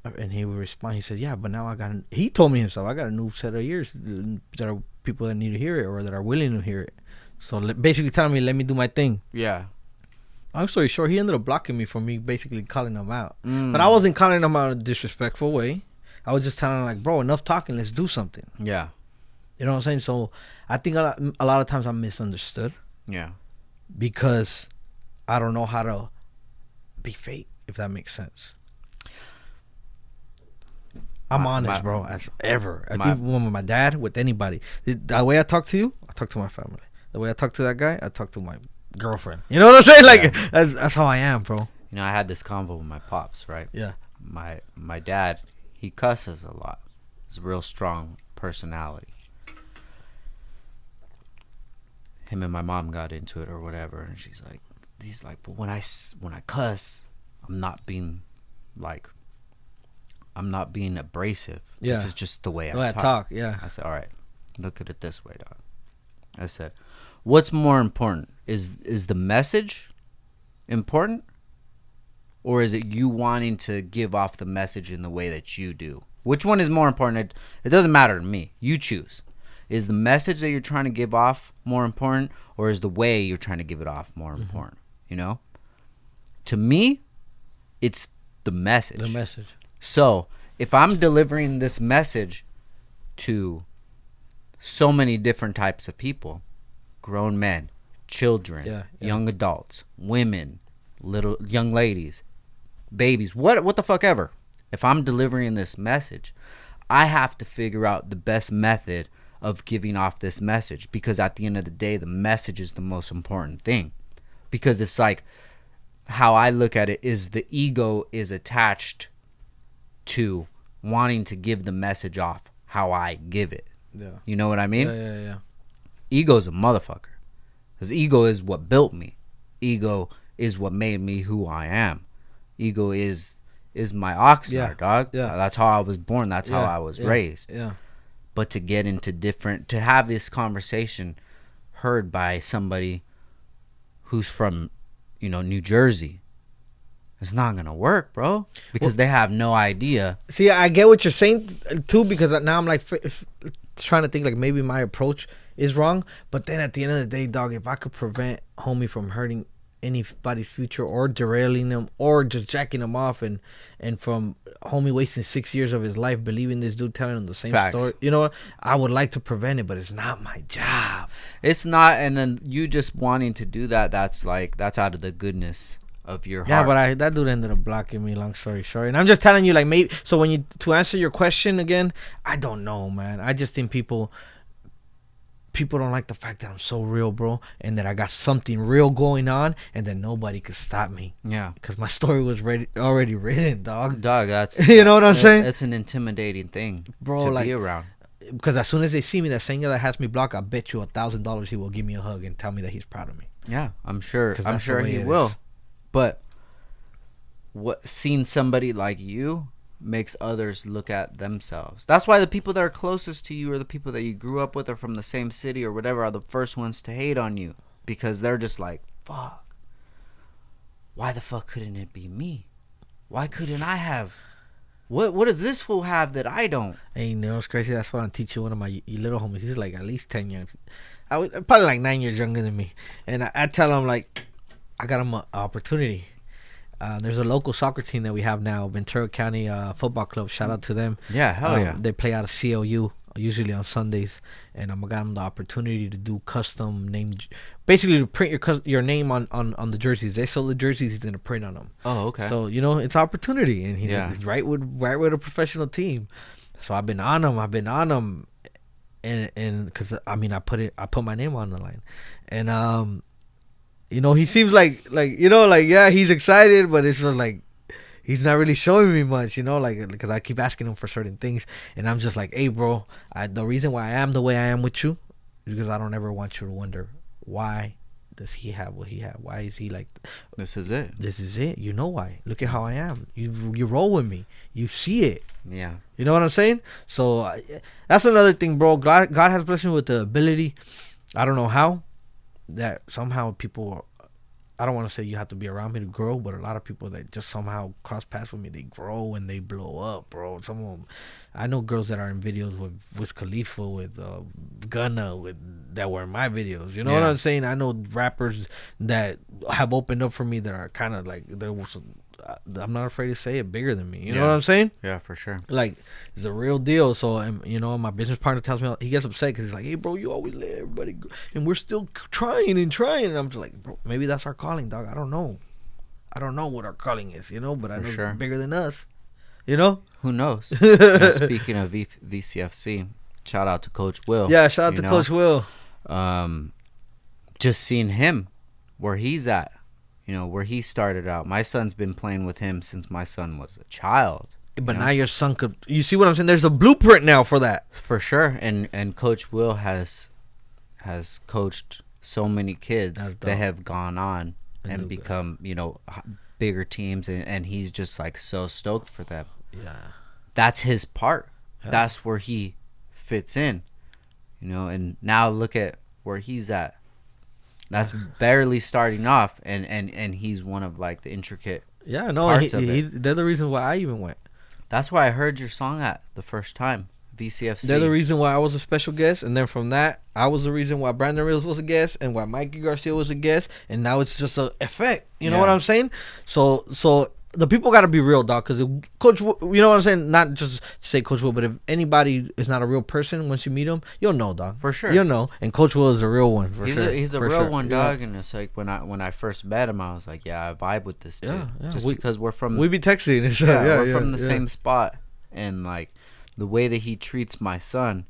And he would respond. He said, "Yeah, but now he told me himself, I got a new set of ears that are people that need to hear it or that are willing to hear it." So basically telling me, let me do my thing. Yeah. Long story short, he ended up blocking me for me basically calling him out. But I wasn't calling him out in a disrespectful way. I was just telling him like, bro, enough talking. Let's do something. Yeah. You know what I'm saying? So I think a lot of times I'm misunderstood. Yeah. Because I don't know how to be fake, if that makes sense. I'm honest, bro, as ever. I think with my dad, with anybody. The way I talk to you, I talk to my family. The way I talk to that guy, I talk to my girlfriend. You know what I'm saying? Like, that's how I am, bro. You know, I had this convo with my pops, right? Yeah. My dad, he cusses a lot. He's a real strong personality. Him and my mom got into it or whatever, and he's like, but when I cuss, I'm not being abrasive. Yeah. This is just the way I talk. Yeah. I said, all right, look at it this way, dog. I said, what's more important? Is the message important? Or is it you wanting to give off the message in the way that you do? Which one is more important? It doesn't matter to me. You choose. Is the message that you're trying to give off more important? Or is the way you're trying to give it off more important? You know? To me, it's the message. The message. So, if I'm delivering this message to so many different types of people, grown men, children, young adults, women, little young ladies, babies, what the fuck ever. If I'm delivering this message, I have to figure out the best method of giving off this message, because at the end of the day, the message is the most important thing. Because it's like, how I look at it is the ego is attached to wanting to give the message off how I give it. Yeah. You know what I mean? Yeah. Ego's a motherfucker. Because ego is what built me. Ego is what made me who I am. Ego is my Oxnard, dog. Yeah. That's how I was born. That's how I was raised. Yeah. But to get into to have this conversation heard by somebody who's from, New Jersey, it's not going to work, bro. Because they have no idea. See, I get what you're saying, too, because now I'm like trying to think like maybe my approach is wrong. But then at the end of the day, dog, if I could prevent homie from hurting anybody's future or derailing them or just jacking them off and from homie wasting 6 years of his life believing this dude telling him the same story, you know what, I would like to prevent it, but it's not my job. It's not. And then you just wanting to do that's out of the goodness of your heart. Yeah, but that dude ended up blocking me, long story short. And I'm just telling you, like, maybe, so to answer your question again, I don't know, man. I just think people people don't like the fact that I'm so real, bro, and that I got something real going on, and that nobody could stop me. Yeah, because my story was already written, dog. That's you know what I'm saying? It's an intimidating thing, bro, to like, be around. Because as soon as they see me, that singer that has me blocked, I bet you $1,000 he will give me a hug and tell me that he's proud of me. Yeah, I'm sure he will. But seeing somebody like you makes others look at themselves. That's why the people that are closest to you, or the people that you grew up with, or from the same city or whatever, are the first ones to hate on you, because they're just like, fuck, why the fuck couldn't it be me? Why couldn't I have? What does this fool have that I don't? Hey, you know what's crazy? That's why I'm teaching one of my little homies. He's like at least 10 years. I was probably like 9 years younger than me. And I tell him, like, I got him an opportunity. There's a local soccer team that we have now, Ventura County Football Club. Shout out to them. Yeah, hell yeah. They play out of CLU, usually on Sundays. And I got them the opportunity to do custom name, basically to print your name on the jerseys. They sell the jerseys, he's gonna print on them. Oh, okay. So it's opportunity, and he's right with a professional team. So I've been on him, and because I put my name on the line, and he seems like yeah, he's excited, but it's just like he's not really showing me much, because I keep asking him for certain things, and I'm just like, hey, bro, the reason why I am the way I am with you is because I don't ever want you to wonder why does he have what he have. Why is he like? This is it. You know why? Look at how I am. You roll with me. You see it. Yeah. You know what I'm saying? So that's another thing, bro. God has blessed me with the ability. I don't know how. That somehow people. I don't want to say you have to be around me to grow, but a lot of people that just somehow cross paths with me, they grow and they blow up, bro. Some of them, I know girls that are in videos with Wiz Khalifa, with Gunna, that were in my videos. You know what I'm saying? I know rappers that have opened up for me that are kind of like, I'm not afraid to say it, bigger than me. You know what I'm saying? Yeah, for sure. Like, it's a real deal. So, my business partner tells me, he gets upset because he's like, hey, bro, you always let everybody go, and we're still trying. And I'm just like, bro, maybe that's our calling, dog. I don't know what our calling is, but I know it's bigger than us, Who knows? Speaking of VCFC, shout out to Coach Will. Yeah, shout out to Coach Will. Just seeing him, where he's at. Where he started out. My son's been playing with him since my son was a child. But now your son could... You see what I'm saying? There's a blueprint now for that. For sure. And Coach Will has coached so many kids that have gone on and become, bigger teams. And he's just, like, so stoked for them. Yeah. That's his part. Yeah. That's where he fits in. And now look at where he's at. That's barely starting off, and he's one of, like, the intricate parts of it. They're the reason why I even went. That's why I heard your song the first time, VCFC. They're the reason why I was a special guest, and then from that, I was the reason why Brandon Reels was a guest, and why Mikey Garcia was a guest, and now it's just an effect. You know what I'm saying? So the people got to be real, dog, because Coach, you know what I'm saying? Not just say Coach Will, but if anybody is not a real person, once you meet him, you'll know, dog. For sure. You'll know. And Coach Will is a real one. He's a real one, dog. And it's like when I first met him, I was like, yeah, I vibe with this dude. Yeah. Just because we be texting and stuff. We're from the same spot. And, like, the way that he treats my son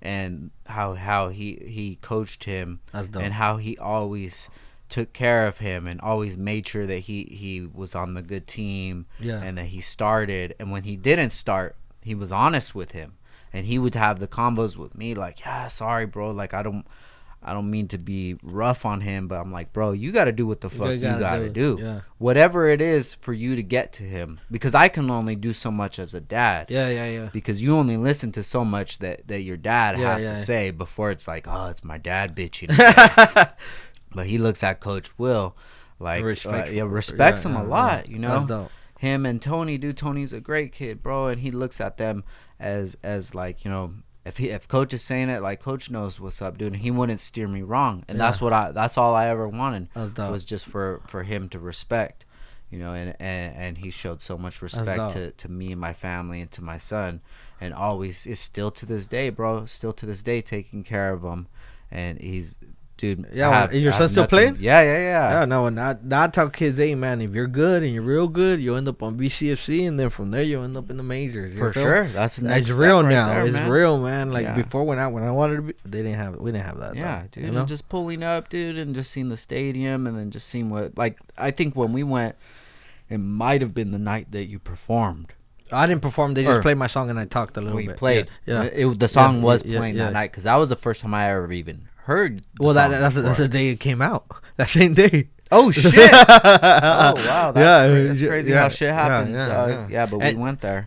and how he coached him and how he always took care of him and always made sure that he was on the good team and that he started, and when he didn't start, he was honest with him, and he would have the combos with me like, yeah, sorry, bro, like I don't mean to be rough on him, but I'm like, bro, you got to do what the fuck you got to do. Yeah. Whatever it is for you to get to him, because I can only do so much as a dad. Yeah. Because you only listen to so much that your dad has to say before it's like, oh, it's my dad bitching. But he looks at Coach Will like respects him a lot, That's dope. Him and Tony, dude. Tony's a great kid, bro, and he looks at them as like, if Coach is saying it, like, Coach knows what's up, dude, and he wouldn't steer me wrong, and that's all I ever wanted was just for him to respect, and he showed so much respect to me and my family and to my son, and always is still to this day, bro, taking care of him, and he's dude. Yeah, is your son still playing? Yeah. Yeah, no, not tell kids, hey man, if you're good and you're real good, you'll end up on BCFC, and then from there you'll end up in the majors. For sure, that's the next it's real step now. There, it's man. real, man. Like before, when I wanted to be, we didn't have that. Yeah, though, dude, you know? and just pulling up, dude, and just seeing the stadium, and then just seeing what, like, I think when we went, it might have been the night that you performed. I didn't perform. They just played my song and I talked a little bit. Played. Yeah. The song was playing that night because that was the first time I ever even heard. That's the day it came out. That same day. Oh shit! Oh wow! That's crazy how shit happens. Yeah, but we went there.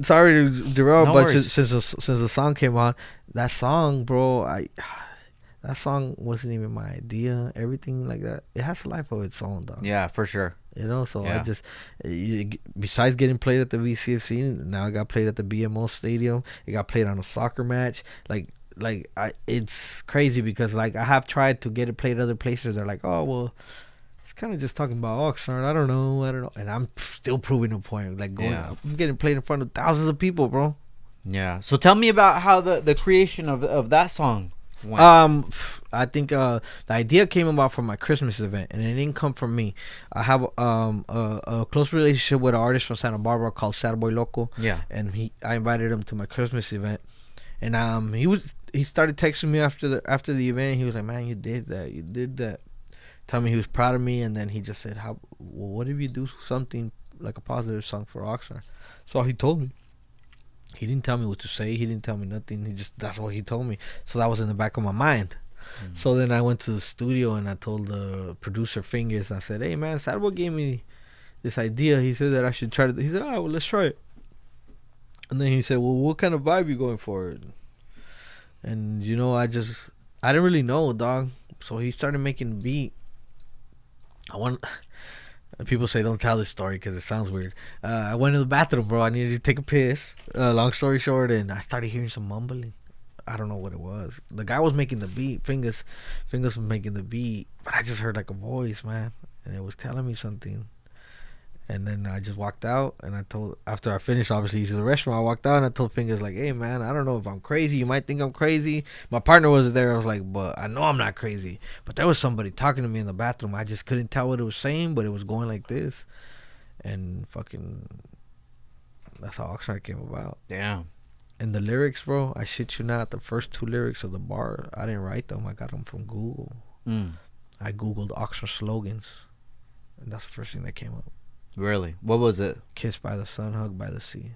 Sorry to derail, but since the song came on, that song, bro, that song wasn't even my idea. Everything like that, it has a life of its own, dog. Yeah, for sure. You know, so I just, besides getting played at the VCFC, now I got played at the BMO Stadium. It got played on a soccer match. It's crazy because like I have tried to get it played other places. They're like, oh well, it's kind of just talking about Oxnard. I don't know, and I'm still proving a point. Like I'm getting played in front of thousands of people, bro. Yeah. So tell me about how the creation of that song went. I think the idea came about from my Christmas event, and it didn't come from me. I have a close relationship with an artist from Santa Barbara called Sad Boy Loco. Yeah. And I invited him to my Christmas event, and he started texting me after the event. He was like, "Man, you did that." Tell me he was proud of me, and then he just said, what if you do something like a positive song for Oxnard?" So he told me. He didn't tell me what to say. He didn't tell me nothing. That's what he told me. So that was in the back of my mind. Mm-hmm. So then I went to the studio and I told the producer Fingers. I said, "Hey man, Sad Boy gave me this idea. He said that I should try to." He said, "All right, well let's try it." And then he said, "Well, what kind of vibe you going for?" And I didn't really know, dog. So he started making the beat. People say don't tell this story because it sounds weird. I went to the bathroom, bro. I needed to take a piss. Long story short, and I started hearing some mumbling. I don't know what it was. The guy was making the beat. Fingers was making the beat. But I just heard like a voice, man. And it was telling me something. And then I just walked out. And after I finished, obviously, using the restroom, I walked out and I told Fingers, like, "Hey, man, I don't know if I'm crazy. You might think I'm crazy." My partner was there. I was like, "But I know I'm not crazy." But there was somebody talking to me in the bathroom. I just couldn't tell what it was saying, but it was going like this. And fucking, that's how Oxnard came about. Yeah. And the lyrics, bro, I shit you not, the first two lyrics of the bar, I didn't write them. I got them from Google. I Googled Oxnard slogans. And that's the first thing that came up. Really? What was it? Kissed by the sun, hugged by the sea.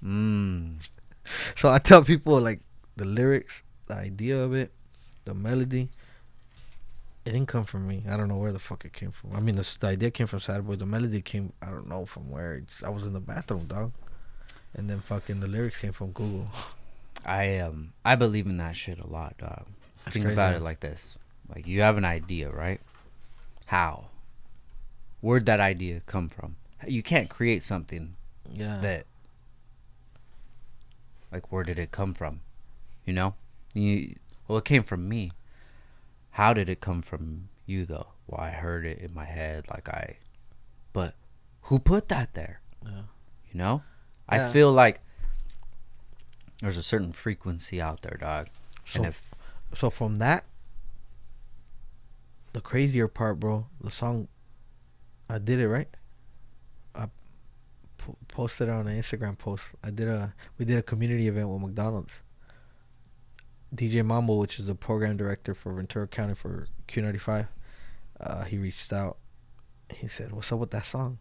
So I tell people, like, the lyrics, the idea of it, the melody, it didn't come from me. I don't know where the fuck it came from. I mean, the idea came from Sad Boy. The melody came, I don't know from where. I was in the bathroom, dog. And then fucking the lyrics came from Google. I believe in that shit a lot, dog. That's Think crazy, about man. it like this. Like, you have an idea, right? How? Where'd that idea come from? You can't create something that, like, where did it come from? You know? Well, it came from me. How did it come from you, though? Well, I heard it in my head, but who put that there? Yeah. You know? I feel like there's a certain frequency out there, dog. So from that, the crazier part, bro, the song, I did it, right? I posted it on an Instagram post. We did a community event with McDonald's. DJ Mambo, which is the program director for Ventura County for Q95, he reached out. He said, "What's up with that song?"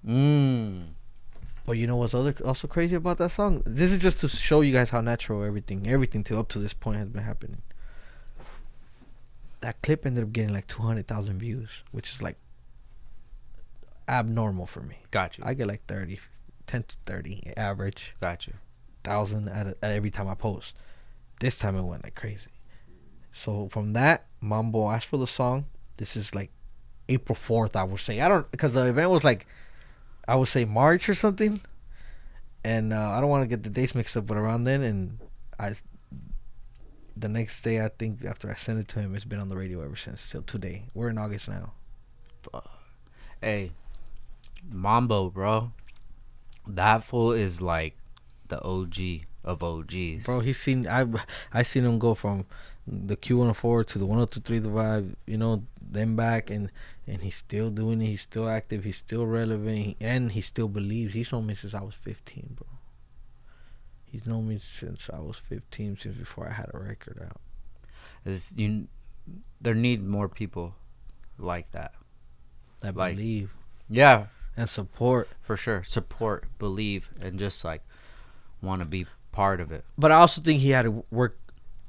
But you know what's also crazy about that song? This is just to show you guys how natural everything to up to this point has been happening. That clip ended up getting like 200,000 views, which is like abnormal for me. Gotcha. I get like 10 to 30 average. Gotcha. 1,000 at every time I post. This time it went like crazy. So from that, Mambo asked for the song. This is like April 4th, I would say. Because the event was like, I would say March or something. And I don't want to get the dates mixed up, but around then, and the next day, I think after I sent it to him, it's been on the radio ever since till today. We're in August now. Hey, Mambo, bro. That fool is like the OG of OGs. Bro, I seen him go from the Q104 to the 102.3 The Vibe, you know, then back, and he's still doing it. He's still active. He's still relevant, and he still believes. He's known me since I was 15, bro. He's known me since I was 15, since before I had a record out. There need more people like that. That believe. Yeah. And support. For sure. Support, believe, and just like want to be part of it. But I also think he had to work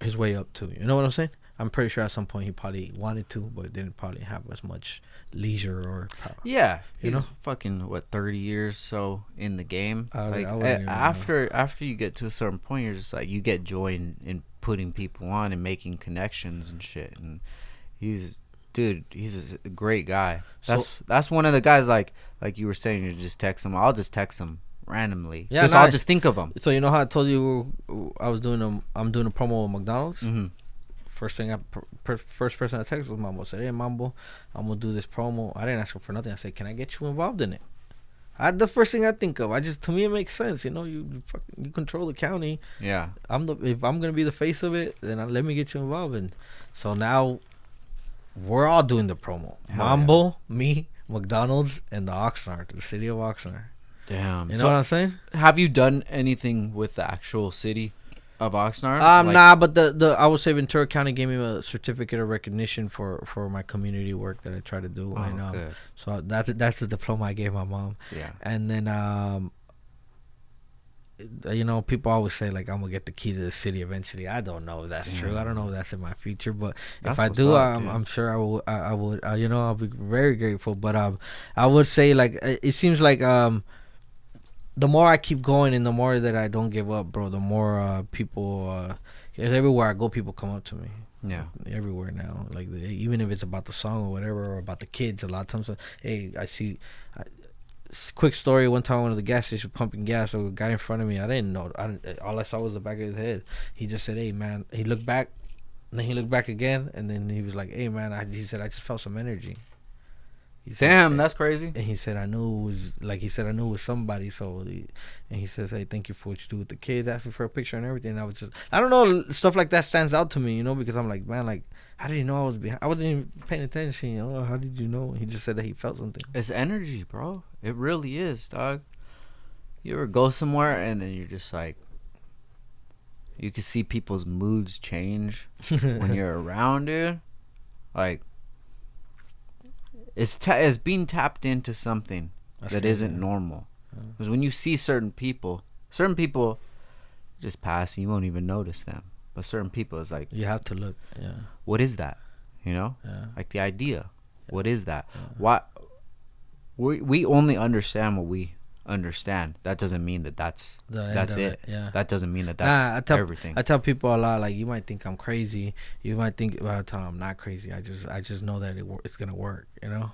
his way up too. You know what I'm saying? I'm pretty sure at some point he probably wanted to, but didn't probably have as much leisure or power. Yeah, you know, fucking 30 years so in the game. After you get to a certain point, you're just like, you get joy in putting people on and making connections and shit. And he's a great guy. That's one of the guys like you were saying. You just text him. I'll just text him randomly. Yeah, I'll just think of him. So you know how I told you I'm doing a promo with McDonald's. Mm-hmm. First person I texted was Mambo. Said, "Hey Mambo, I'm gonna do this promo." I didn't ask him for nothing. I said, "Can I get you involved in it?" The first thing I think of. To me it makes sense. You know, you control the county. Yeah. If I'm gonna be the face of it, then let me get you involved. And so now we're all doing the promo. Mambo, me, McDonald's, and the Oxnard, the city of Oxnard. Damn. You know what I'm saying? Have you done anything with the actual city of Oxnard? Nah, but the I would say Ventura County gave me a certificate of recognition for my community work that I try to do. Oh, and good. So that's the diploma I gave my mom. Yeah. And then you know, people always say like I'm gonna get the key to the city eventually. I don't know if that's true. I don't know if that's in my future, but if I do, I'm sure I would. You know, I'll be very grateful. But I would say like it seems like the more I keep going and the more that I don't give up, bro, the more people everywhere I go, people come up to me. Yeah. Everywhere now, like even if it's about the song or whatever, or about the kids, a lot of times, hey, I see. Quick story. One time I went to the gas station pumping gas. So a guy in front of me, I didn't know. All I saw was the back of his head. He just said, "Hey man." He looked back, and then he looked back again, and then he was like, "Hey man," he said, "I just felt some energy." Damn, that's crazy. And he said, "I knew it was somebody." So, and he says, "Hey, thank you for what you do with the kids." Asked me for a picture and everything. And I don't know, stuff like that stands out to me, you know, because I'm like, man, like, how did he know I was behind? I wasn't even paying attention, you know. How did you know? He just said that he felt something. It's energy, bro. It really is, dog. You ever go somewhere and then you're just like, you can see people's moods change when you're around, dude. Like, it's being tapped into something that isn't normal. Because when you see certain people just pass and you won't even notice them. But certain people, it's like, you have to look. Yeah. What is that? You know? Yeah. Like the idea. Yeah. What is that? Yeah. Why? We only understand what we understand. That doesn't mean that's it. Yeah. That doesn't mean that's everything. I tell people a lot, like, you might think I'm crazy. You might think by the time I'm not crazy. I just know that it's gonna work. You know.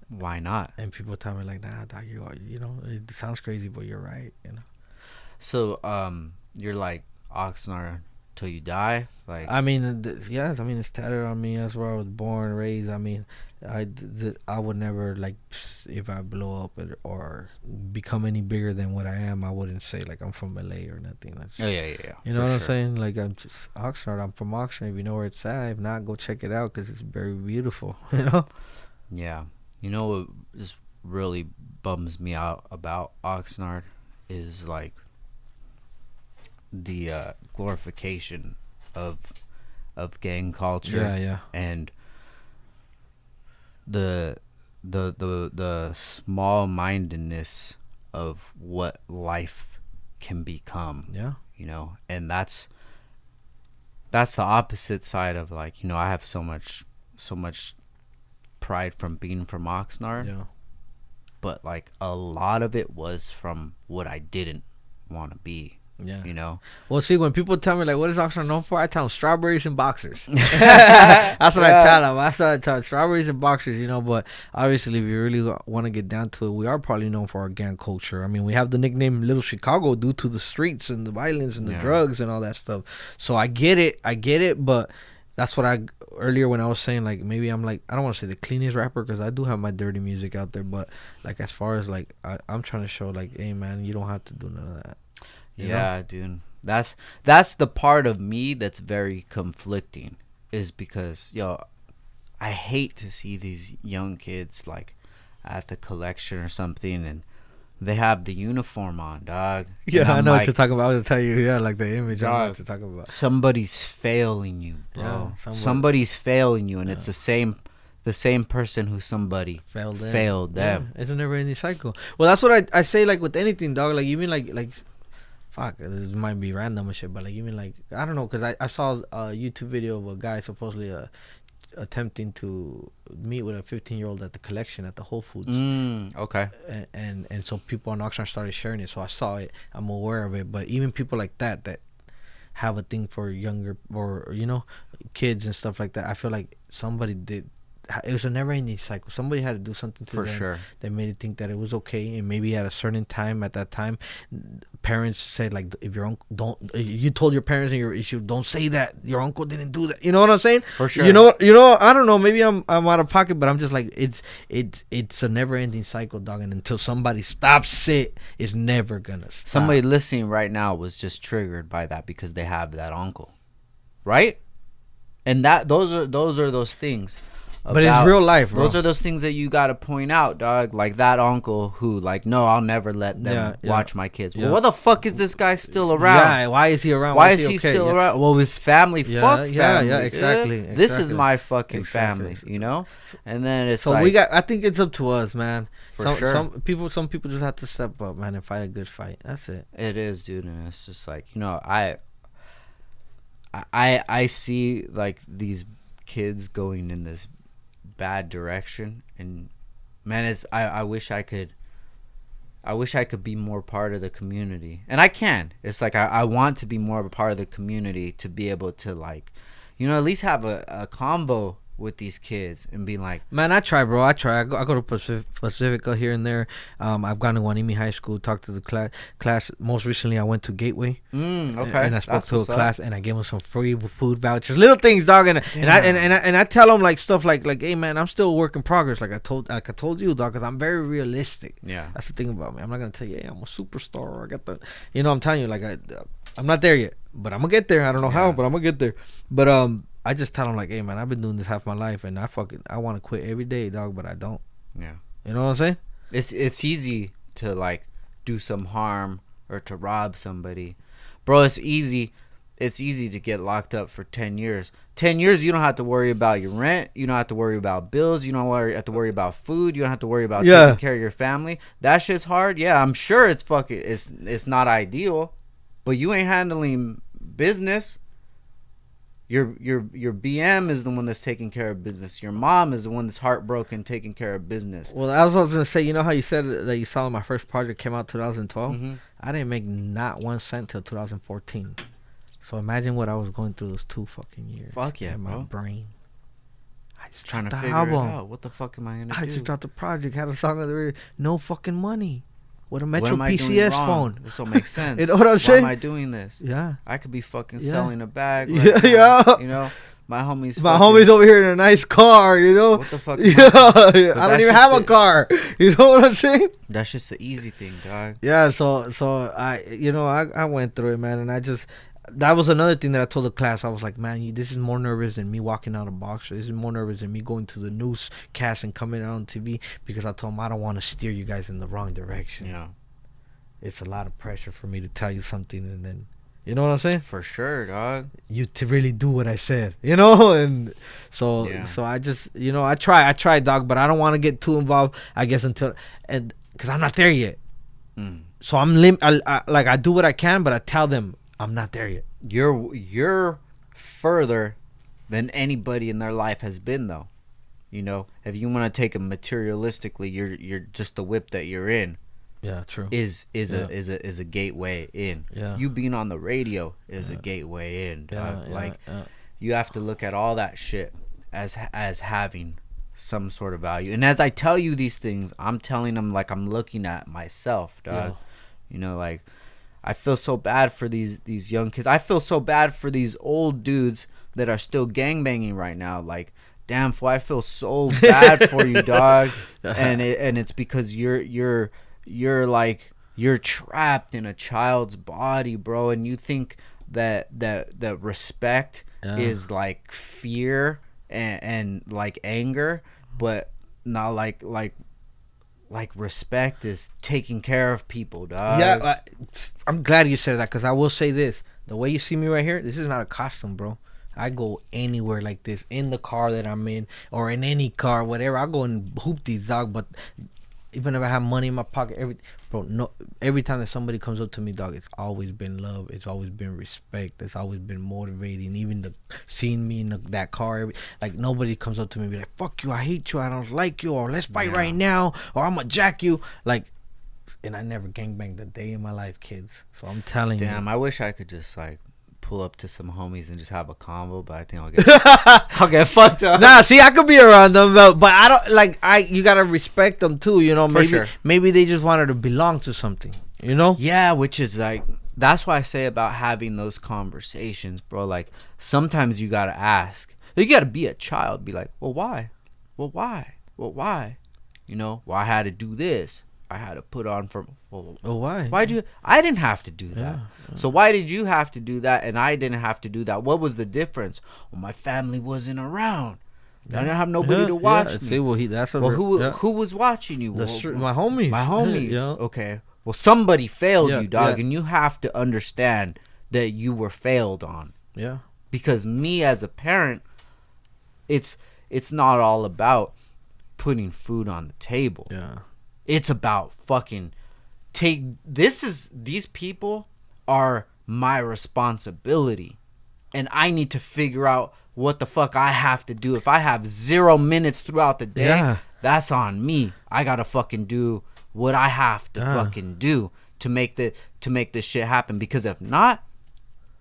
Why not? And people tell me like, nah, doc, you know, it sounds crazy, but you're right. You know. So you're like Oxnard till you die. Like, I mean, yes. I mean, it's tattered on me. That's where I was born, raised. I mean, I would never, like, if I blow up or become any bigger than what I am, I wouldn't say like I'm from LA or nothing. Yeah. You know what I'm saying? Like, I'm just Oxnard. I'm from Oxnard. If you know where it's at, if not, go check it out because it's very beautiful. You know? Yeah. You know what just really bums me out about Oxnard is like the glorification of gang culture. Yeah. And the small mindedness of what life can become. Yeah. You know, and that's the opposite side of, like, you know, I have so much pride from being from Oxnard. Yeah. But like a lot of it was from what I didn't want to be. Yeah. You know? Well, see, when people tell me, like, what is Oxnard known for? I tell them strawberries and boxers. That's what I tell them. That's what I tell them. Strawberries and boxers, you know. But obviously, if you really want to get down to it, we are probably known for our gang culture. I mean, we have the nickname Little Chicago due to the streets and the violence and the drugs and all that stuff. So I get it. But that's what earlier when I was saying, like, maybe I'm like, I don't want to say the cleanest rapper because I do have my dirty music out there. But, like, as far as, like, I'm trying to show, like, hey, man, you don't have to do none of that. Yeah, dude. That's the part of me that's very conflicting, is because I hate to see these young kids like at the collection or something, and they have the uniform on, dog. Yeah, I know what you're talking about. I was gonna tell you, like the image. I know what you're talking about. Somebody's failing you, bro. Yeah, somebody's failing you, and it's the same person who somebody failed them. Yeah, it's a never-ending cycle. Well, that's what I say. Like with anything, dog. Like even like fuck, this might be random and shit, but like even like I don't know, because I saw a YouTube video of a guy supposedly attempting to meet with a 15-year-old at the collection at the Whole Foods. Okay. And so people on Oxnard started sharing it, so I saw it. I'm aware of it, but even people like that have a thing for younger or kids and stuff like that, I feel like somebody did. It was a never-ending cycle. Somebody had to do something to them that made it think that it was okay, and maybe at a certain time, at that time, parents said like, if your uncle you told your parents and your issue, don't say that your uncle didn't do that. You know what I'm saying? For sure. You know. I don't know. Maybe I'm out of pocket, but I'm just like it's a never-ending cycle, dog. And until somebody stops it, it's never gonna stop. Somebody listening right now was just triggered by that because they have that uncle, right? And those are those things. But it's real life, bro. Those are those things that you got to point out, dog. Like that uncle who, like, no, I'll never let them watch my kids. Well, what the fuck is this guy still around? Yeah, why is he around? Why is he still around? Well, his family, fuck family. Yeah, exactly. This is my fucking family, you know? And then it's so like... I think it's up to us, man. For sure. Some people just have to step up, man, and fight a good fight. That's it. It is, dude. And it's just like, I see, like, these kids going in this bad direction, and man, I wish I could be more part of the community, and I can. It's like I want to be more of a part of the community to be able to, like, at least have a combo with these kids and be like, man, I try, bro. I go to Pacifica here and there. I've gone to Guanimi High School, talked to the class. Most recently, I went to Gateway. Okay. And I spoke to a class, and I gave them some free food vouchers, little things, dog. And I tell them like stuff like, hey, man, I'm still a work in progress. Like I told you, dog, because I'm very realistic. Yeah. That's the thing about me. I'm not gonna tell you, hey, I'm a superstar, or I got the, I'm telling you, like I'm not there yet, but I'm gonna get there. I don't know how, but I'm gonna get there. But I just tell them like, hey, man, I've been doing this half my life, and I want to quit every day, dog, but I don't. Yeah. You know what I'm saying? It's easy to, like, do some harm or to rob somebody. Bro, it's easy to get locked up for 10 years. 10 years, you don't have to worry about your rent. You don't have to worry about bills. You don't have to worry about food. You don't have to worry about taking care of your family. That shit's hard. Yeah, I'm sure it's not ideal, but you ain't handling business. Your BM is the one that's taking care of business. Your mom is the one that's heartbroken taking care of business. Well, I was gonna say, you know how you said that you saw my first project came out 2012? Mm-hmm. I didn't make not 1 cent till 2014. So imagine what I was going through those 2 fucking years. Fuck yeah, in my bro. brain. I just trying to figure it out. What the fuck am I gonna do? I just dropped the project, had a song on the radio, no fucking money. With a Metro PCS phone. This don't make sense. You know what I'm saying? Why am I doing this? Yeah. I could be fucking selling a bag. Right now. My homie's over here in a nice car, What the fuck? I don't even have a car. You know what I'm saying? That's just the easy thing, dog. Yeah, so I went through it, man, and that was another thing that I told the class. I was like, man, this is more nervous than me walking out of Boxer. This is more nervous than me going to the newscast and coming out on TV, because I told them I don't want to steer you guys in the wrong direction. Yeah. It's a lot of pressure for me to tell you something, and then, you know what I'm saying? For sure, dog. You to really do what I said, and so I just, I try, dog, but I don't want to get too involved, I guess, because I'm not there yet. So I do what I can, but I tell them I'm not there yet. You're further than anybody in their life has been, though. If you want to take it materialistically, you're just the whip that you're in. Yeah, true. Is a gateway in. Yeah. You being on the radio is a gateway in. You have to look at all that shit as having some sort of value. And as I tell you these things, I'm telling them like I'm looking at myself, dog. Yeah. I feel so bad for these young kids. I feel so bad for these old dudes that are still gangbanging right now. Like, damn, fool, I feel so bad for you, dog. And it's because you're like you're trapped in a child's body, bro, and you think that respect is like fear and like anger, but not like respect is taking care of people, dog. Yeah, I'm glad you said that, because I will say this: the way you see me right here, this is not a costume, bro. I go anywhere like this, in the car that I'm in, or in any car, whatever. I go and hoop these, dog. But even if I have money in my pocket, every time that somebody comes up to me, dog, it's always been love. It's always been respect. It's always been motivating. Even seeing me in that car, like nobody comes up to me and be like, "Fuck you, I hate you, I don't like you," or "Let's fight right now," or "I'm gonna jack you." Like, and I never gangbanged a day in my life, kids. So I'm telling you. Damn, I wish I could just like pull up to some homies and just have a convo, but I think I'll get fucked up. Nah, see, I could be around them, but I don't like. You gotta respect them too, you know. Maybe they just wanted to belong to something, you know. Yeah, which is like, that's why I say about having those conversations, bro. Like sometimes you gotta ask. You gotta be a child. Be like, well, why? Well, why? Well, why? You know, well, I had to do this. I had to put on for. Well, why? Why'd you? I didn't have to do that. Yeah. So why did you have to do that and I didn't have to do that? What was the difference? Well, my family wasn't around. I didn't have nobody to watch me. See, well, who was watching you? My homies. My homies. Okay. Well, somebody failed you, dog, and you have to understand that you were failed on. Yeah. Because me as a parent, it's not all about putting food on the table. Yeah. It's about fucking these people are my responsibility, and I need to figure out what the fuck I have to do. If I have 0 minutes throughout the day, that's on me. I gotta fucking do what I have to fucking do to make this shit happen. Because if not,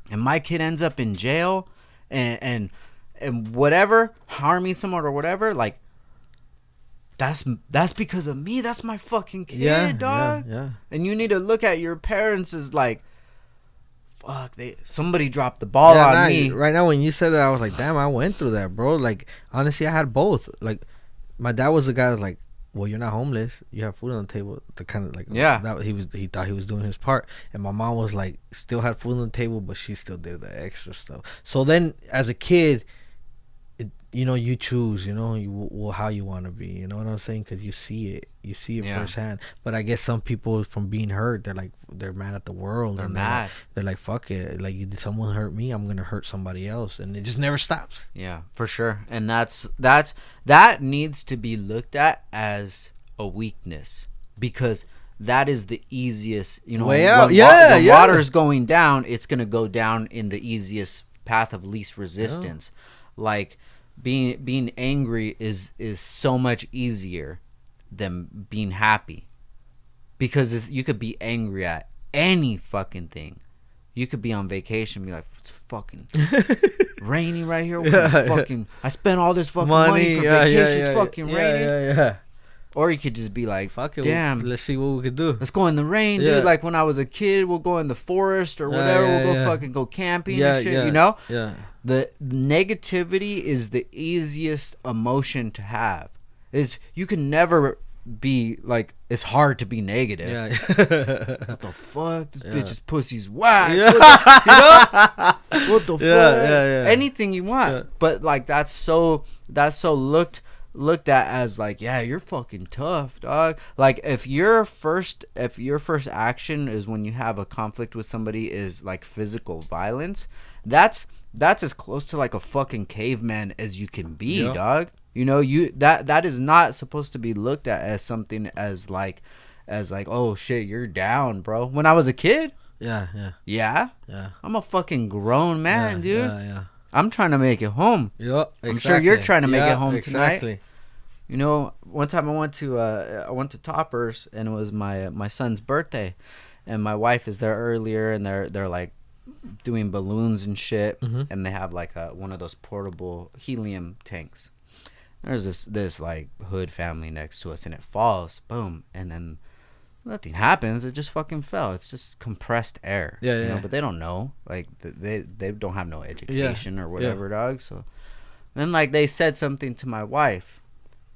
and my kid ends up in jail and whatever, harming someone or whatever, like, that's because of me. That's my fucking kid, dog. Yeah. And you need to look at your parents as like, fuck, somebody dropped the ball on me. Right now, when you said that, I was like, damn, I went through that, bro. Like, honestly, I had both. Like, my dad was the guy that's like, well, you're not homeless. You have food on the table. The kind of like, he thought he was doing his part. And my mom was like, still had food on the table, but she still did the extra stuff. So then, as a kid, you choose, how you want to be, you know what I'm saying? Because you see it firsthand. But I guess some people, from being hurt, they're mad at the world. They're mad. They're like, fuck it. Like, did someone hurt me? I'm gonna hurt somebody else, and it just never stops. Yeah, for sure. And that needs to be looked at as a weakness, because that is the easiest. Way out. When water's going down, it's gonna go down in the easiest path of least resistance. Like, being angry is so much easier than being happy, because you could be angry at any fucking thing. You could be on vacation and be like, it's fucking rainy right here. Fucking, I spent all this fucking money for vacation. It's fucking raining. Or you could just be like, fuck it, damn, let's see what we could do. Let's go in the rain, dude. Like when I was a kid, we'll go in the forest or whatever. We'll go fucking go camping and shit, you know? Yeah. The negativity is the easiest emotion to have. You can never be like, it's hard to be negative. Yeah. What the fuck? This bitch's pussy's whack. Yeah. What the fuck? Yeah. Anything you want. Yeah. But like that's so looked at as like, yeah, you're fucking tough, dog. Like if your first action is when you have a conflict with somebody is like physical violence, that's as close to like a fucking caveman as you can be, dog. That is not supposed to be looked at as something as like, oh shit, you're down, bro. When I was a kid, yeah, I'm a fucking grown man, dude. Yeah. I'm trying to make it home. Yep, exactly. I'm sure you're trying to make it home exactly. tonight. One time I went to Toppers, and it was my son's birthday, and my wife is there earlier, and they're like doing balloons and shit, and they have like one of those portable helium tanks. There's this like hood family next to us, and it falls, boom, and then nothing happens. It just fucking fell. It's just compressed air. Yeah. But they don't know. Like they don't have no education or whatever, dog. So then like they said something to my wife,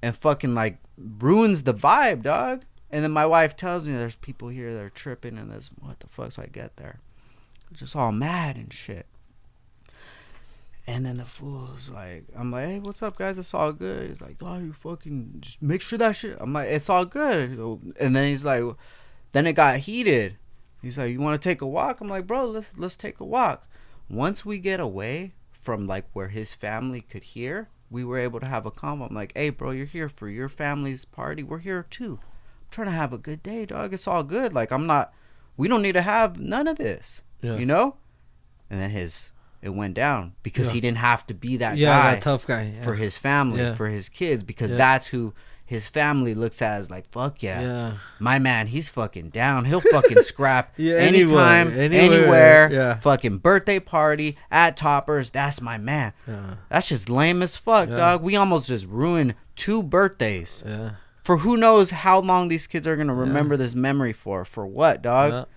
and fucking like ruins the vibe, dog. And then my wife tells me there's people here that are tripping and this. What the fuck? So I get there. They're just all mad and shit. And then the fool's like, I'm like, hey, what's up, guys? It's all good. He's like, oh, you fucking just make sure that shit. I'm like, it's all good. And then he's like, then it got heated. He's like, you want to take a walk? I'm like, bro, let's take a walk. Once we get away from like where his family could hear, we were able to have a convo. I'm like, hey, bro, you're here for your family's party. We're here too. I'm trying to have a good day, dog. It's all good. Like, we don't need to have none of this, you know? And then it went down because he didn't have to be that guy, that tough guy for his family, for his kids, because that's who his family looks at as like, fuck my man, he's fucking down. He'll fucking scrap anytime, anywhere. Fucking birthday party at Toppers. That's my man. That's just lame as fuck, dog. We almost just ruined 2 birthdays. For who knows how long these kids are gonna remember this memory for what, dog?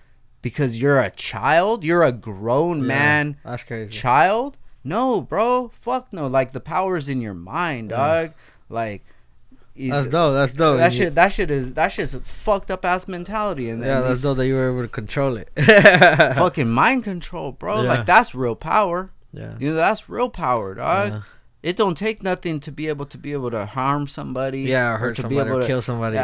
Because you're a child? You're a grown man. That's crazy. Child? No, bro. Fuck no. Like, the power's in your mind, dog. Like, that's dope. That shit is a fucked up ass mentality. And that's dope that you were able to control it. Fucking mind control, bro. Like, that's real power. Yeah. You know, that's real power, dog. It don't take nothing to be able to harm somebody. Or hurt somebody or kill somebody.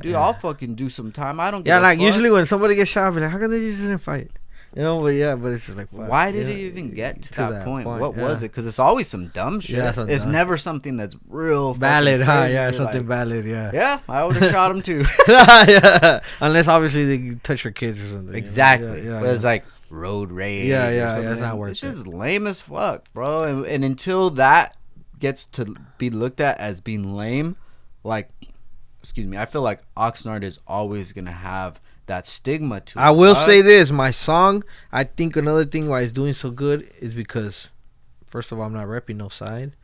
Dude. I'll fucking do some time. I don't give a fuck. Usually when somebody gets shot, I'll be like, how come they just didn't fight? You know, but it's just like, why did it even get to that point? What was it? Because it's always some dumb shit. It's never something that's real valid, huh? Yeah, something valid, Yeah, I would have shot him too. Unless obviously they touch your kids or something. Exactly. But it's like road rage. It's not worth it. It's just lame as fuck, bro. And until that gets to be looked at as being lame, like, excuse me, I feel like Oxnard is always gonna have that stigma to it. I will say this, my song, I think another thing why it's doing so good is because, first of all, I'm not repping no side,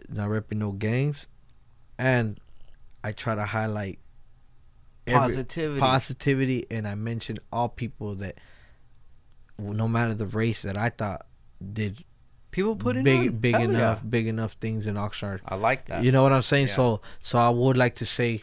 not repping no gangs, and I try to highlight positivity, and I mention all people that, no matter the race, that I thought did people put in big enough things in Oxnard. I like that. You know what I'm saying? So I would like to say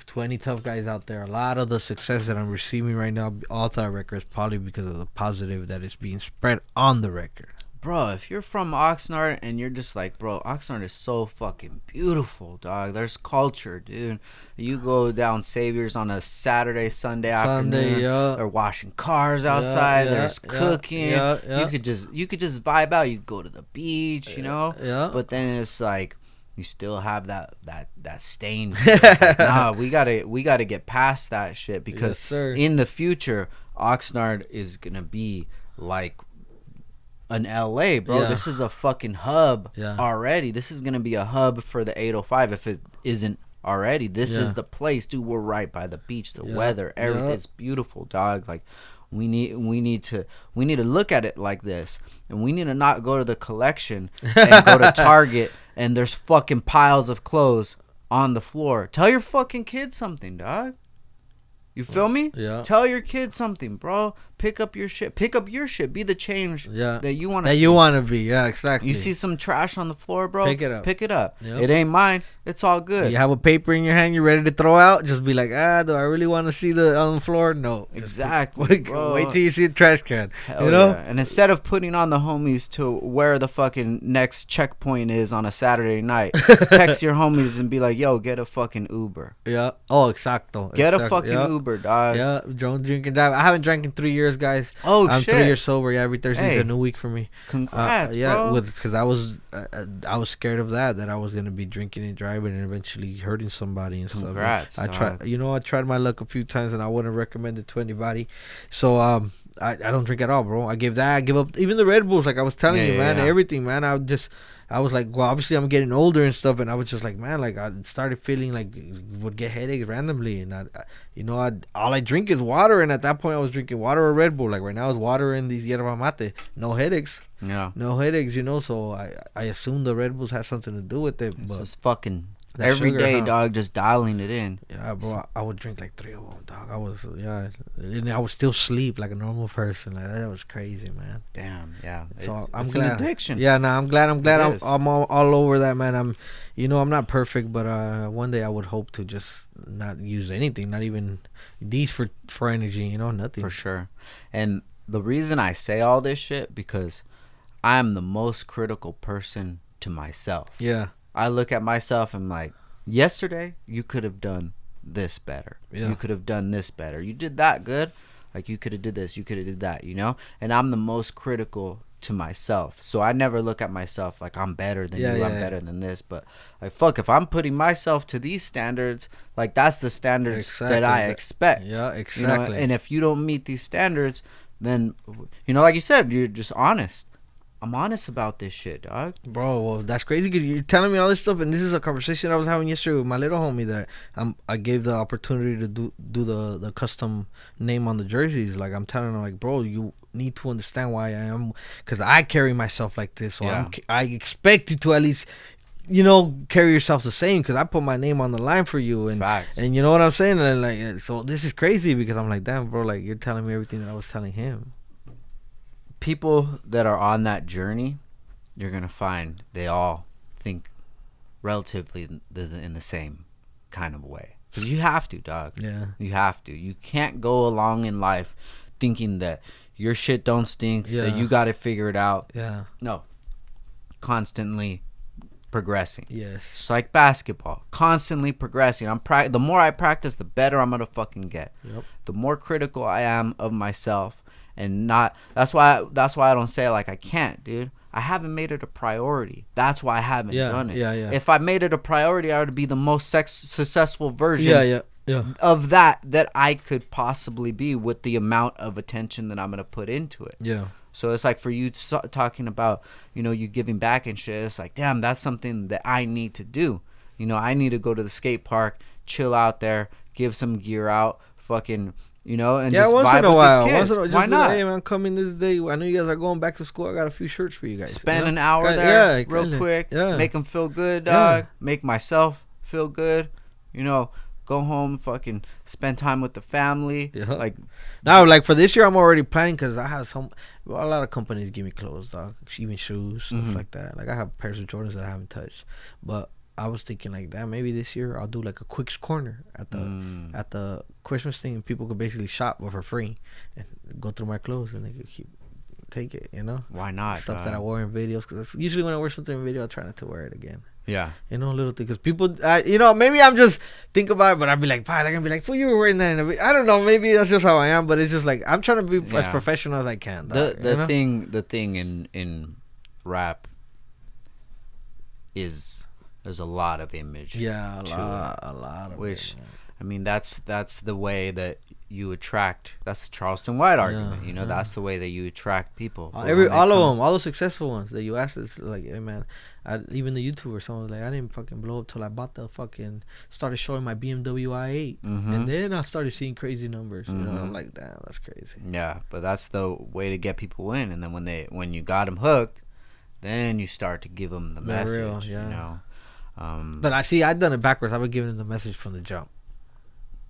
to any tough guys out there, a lot of the success that I'm receiving right now off that record is probably because of the positive that is being spread on the record. Bro, if you're from Oxnard and you're just like, bro, Oxnard is so fucking beautiful, dog. There's culture, dude. You go down Savior's on a Sunday afternoon. They're washing cars outside. There's cooking. You could just vibe out. You go to the beach, you know. But then it's like, you still have that stain. Like, nah, we gotta get past that shit, because in the future, Oxnard is gonna be like an LA, bro. This is a fucking hub already. This is gonna be a hub for the 805 if it isn't already. This is the place, dude. We're right by the beach. The weather, everything, it's beautiful, dog. Like, we need to look at it like this, and we need to not go to the collection and go to Target and there's fucking piles of clothes on the floor. Tell your fucking kid something, dog. You feel me? Yeah. Tell your kid something, bro. Pick up your shit. Be the change that you want to see. That you want to be. Yeah, exactly. You see some trash on the floor, bro? Pick it up. Yep. It ain't mine. It's all good. You have a paper in your hand, you're ready to throw out. Just be like, do I really want to see the on the floor? No. Exactly, bro. Wait till you see the trash can. Hell you know? Yeah. And instead of putting on the homies to where the fucking next checkpoint is on a Saturday night, text your homies and be like, yo, get a fucking Uber. Yeah. Oh, exacto. Get a fucking Uber, dog. Yeah. Don't drink and drive. I haven't drank in 3 years, guys. Oh, I'm shit. 3 years sober. Yeah, every Thursday's a new week for me. Congrats, bro. Because I was scared of that I was gonna be drinking and driving and eventually hurting somebody and Congrats, stuff. I tried my luck a few times and I wouldn't recommend it to anybody. So I don't drink at all, bro. I give up even the Red Bulls, like I was telling you, man. Everything, man. I was like, well, obviously I'm getting older and stuff, and I was just like, man, like I started feeling like would get headaches randomly, and all I drink is water, and at that point I was drinking water or Red Bull. Like right now it's water and these yerba mate, no headaches. Yeah, no headaches, So I assumed the Red Bulls had something to do with it. It's just fucking every sugar, day, dog, just dialing it in. Yeah, bro, I would drink like 3 of them, dog. And I would still sleep like a normal person. Like that was crazy, man. Damn, yeah. So it's glad. An addiction. Yeah, no, I'm glad. I'm all over that, man. I'm not perfect, but one day I would hope to just not use anything, not even these for energy. Nothing. For sure. And the reason I say all this shit because I am the most critical person to myself. Yeah. I look at myself and I'm like, yesterday you could have done this better. Yeah. You could have done this better. You did that good. Like you could have did this. You could have did that. And I'm the most critical to myself. So I never look at myself like I'm better than you. I'm better than this. But like fuck, if I'm putting myself to these standards, like that's the standards that I expect. Yeah, exactly. And if you don't meet these standards, then like you said, you're just honest. I'm honest about this shit, dog. Bro, well, that's crazy because you're telling me all this stuff, and this is a conversation I was having yesterday with my little homie that I gave the opportunity to do the custom name on the jerseys. Like, I'm telling him, like, bro, you need to understand why I am, because I carry myself like this, so I expect you to at least, carry yourself the same, because I put my name on the line for you, and Facts. And you know what I'm saying? And like, so this is crazy because I'm like, damn, bro, like, you're telling me everything that I was telling him. People that are on that journey, you're gonna find they all think relatively in the same kind of way. Because you have to, dog. Yeah. You have to. You can't go along in life thinking that your shit don't stink, that you got it figured out. Yeah. No. Constantly progressing. Yes. It's like basketball. Constantly progressing. The more I practice, the better I'm gonna fucking get. Yep. The more critical I am of myself. And that's why I don't say like I can't, dude. I haven't made it a priority. That's why I haven't done it. Yeah. If I made it a priority, I would be the most successful version of that I could possibly be with the amount of attention that I'm gonna put into it. Yeah. So it's like for you talking about, you giving back and shit. It's like, damn, that's something that I need to do. I need to go to the skate park, chill out there, give some gear out, fucking. And just once vibe in a while. with these kids. Why not? Hey, man, I'm coming this day. I know you guys are going back to school. I got a few shirts for you guys. Spend an hour there real quick. Yeah. Make them feel good, dog. Yeah. Make myself feel good. Go home, fucking spend time with the family. Yeah. Like now, like for this year, I'm already planning because I have a lot of companies give me clothes, dog. Even shoes, stuff like that. Like I have pairs of Jordans that I haven't touched, but I was thinking like that maybe this year I'll do like a Quick's Corner at the Christmas thing, and people could basically shop for free and go through my clothes and they could take it. Why not? Stuff that I wore in videos, because usually when I wear something in video, I try not to wear it again. Yeah. Little thing, because people, maybe I'm just think about it, but I'd be like, they're gonna be like, "Well, you were wearing that in a video." I don't know, maybe that's just how I am, but it's just like I'm trying to be as professional as I can. The thing in rap is. There's a lot of image. Yeah, a lot of which, it, I mean, that's the way that you attract. That's the Charleston White argument. That's the way that you attract people. All of them, all the successful ones that you asked, is like, hey man, even the YouTuber, someone was like, I didn't fucking blow up till I bought started showing my BMW i8, and then I started seeing crazy numbers. I'm like, damn, that's crazy. Yeah, but that's the way to get people in, and then when you got them hooked, then you start to give them the message. Real, but I've done it backwards. I've been giving them the message from the jump.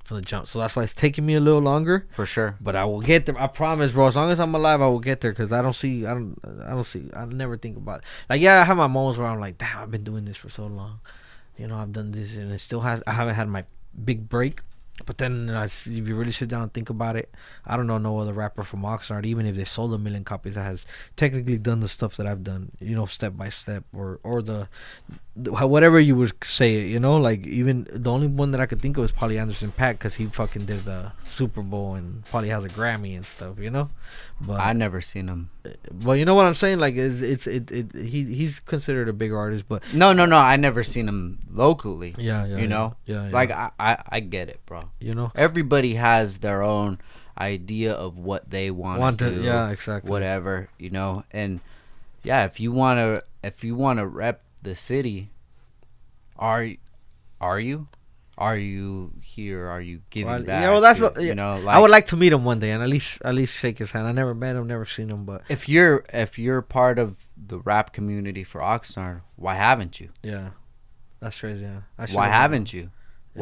So that's why it's taking me a little longer. For sure. But I will get there. I promise, bro. As long as I'm alive, I will get there. Because I never think about it. Like, I have my moments where I'm like, damn, I've been doing this for so long. I've done this, and I haven't had my big break. But then if you really sit down and think about it, I don't know no other rapper from Oxnard, even if they sold 1 million copies, that has technically done the stuff that I've done, step by step, or the whatever you would say it, like even the only one that I could think of is probably Anderson .Paak, because he fucking did the Super Bowl and probably has a Grammy and stuff, But I never seen him. But you know what I'm saying? Like he's considered a big artist, but no, I never seen him locally. Yeah. Like I get it, bro. Everybody has their own idea of what they want to do. Yeah, exactly. Whatever, and if you wanna rep the city, are you here? Are you giving back? I would like to meet him one day and at least shake his hand. I never met him, never seen him, but if you're part of the rap community for Oxnard, why haven't you? Yeah. That's crazy. Yeah. Why haven't you? Yeah.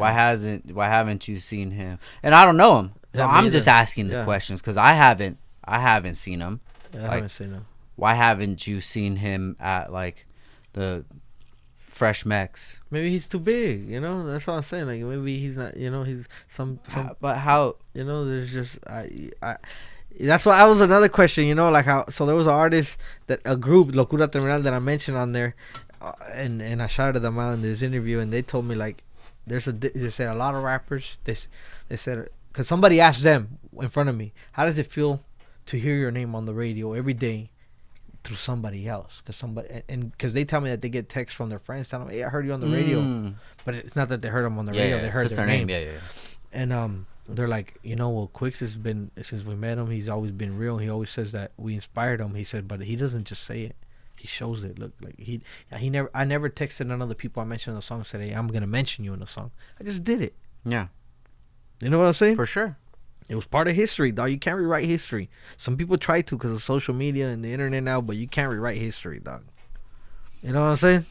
Why haven't you seen him? And I don't know him. Yeah, I'm just asking the questions because I haven't seen him. Yeah, I haven't seen him. Why haven't you seen him at like the Fresh Mex? Maybe he's too big. You know, that's what I'm saying. Like maybe he's not. You know, he's some. But how? You know, there's just I. That's why that was another question. You know, like how. So there was an artist a group Locura Terminal that I mentioned on there, and I shouted them out in this interview, and they told me like, they said a lot of rappers. They said because somebody asked them in front of me, how does it feel to hear your name on the radio every day through somebody else? Because they tell me that they get texts from their friends telling them, hey, I heard you on the radio, but it's not that they heard them on the radio, they heard their name. And they're like, you know, well, Quicks has been, since we met him, he's always been real. He always says that we inspired him. He said, but he doesn't just say it, he shows it. Look, like I never texted none of the people I mentioned in the song, said, hey, I'm gonna mention you in the song. I just did it. Yeah, you know what I'm saying? For sure. It was part of history, dog. You can't rewrite history. Some people try to because of social media and the internet now, but you can't rewrite history, dog. You know what I'm saying?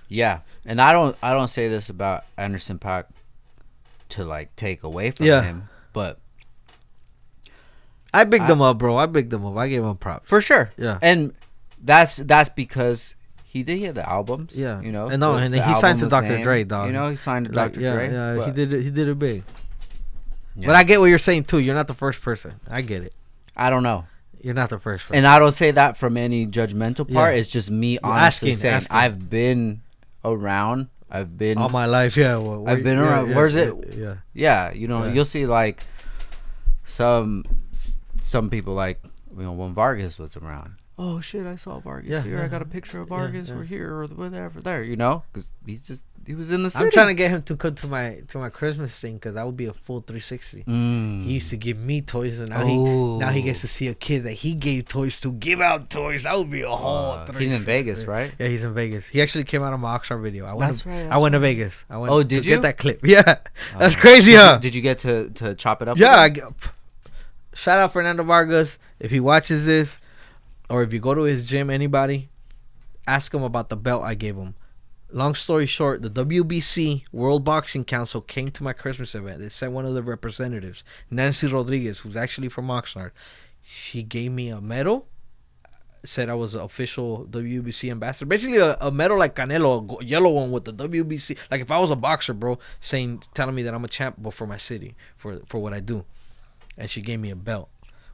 Yeah, and I don't say this about Anderson .Paak to like take away from him, but I bigged him up, bro. I bigged him up. I gave him props for sure. Yeah, and that's because he have the albums. Yeah, you know, and he signed to Dr. Dre, dog. You know, he signed to Dr. Dre. Yeah, he did it big. Yeah. But I get what you're saying too. You're not the first person. I get it. I don't know. You're not the first person. And I don't say that from any judgmental part. Yeah. It's just me honestly saying I've been around. I've been all my life. Yeah, I've been around. Yeah, where's it? Yeah. You know, you'll see like some people like, you know, when Vargas was around. Oh shit! I saw Vargas here. I got a picture of Vargas. We're here or whatever there. You know, because he was in the city. I'm trying to get him to come to my Christmas thing because that would be a full 360. He used to give me toys, and now he gets to see a kid that he gave toys to give out toys. That would be a whole. He's in Vegas, right? Yeah, he's in Vegas. He actually came out of my Oxnard video. I went to Vegas. Did you get that clip? Yeah, that's crazy, huh? Did you get to chop it up? Yeah. Shout out Fernando Vargas if he watches this. Or if you go to his gym, anybody, ask him about the belt I gave him. Long story short, the WBC, World Boxing Council, came to my Christmas event. They sent one of the representatives, Nancy Rodriguez, who's actually from Oxnard. She gave me a medal, said I was an official WBC ambassador. Basically a medal like Canelo, a yellow one with the WBC. Like if I was a boxer, bro, telling me that I'm a champ for my city, for what I do. And she gave me a belt.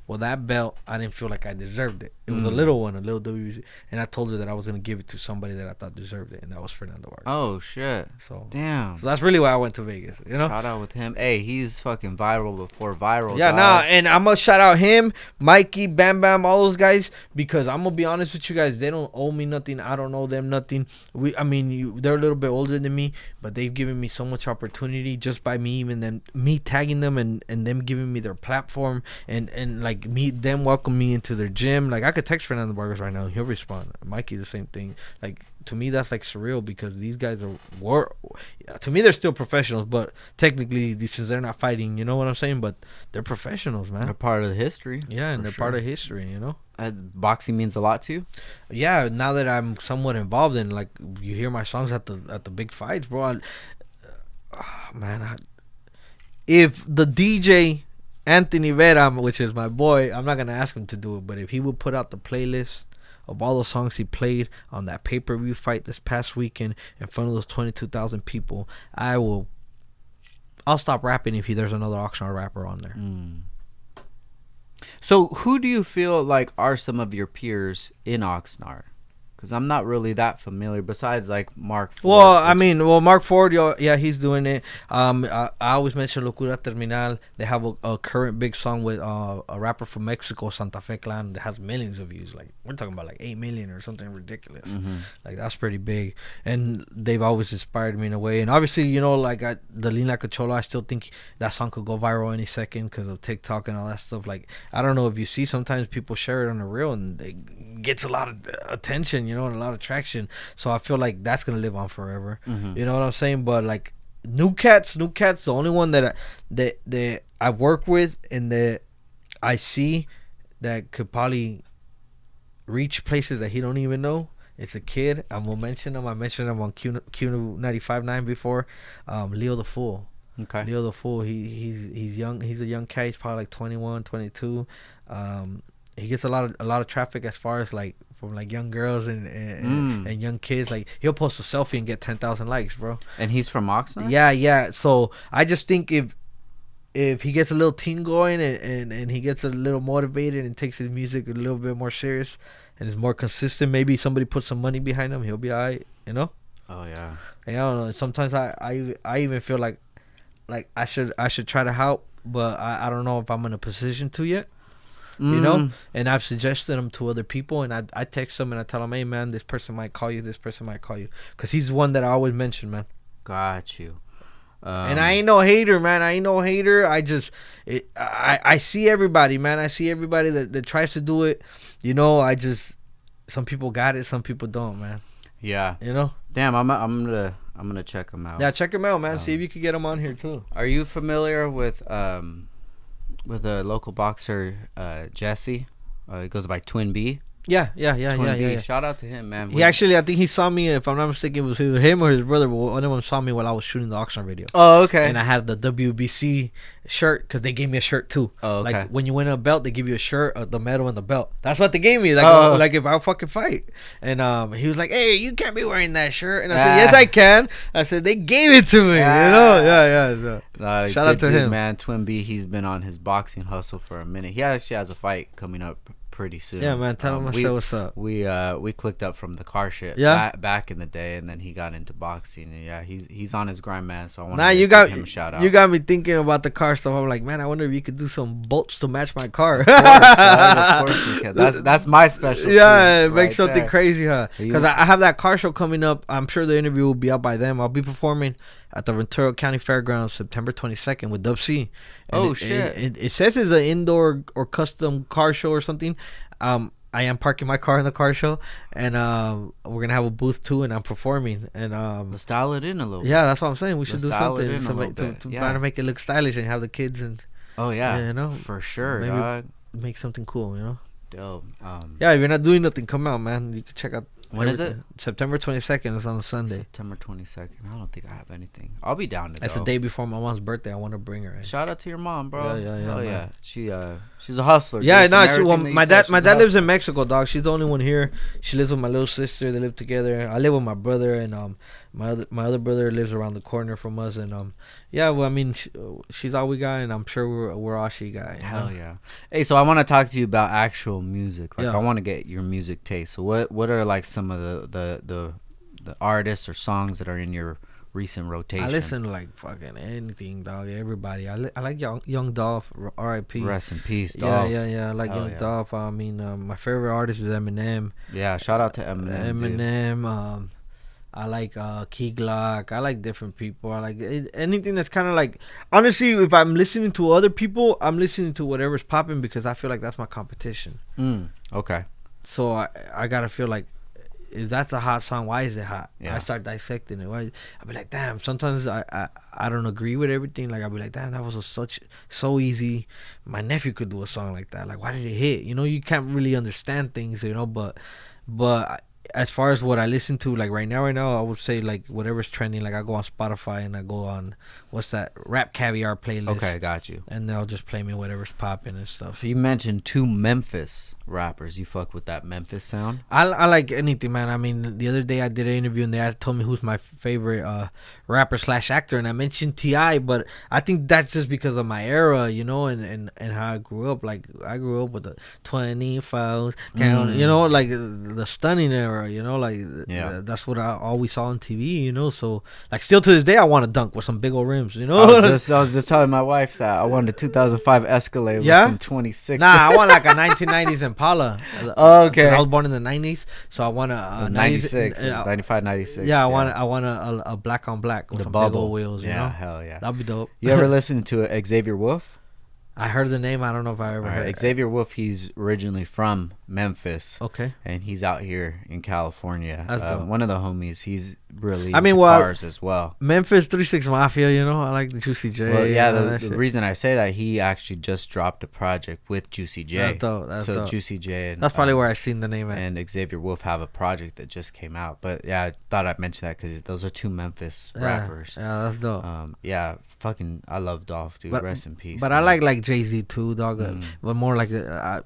Well, that belt, I didn't feel like I deserved it. It was a little one, a little WBC. And I told her that I was going to give it to somebody that I thought deserved it. And that was Fernando Vargas. Oh, shit. Damn. So that's really why I went to Vegas, you know? Shout out with him. Hey, he's fucking viral before viral. Yeah, and I'm going to shout out him, Mikey, Bam Bam, all those guys. Because I'm going to be honest with you guys. They don't owe me nothing. I don't owe them nothing. They're a little bit older than me. But they've given me so much opportunity just by me tagging them and them giving me their platform. And like, them welcome me into their gym. Like I could text Fernando Vargas right now, he'll respond. Mikey, the same thing. Like to me, that's like surreal because these guys to me they're still professionals, but technically since they're not fighting, you know what I'm saying? But they're professionals, man. They're part of the history. Yeah, and they're part of history, you know. Boxing means a lot to you. Yeah, now that I'm somewhat involved in, like you hear my songs at the big fights, bro. If the DJ Anthony Vera, which is my boy, I'm not going to ask him to do it, but if he would put out the playlist of all the songs he played on that pay-per-view fight this past weekend in front of those 22,000 people, I'll stop rapping if there's another Oxnard rapper on there. So who do you feel like are some of your peers in Oxnard? Because I'm not really that familiar besides like Mark Ford. Mark Ford, yeah, he's doing it. I always mention Locura Terminal. They have a current big song with a rapper from Mexico, Santa Fe Clan, that has millions of views. Like we're talking about like 8 million or something ridiculous. Like that's pretty big. And they've always inspired me in a way. And obviously, you know, like the Lean Like a Cholo, I still think that song could go viral any second because of TikTok and all that stuff. Like I don't know if you see sometimes people share it on the reel and it gets a lot of attention, you know, and a lot of traction. So I feel like that's gonna live on forever. You know what I'm saying? But like New Cats, the only one that I work with and that I see that could probably reach places that he don't even know It's a kid. I will mention him. I mentioned him on Q95.9 before. Leo the Fool. Okay. Leo the Fool. He's young. He's a young cat. He's probably like 21, 22. He gets a lot of traffic as far as like from like young girls and young kids. Like he'll post a selfie and get 10,000 likes, bro. And he's from Oxnard? Yeah. So I just think if he gets a little team going and he gets a little motivated and takes his music a little bit more serious and is more consistent, maybe somebody puts some money behind him, he'll be alright, you know? Oh yeah. And I don't know. Sometimes I even feel like I should try to help, but I don't know if I'm in a position to yet. You know, and I've suggested him to other people, and I text him and I tell him, hey man, this person might call you, because he's one that I always mention, man. Got you. And I ain't no hater, man. I just I see everybody, man. I see everybody that tries to do it. You know, some people got it, some people don't, man. Yeah. You know. Damn, I'm gonna check him out. Yeah, check him out, man. See if you could get him on here too. Are you familiar with a local boxer, Jesse? He goes by Twin B. Yeah. Shout out to him, man. He actually, I think he saw me. If I'm not mistaken, it was either him or his brother. But one of them saw me while I was shooting the Oxnard video. Oh, okay. And I had the WBC shirt because they gave me a shirt too. Oh, okay. Like when you win a belt, they give you a shirt, the medal, and the belt. That's what they gave me. Like, like if I fucking fight. And he was like, "Hey, you can't be wearing that shirt." And I said, "Yes, I can." I said, "They gave it to me." You know? Yeah. So. Shout out to him, man. Twin B. He's been on his boxing hustle for a minute. He actually has a fight coming up pretty soon. Yeah, man. Tell him I said what's up. We clicked up from the car shit. Yeah. Back in the day, and then he got into boxing. And yeah, he's on his grind, man. So I want to give him a shout out. You got me thinking about the car stuff. I'm like, man, I wonder if you could do some bolts to match my car. Of course you can. That's my specialty. Yeah, make something crazy, huh? Because I have that car show coming up. I'm sure the interview will be out by then. I'll be performing at the Ventura County Fairgrounds September 22nd with Dub C. And it says it's an indoor or custom car show or something. I am parking my car in the car show, and we're gonna have a booth too, and I'm performing. And let's style it in a little. Yeah, that's what I'm saying. We should do something to try to make it look stylish and have the kids and. Oh yeah, you know, for sure, maybe dog. Make something cool, you know. Dope. Yeah, if you're not doing nothing, come out, man. You can check out. When is it? September 22nd. It's on a Sunday. September 22nd. I don't think I have anything. I'll be down to go. That's the day before my mom's birthday. I want to bring her. Shout out to your mom, bro. Yeah. Oh yeah. She's a hustler. Yeah, no. My dad lives in Mexico, dog. She's the only one here. She lives with my little sister. They live together. I live with my brother, and my other brother lives around the corner from us. And yeah. Well, I mean, she's all we got, and I'm sure we're all she got. Hell yeah. Hey, so I want to talk to you about actual music. Like, I want to get your music taste. So what are like some of the artists or songs that are in your recent rotation? I listen to like fucking anything, dog. Everybody. I like Young Dolph. R.I.P. Rest in peace, Dolph. Yeah. I like Young Dolph. I mean, my favorite artist is Eminem. Yeah, shout out to Eminem. I like Key Glock. I like different people. I like anything that's kind of like, honestly, if I'm listening to other people, I'm listening to whatever's popping because I feel like that's my competition. Okay. So I gotta feel like, if that's a hot song, why is it hot? Yeah. I start dissecting it. I'll be like, damn. Sometimes I don't agree with everything. Like, I'll be like, damn, that was so easy. My nephew could do a song like that. Like, why did it hit? You know, you can't really understand things, you know. But as far as what I listen to, like right now, I would say like whatever's trending. Like I go on Spotify and I go on what's that Rap Caviar playlist. Okay, got you. And they'll just play me whatever's popping and stuff. So you mentioned 2 Memphis rappers. You fuck with that Memphis sound? I like anything, man. I mean, the other day I did an interview and they told me who's my favorite rapper / actor, and I mentioned T.I., but I think that's just because of my era, you know, and how I grew up. Like I grew up with the 24s, you know, like the stunning era, you know, like that's what I always saw on TV, you know. So like still to this day, I want to dunk with some big old rims, you know. I was just telling my wife that I wanted a 2005 Escalade with some 26. Nah, I want like a 1990s Impala. Oh, okay. I was born in the 90s, so I want a 96, 95, 96. Yeah, I want a black on black with some big old wheels. You know? Hell yeah, that'd be dope. You ever listen to Xavier Wolf? I heard the name. I don't know if I ever heard it. Xavier Wolf, he's originally from Memphis. Okay. And he's out here in California. That's dope. One of the homies, he's really into cars as well. Memphis 3-6 Mafia, you know, I like the Juicy J. Well, yeah, the reason I say that, he actually just dropped a project with Juicy J. That's dope. That's dope. Juicy J. And, that's probably where I seen the name at. And Xavier Wolf have a project that just came out. But yeah, I thought I'd mention that because those are two Memphis rappers. Yeah, that's dope. Yeah, fucking, I love Dolph, dude. Rest in peace. But man. I like Jay-Z too, dog. But more like,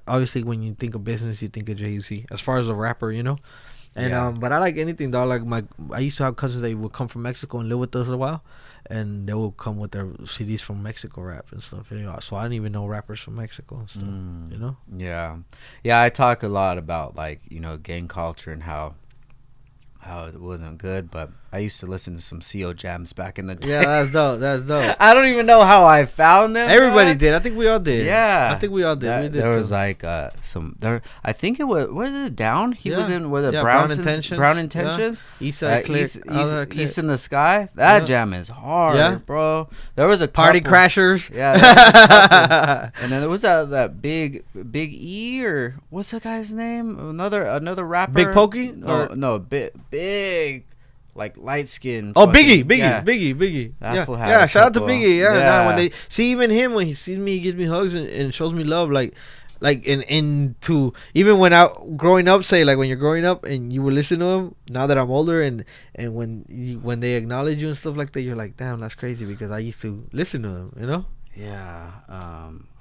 obviously, when you think of business, you think of Jay-Z. As far as a rapper, you know? And but I like anything, dog. Like I used to have cousins that would come from Mexico and live with us a while, and they would come with their CDs from Mexico rap and stuff. You know? So I didn't even know rappers from Mexico and stuff. You know? Yeah. I talk a lot about, like, you know, gang culture and how it wasn't good, but I used to listen to some CO jams back in the day. Yeah, that's dope. I don't even know how I found them. Everybody did. I think we all did. Yeah, I think we all did. There was like some there. I think it was it Down. He was in with the Brown Intentions. Yeah. East Side Click. East in the Sky. That jam is hard, bro. There was a Party Crashers. Yeah. And then there was that Big E, or what's the guy's name? Another rapper. Big Pokey. No, big. Like light skin. Oh, Biggie. Yeah, shout out to Biggie. Yeah. Nah, when they see even him, when he sees me, he gives me hugs and shows me love. Like into even when growing up, say like when you're growing up and you were listening to him. Now that I'm older and when they acknowledge you and stuff like that, you're like, damn, that's crazy because I used to listen to him. You know? Yeah.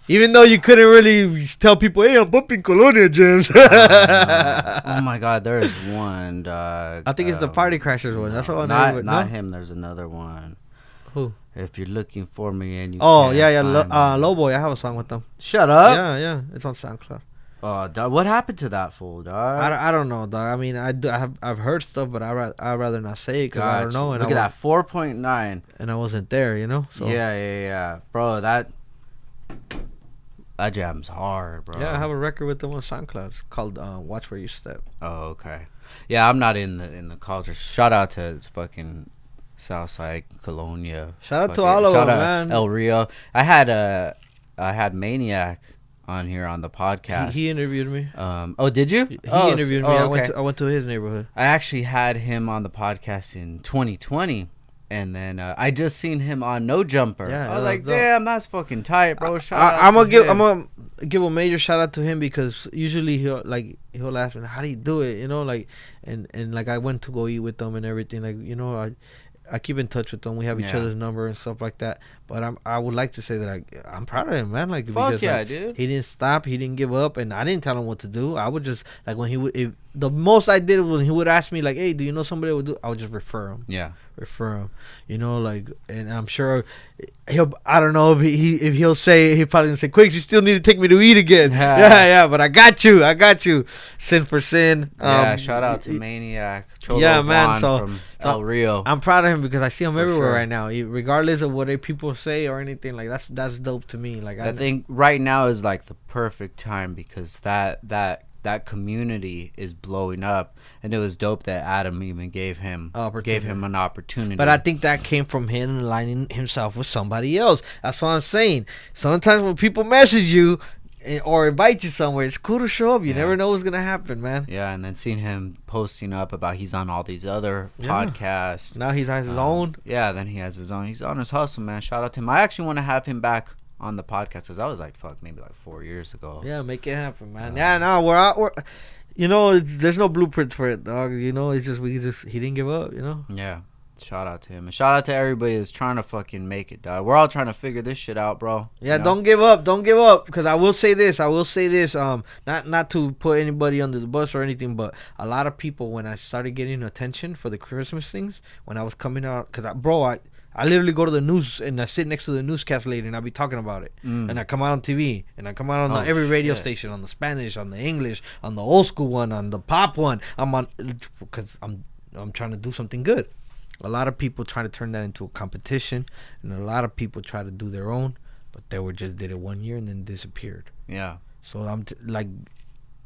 Even though you couldn't really tell people, hey, I'm bumping Colonia jams. Oh my God, there is one, dog. I think it's the Party Crashers one. That's the one. Not him. There's another one. Who? If you're looking for me and you. Oh yeah. Lowboy. I have a song with them. Shut up. Yeah. It's on SoundCloud. Oh, dog, what happened to that fool, dog? I don't know, dog. I mean, I've heard stuff, but I'd rather not say it because I don't know. And look at that 4.9. And I wasn't there, you know. So yeah, bro. That jam's hard, bro. Yeah, I have a record with them on SoundCloud. It's called "Watch Where You Step." Oh, okay. Yeah, I'm not in the culture. Shout out to fucking Southside, Colonia. Shout out to all of them, man. El Rio. I had Maniac on here on the podcast. He interviewed me. Oh, did you? He interviewed me. Okay. I went to his neighborhood. I actually had him on the podcast in 2020. And then I just seen him on No Jumper. Yeah, I was like, damn, that's fucking tight, bro. I'm gonna give a major shout out to him because usually he'll ask me, how do you do it, you know, like and like I went to go eat with them and everything, like, you know, I keep in touch with them. We have each other's number and stuff like that. But I would like to say that I'm proud of him, man. Like, fuck yeah, dude. He didn't stop. He didn't give up, and I didn't tell him what to do. I would just like the most I did was when he would ask me like, hey, do you know somebody that would do? I would just refer him. Yeah. Refer him, you know, like, and I'm sure I don't know if he'll say, he'll probably gonna say, Quicks, you still need to take me to eat again. Yeah, but I got you. Sin for sin. Shout out to Maniac. Cholo man. From El Rio. I'm proud of him because I see him everywhere right now, regardless of what people say or anything. Like that's dope to me. Like I But I think that came from him aligning himself with somebody else. That's what I'm saying. Sometimes when people message you or invite you somewhere, it's cool to show up. You never know what's gonna happen, man. Yeah, and then seeing him posting up about he's on all these other podcasts. Now he has his own. Yeah, then he has his own. He's on his hustle, man. Shout out to him. I actually want to have him back on the podcast because that was like maybe 4 years ago. Yeah, make it happen, man. We're out. You know, there's no blueprint for it, dog. You know, it's just he didn't give up. You know. Yeah. Shout out to him and shout out to everybody that's trying to fucking make it, dog. We're all trying to figure this shit out, bro. Yeah, don't give up. Because I will say this. Not to put anybody under the bus or anything, but a lot of people, when I started getting attention for the Christmas things, when I was coming out, because I literally go to the news and I sit next to the newscast lady and I'll be talking about it. And I come out on TV and I come out on every radio station, on the Spanish, on the English, on the old school one, on the pop one. Because I'm trying to do something good. A lot of people try to turn that into a competition, and a lot of people try to do their own, but they did it 1 year and then disappeared. Yeah. So I'm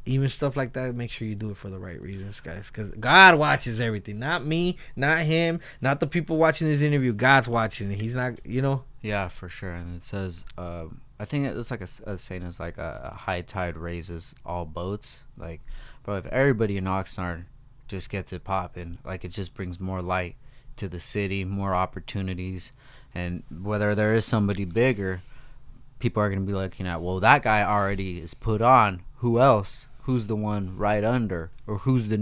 even stuff like that, make sure you do it for the right reasons, guys, because God watches everything. Not me, not him, not the people watching this interview. God's watching it. He's not, you know. Yeah, for sure. And it says I think it's like a saying is like a high tide raises all boats. Like, bro, if everybody in Oxnard just gets it popping, like it just brings more light to the city, more opportunities, and whether there is somebody bigger, people are gonna be looking at, well, that guy already is put on. Who else? Who's the one right under, or who's the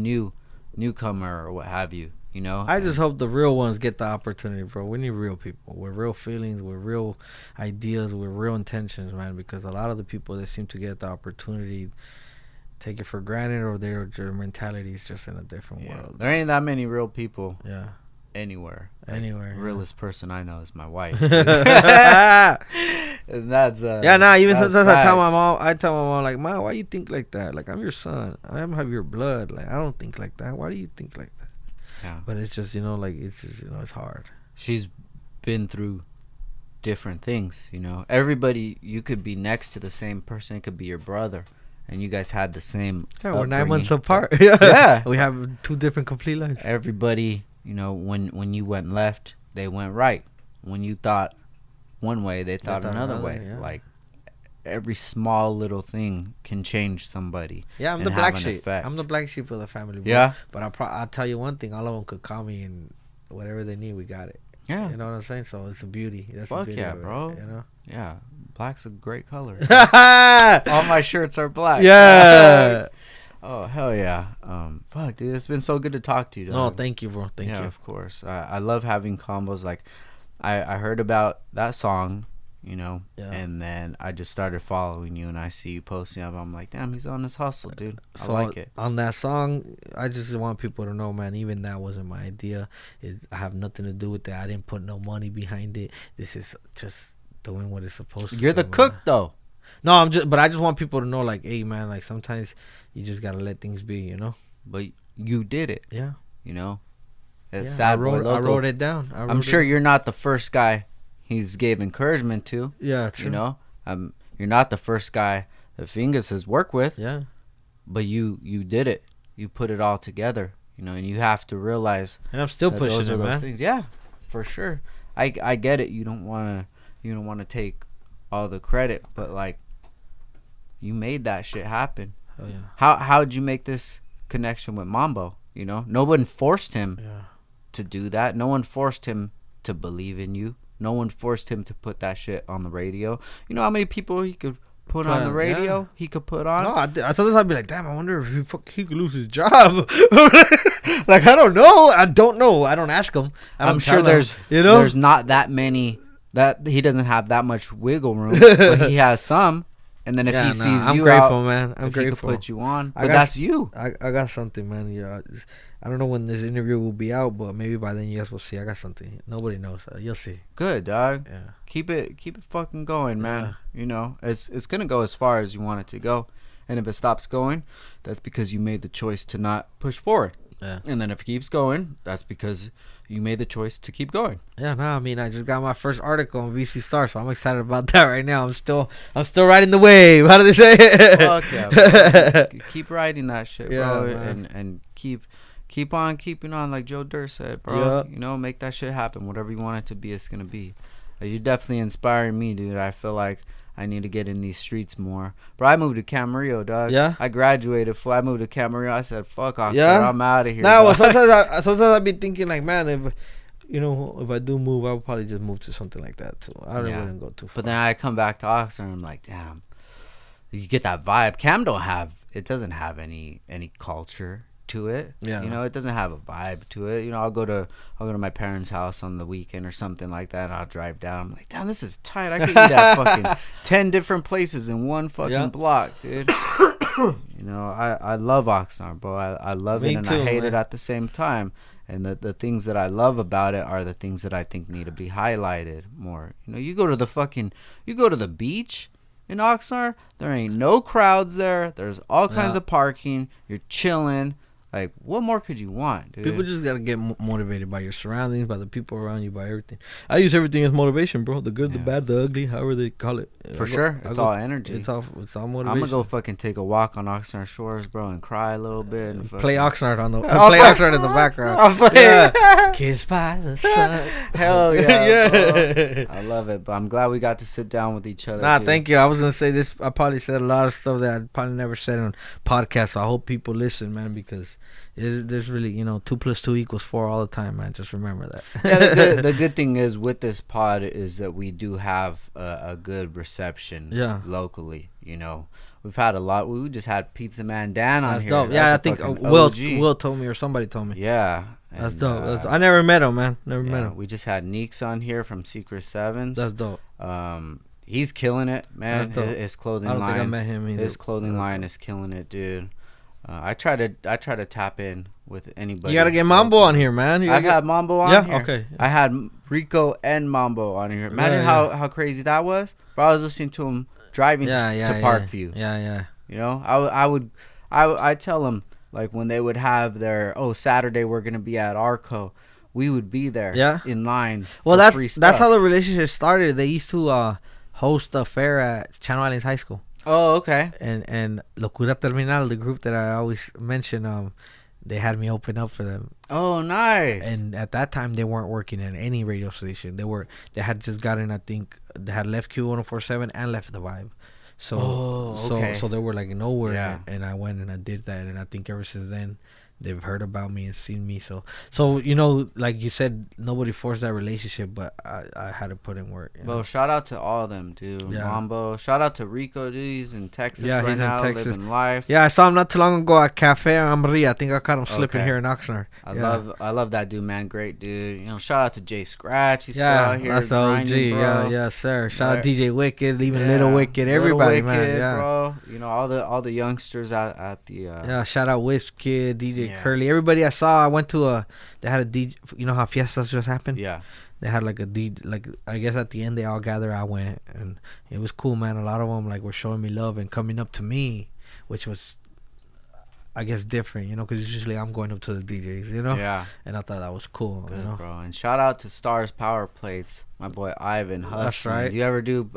newcomer, or what have you? You know, I just hope the real ones get the opportunity, bro. We need real people with real feelings, with real ideas, with real intentions, man. Because a lot of the people that seem to get the opportunity take it for granted, or their mentality is just in a different world. There ain't that many real people. Yeah. Anywhere. Realest person I know is my wife. And that's even sometimes I tell my mom, like, Mom, why you think like that? Like, I'm your son. I have your blood. Like, I don't think like that. Why do you think like that? Yeah. But it's just, it's just, it's hard. She's been through different things, Everybody, you could be next to the same person. It could be your brother, and you guys had the same. Yeah, we're 9 months apart. Yeah. We have 2 different complete lives. Everybody, when you went left, they went right. When you thought one way, they thought another way. Yeah. Like, every small little thing can change somebody. Yeah, I'm the black sheep. I'm the black sheep of the family. Bro. Yeah. But I'll tell you one thing. All of them could call me, and whatever they need, we got it. Yeah. You know what I'm saying? So it's a beauty. That's Fuck a beauty yeah, of it, bro. Yeah. Black's a great color. All my shirts are black. Yeah. Oh, hell yeah. Fuck, dude. It's been so good to talk to you, dog. No, thank you, bro. Thank you. Yeah, of course. I love having combos. Like, I heard about that song, and then I just started following you, and I see you posting up. I'm like, damn, he's on his hustle, dude. I like it. On that song, I just want people to know, man, even that wasn't my idea. I have nothing to do with it. I didn't put no money behind it. This is just doing what it's supposed to. You're the cook, though. No, but I just want people to know, like, hey, man, like, sometimes you just gotta let things be, But you did it. Yeah. It's sad. I wrote it down. I'm sure you're not the first guy he's gave encouragement to. Yeah, true. You're not the first guy that Fingus has worked with. Yeah. But you did it. You put it all together. And you have to realize. And I'm still pushing it, man. Things. Yeah, for sure. I get it. You don't want to take all the credit, but like, you made that shit happen. Oh yeah. How'd you make this connection with Mambo? No one forced him to do that. No one forced him to believe in you. No one forced him to put that shit on the radio. You know how many people he could put on the radio? Yeah. He could put on. No, I thought I'd be like, damn, I wonder if he could lose his job. Like, I don't know. I don't ask him. I'm sure there's not that many that he doesn't have that much wiggle room, but he has some. And then if he sees I'm you grateful, out, man. I'm grateful. He could put you on, but that's you. I got something, man. Yeah, I don't know when this interview will be out, but maybe by then you guys will see. I got something. Nobody knows. You'll see. Good, dog. Yeah. Keep it fucking going, man. Yeah. It's gonna go as far as you want it to go, and if it stops going, that's because you made the choice to not push forward. Yeah. And then if it keeps going, that's because you made the choice to keep going. Yeah, I just got my first article on VC Star, so I'm excited about that right now. I'm still riding the wave. How do they say it? Fuck yeah, bro. Keep riding that shit, bro, man. and keep on keeping on, like Joe Dirt said, bro. Yeah. Make that shit happen. Whatever you want it to be, it's gonna be. You're definitely inspiring me, dude. I feel like I need to get in these streets more. Bro, I moved to Camarillo, dog. Yeah? I graduated. I moved to Camarillo. I said, fuck Oxford. Yeah? I'm out of here. Nah, well, sometimes I'd be thinking, like, man, if I do move, I would probably just move to something like that, too. I wouldn't go too far. But then I come back to Oxford, and I'm like, damn. You get that vibe. Cam doesn't have any culture to it. Yeah. It doesn't have a vibe to it. I'll go to my parents' house on the weekend or something like that, and I'll drive down. I'm like, damn, this is tight. I could eat at fucking 10 different places in one fucking block, dude. I love Oxnard, bro. I love it, and I hate it at the same time. And the things that I love about it are the things that I think need to be highlighted more. You go to the beach in Oxnard, there ain't no crowds there. There's all kinds of parking. You're chilling. Like, what more could you want, dude? People just gotta get motivated by your surroundings, by the people around you, by everything. I use everything as motivation, bro. The good, the bad, the ugly, however they call it. For sure, it's all energy. It's all motivation. I'm gonna go fucking take a walk on Oxnard Shores, bro, and cry a little bit. And play Oxnard on the play Oxnard in the background. I'll play. Yeah. Kissed by the sun. Hell yeah, yeah. I love it. But I'm glad we got to sit down with each other. Nah, dude. thank you. I was gonna say this. I probably said a lot of stuff that I probably never said on podcasts. So I hope people listen, man, because there's really, 2 + 2 = 4 all the time, man. Just remember that. Yeah, the good thing is with this pod is that we do have a good reception locally. We've had a lot. We just had Pizza Man Dan on here. Dope. Yeah, I think Will told me, or somebody told me. Yeah. That's dope. I never met him, man. Never met him. We just had Neeks on here from Secret Sevens. That's dope. He's killing it, man. His clothing line. I don't think I met him either. His clothing line is killing it, dude. I try to tap in with anybody. You gotta get Mambo on here, man. I've had Mambo on here. Yeah, okay. I had Rico and Mambo on here. Imagine how crazy that was. Bro, I was listening to him driving to Parkview. Yeah. I tell them, like, when they would have their Saturday we're gonna be at Arco, we would be there in line. Well, that's how the relationship started. They used to host a fair at Channel Islands High School. Oh, okay. And Locura Terminal, the group that I always mention, they had me open up for them. Oh, nice. And at that time, they weren't working at any radio station. They had just gotten, I think, they had left Q1047 and left the Vibe. So so they were like nowhere, and I went and I did that, and I think ever since then they've heard about me and seen me. So like you said, nobody forced that relationship, but I had to put in work. Well, shout out to all of them, dude. Yeah. Mambo. Shout out to Rico, dude. He's in Texas right now, living life. Yeah, I saw him not too long ago at Cafe Amri. I think I caught him slipping here in Oxnard. I love that dude, man. Great dude. Shout out to Jay Scratch. He's still out here. That's the OG. Bro. Yeah, sir. Shout out DJ Wicked, even Little Wicked, everybody, Little Wicked, man. Yeah, bro. All the youngsters at the. Shout out Wizkid, DJ Curly, everybody I saw. I went to they had a DJ. You know how fiestas just happened? Yeah. They had like a DJ, like I guess at the end they all gathered. I went and it was cool, man. A lot of them were showing me love and coming up to me, which was, I guess, different, because usually I'm going up to the DJs, Yeah. And I thought that was cool, Good, bro. And shout out to Stars Power Plates, my boy Ivan Hustler. That's right. You ever do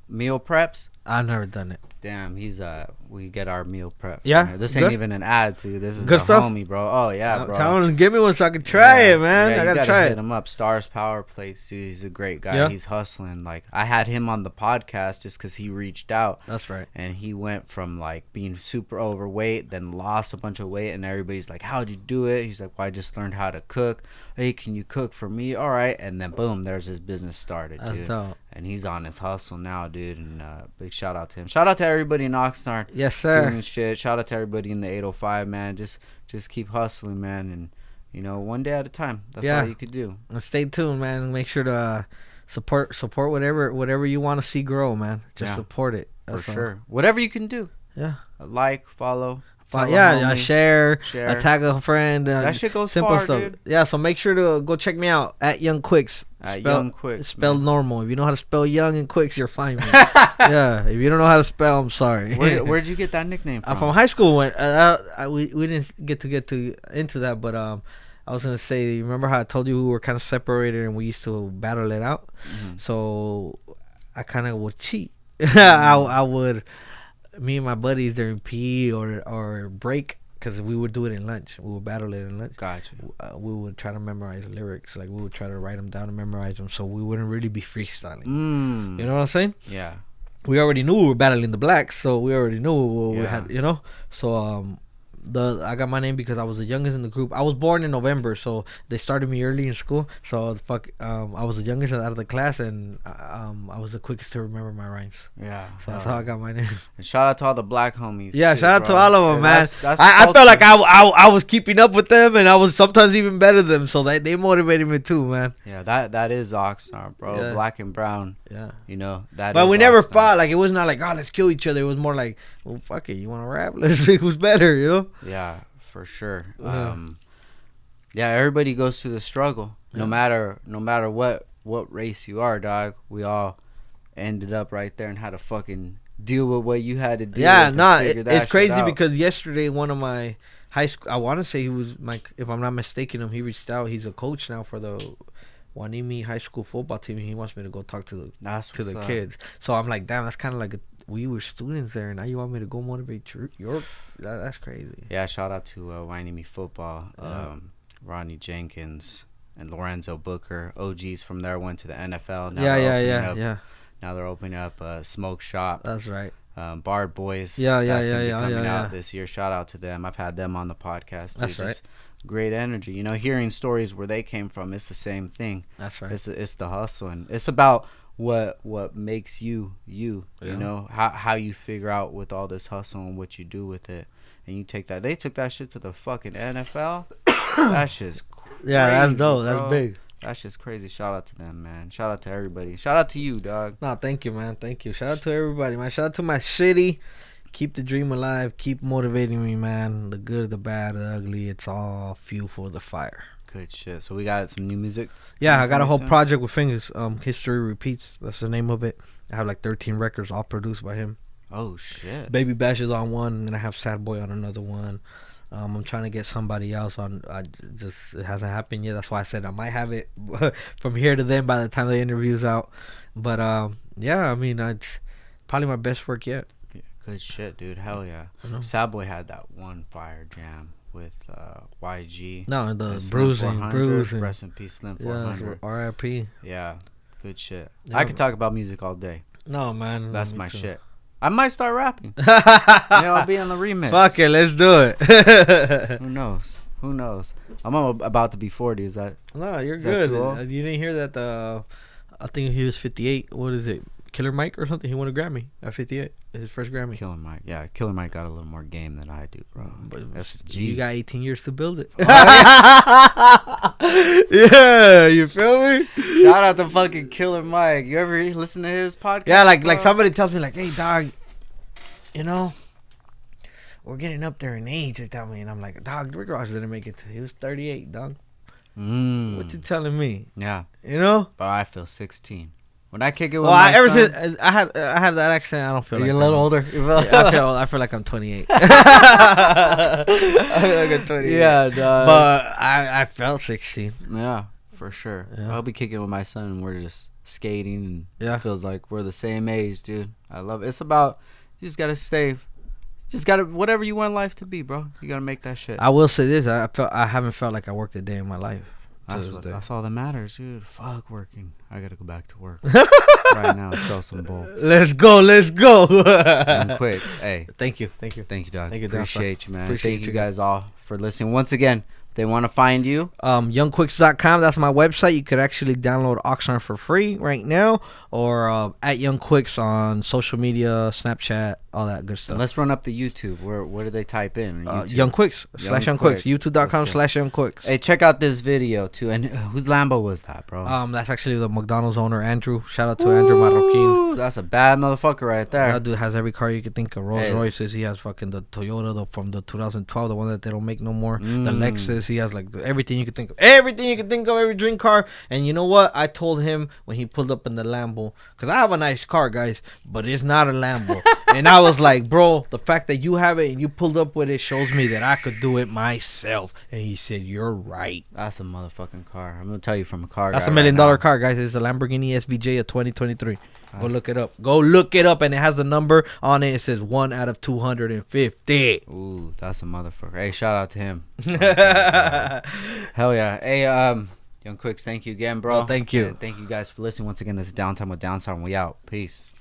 meal preps? I've never done it. Damn, we get our meal prep. Yeah, this ain't even an ad to you. This is good stuff, homie, bro. Oh yeah, bro. Tell him, give me one so I can try it, man. Yeah, I gotta try it. Hit him up. Stars Power Plates, dude. He's a great guy. Yeah. He's hustling. Like, I had him on the podcast just because he reached out. That's right. And he went from like being super overweight, then lost a bunch of weight, and everybody's like, "How'd you do it?" He's like, "Well, I just learned how to cook. Hey, can you cook for me?" All right, and then boom, there's his business started, dude. That's dope. And he's on his hustle now, dude. And big shout out to him. Shout out to everybody in Oxnard. Yes, sir. Doing shit. Shout out to everybody in the 805, man. Just keep hustling, man. And one day at a time. That's all you could do. And stay tuned, man. Make sure to support whatever you want to see grow, man. Just support it. That's for sure. Whatever you can do. Yeah. Like, follow. Share, tag a friend. That shit goes simple far, stuff. dude. Yeah, so make sure to go check me out at Young Quicks. Young Quicks. Spelled normal. If you know how to spell Young and Quicks, you're fine, man. Yeah. If you don't know how to spell, I'm sorry. Where'd you get that nickname from? From high school. We didn't get into that, but I was gonna say, remember how I told you we were kind of separated and we used to battle it out? Mm-hmm. So I kind of would cheat. I would. Me and my buddies during PE or break, because we would do it in lunch. We would battle it in lunch. Gotcha. We would try to memorize lyrics. Like, we would try to write them down and memorize them, so we wouldn't really be freestyling. You know what I'm saying? Yeah. We already knew we were battling the blacks, so we already knew what we had, So I got my name because I was the youngest in the group. I was born in November, so they started me early in school. So I was the youngest out of the class, and I was the quickest to remember my rhymes. Yeah, so that's how I got my name. And shout out to all the black homies. Yeah, too, shout out to all of them, man. That's I felt like I was keeping up with them, and I was sometimes even better than them. So they motivated me too, man. Yeah, that is Oxnard, bro. Yeah. Black and brown. Yeah, that. But is we never Oxnard. fought. Like, it was not like, oh, let's kill each other. It was more like, well, fuck it, you want to rap? Let's see who's better, Yeah. For sure. Everybody goes through the struggle. No matter what race you are, dog. We all ended up right there and had to fucking deal with what you had to deal with. Yeah, it's crazy because yesterday one of my high school. I want to say he was if I'm not mistaken, he reached out. He's a coach now for the Wanimi high school football team. He wants me to go talk to the kids. So I'm like, damn, that's kind of like we were students there, and now you want me to go motivate your that's crazy. Yeah, shout out to Wanimi football. Rodney Jenkins and Lorenzo Booker, OGs from there, went to the NFL. Now Now they're opening up a smoke shop. That's right. Bard Boys. Coming out this year. Shout out to them. I've had them on the podcast too. That's right. Just great energy. Hearing stories where they came from, it's the same thing. That's right. It's the hustle, and it's about what makes you. How you figure out with all this hustle and what you do with it, and you take that. They took that shit to the fucking NFL. That shit's crazy. Yeah, that's dope. Bro. That's big. That's just crazy. Shout out to them, man. Shout out to everybody. Shout out to you, dog. No, thank you, man. Thank you. Shout out to everybody, man. Shout out to my city. Keep the dream alive. Keep motivating me, man. The good, the bad, the ugly. It's all fuel for the fire. Good shit. So we got some new music? Yeah, I got a whole project with Fingers. History Repeats. That's the name of it. I have like 13 records all produced by him. Oh, shit. Baby Bash is on one, and I have Sad Boy on another one. I'm trying to get somebody else on. It hasn't happened yet. That's why I said I might have it from here to then by the time the interview's out. But yeah, I mean, it's probably my best work yet. Yeah, good shit, dude. Hell yeah. Sad Boy had that one fire jam with YG. No, the bruising. Rest in peace, Slim 400. Yeah, R.I.P. Yeah, good shit. Yeah. I could talk about music all day. No, man. That's my shit. I might start rapping. I'll be on the remix. Fuck it, let's do it. Who knows? I'm about to be 40. Is that? No, you're good. You didn't hear that? I think he was 58. What is it? Killer Mike or something? He won a Grammy at 58. His first Grammy. Killer Mike. Yeah, Killer Mike got a little more game than I do, bro. But that's G. You got 18 years to build it. Yeah, you feel me? Shout out to fucking Killer Mike. You ever listen to his podcast? Yeah, like somebody tells me like, hey, dog, we're getting up there in age. They tell me, and I'm like, dog, Rick Ross didn't make it to. He was 38, dog. What you telling me? Yeah. But I feel 16. When I kick it with my son, since I had that accent, I don't feel like you're a little older. I feel like I'm 28. I feel like I'm 28. Yeah, dog. But I felt 16. Yeah, for sure. Yeah. I'll be kicking with my son, and we're just skating, and yeah, it feels like we're the same age, dude. I love it. It's about you just gotta whatever you want life to be, bro. You gotta make that shit. I will say this: I haven't felt like I worked a day in my life. That's all that matters, dude. Fuck working. I gotta go back to work right now and sell some bolts. Let's go. And quick. Hey. Thank you, dog. Thank you, Appreciate you, man. Thank you guys all for listening. Once again, they want to find you. Youngquicks.com. That's my website. You could actually download Oxnard for free right now, or at Youngquicks on social media, Snapchat, all that good stuff. And let's run up the YouTube. Where do they type in? Youngquicks / Youngquicks. YouTube.com / Youngquicks. Hey, check out this video too. And whose Lambo was that, bro? That's actually the McDonald's owner, Andrew. Shout out to Andrew Marroquin. That's a bad motherfucker right there. That dude has every car you could think of. Rolls Royces. He has fucking the Toyota from the 2012, the one that they don't make no more. The Lexus. He has like everything you could think of. Every dream car. And you know what? I told him when he pulled up in the Lambo, because I have a nice car, guys, but it's not a Lambo. And I was like, bro, the fact that you have it and you pulled up with it shows me that I could do it myself. And he said, you're right. That's a motherfucking car. I'm gonna tell you from a car. That's $1 million car, guys. It's a Lamborghini SVJ of 2023. Go look it up. And it has the number on it. It says 1 out of 250. Ooh, that's a motherfucker. Hey, shout out to him. Hell yeah. Hey, Young Quicks, thank you again, bro. Well, thank you. And thank you guys for listening. Once again, this is Downtime with Downstar, and we out. Peace.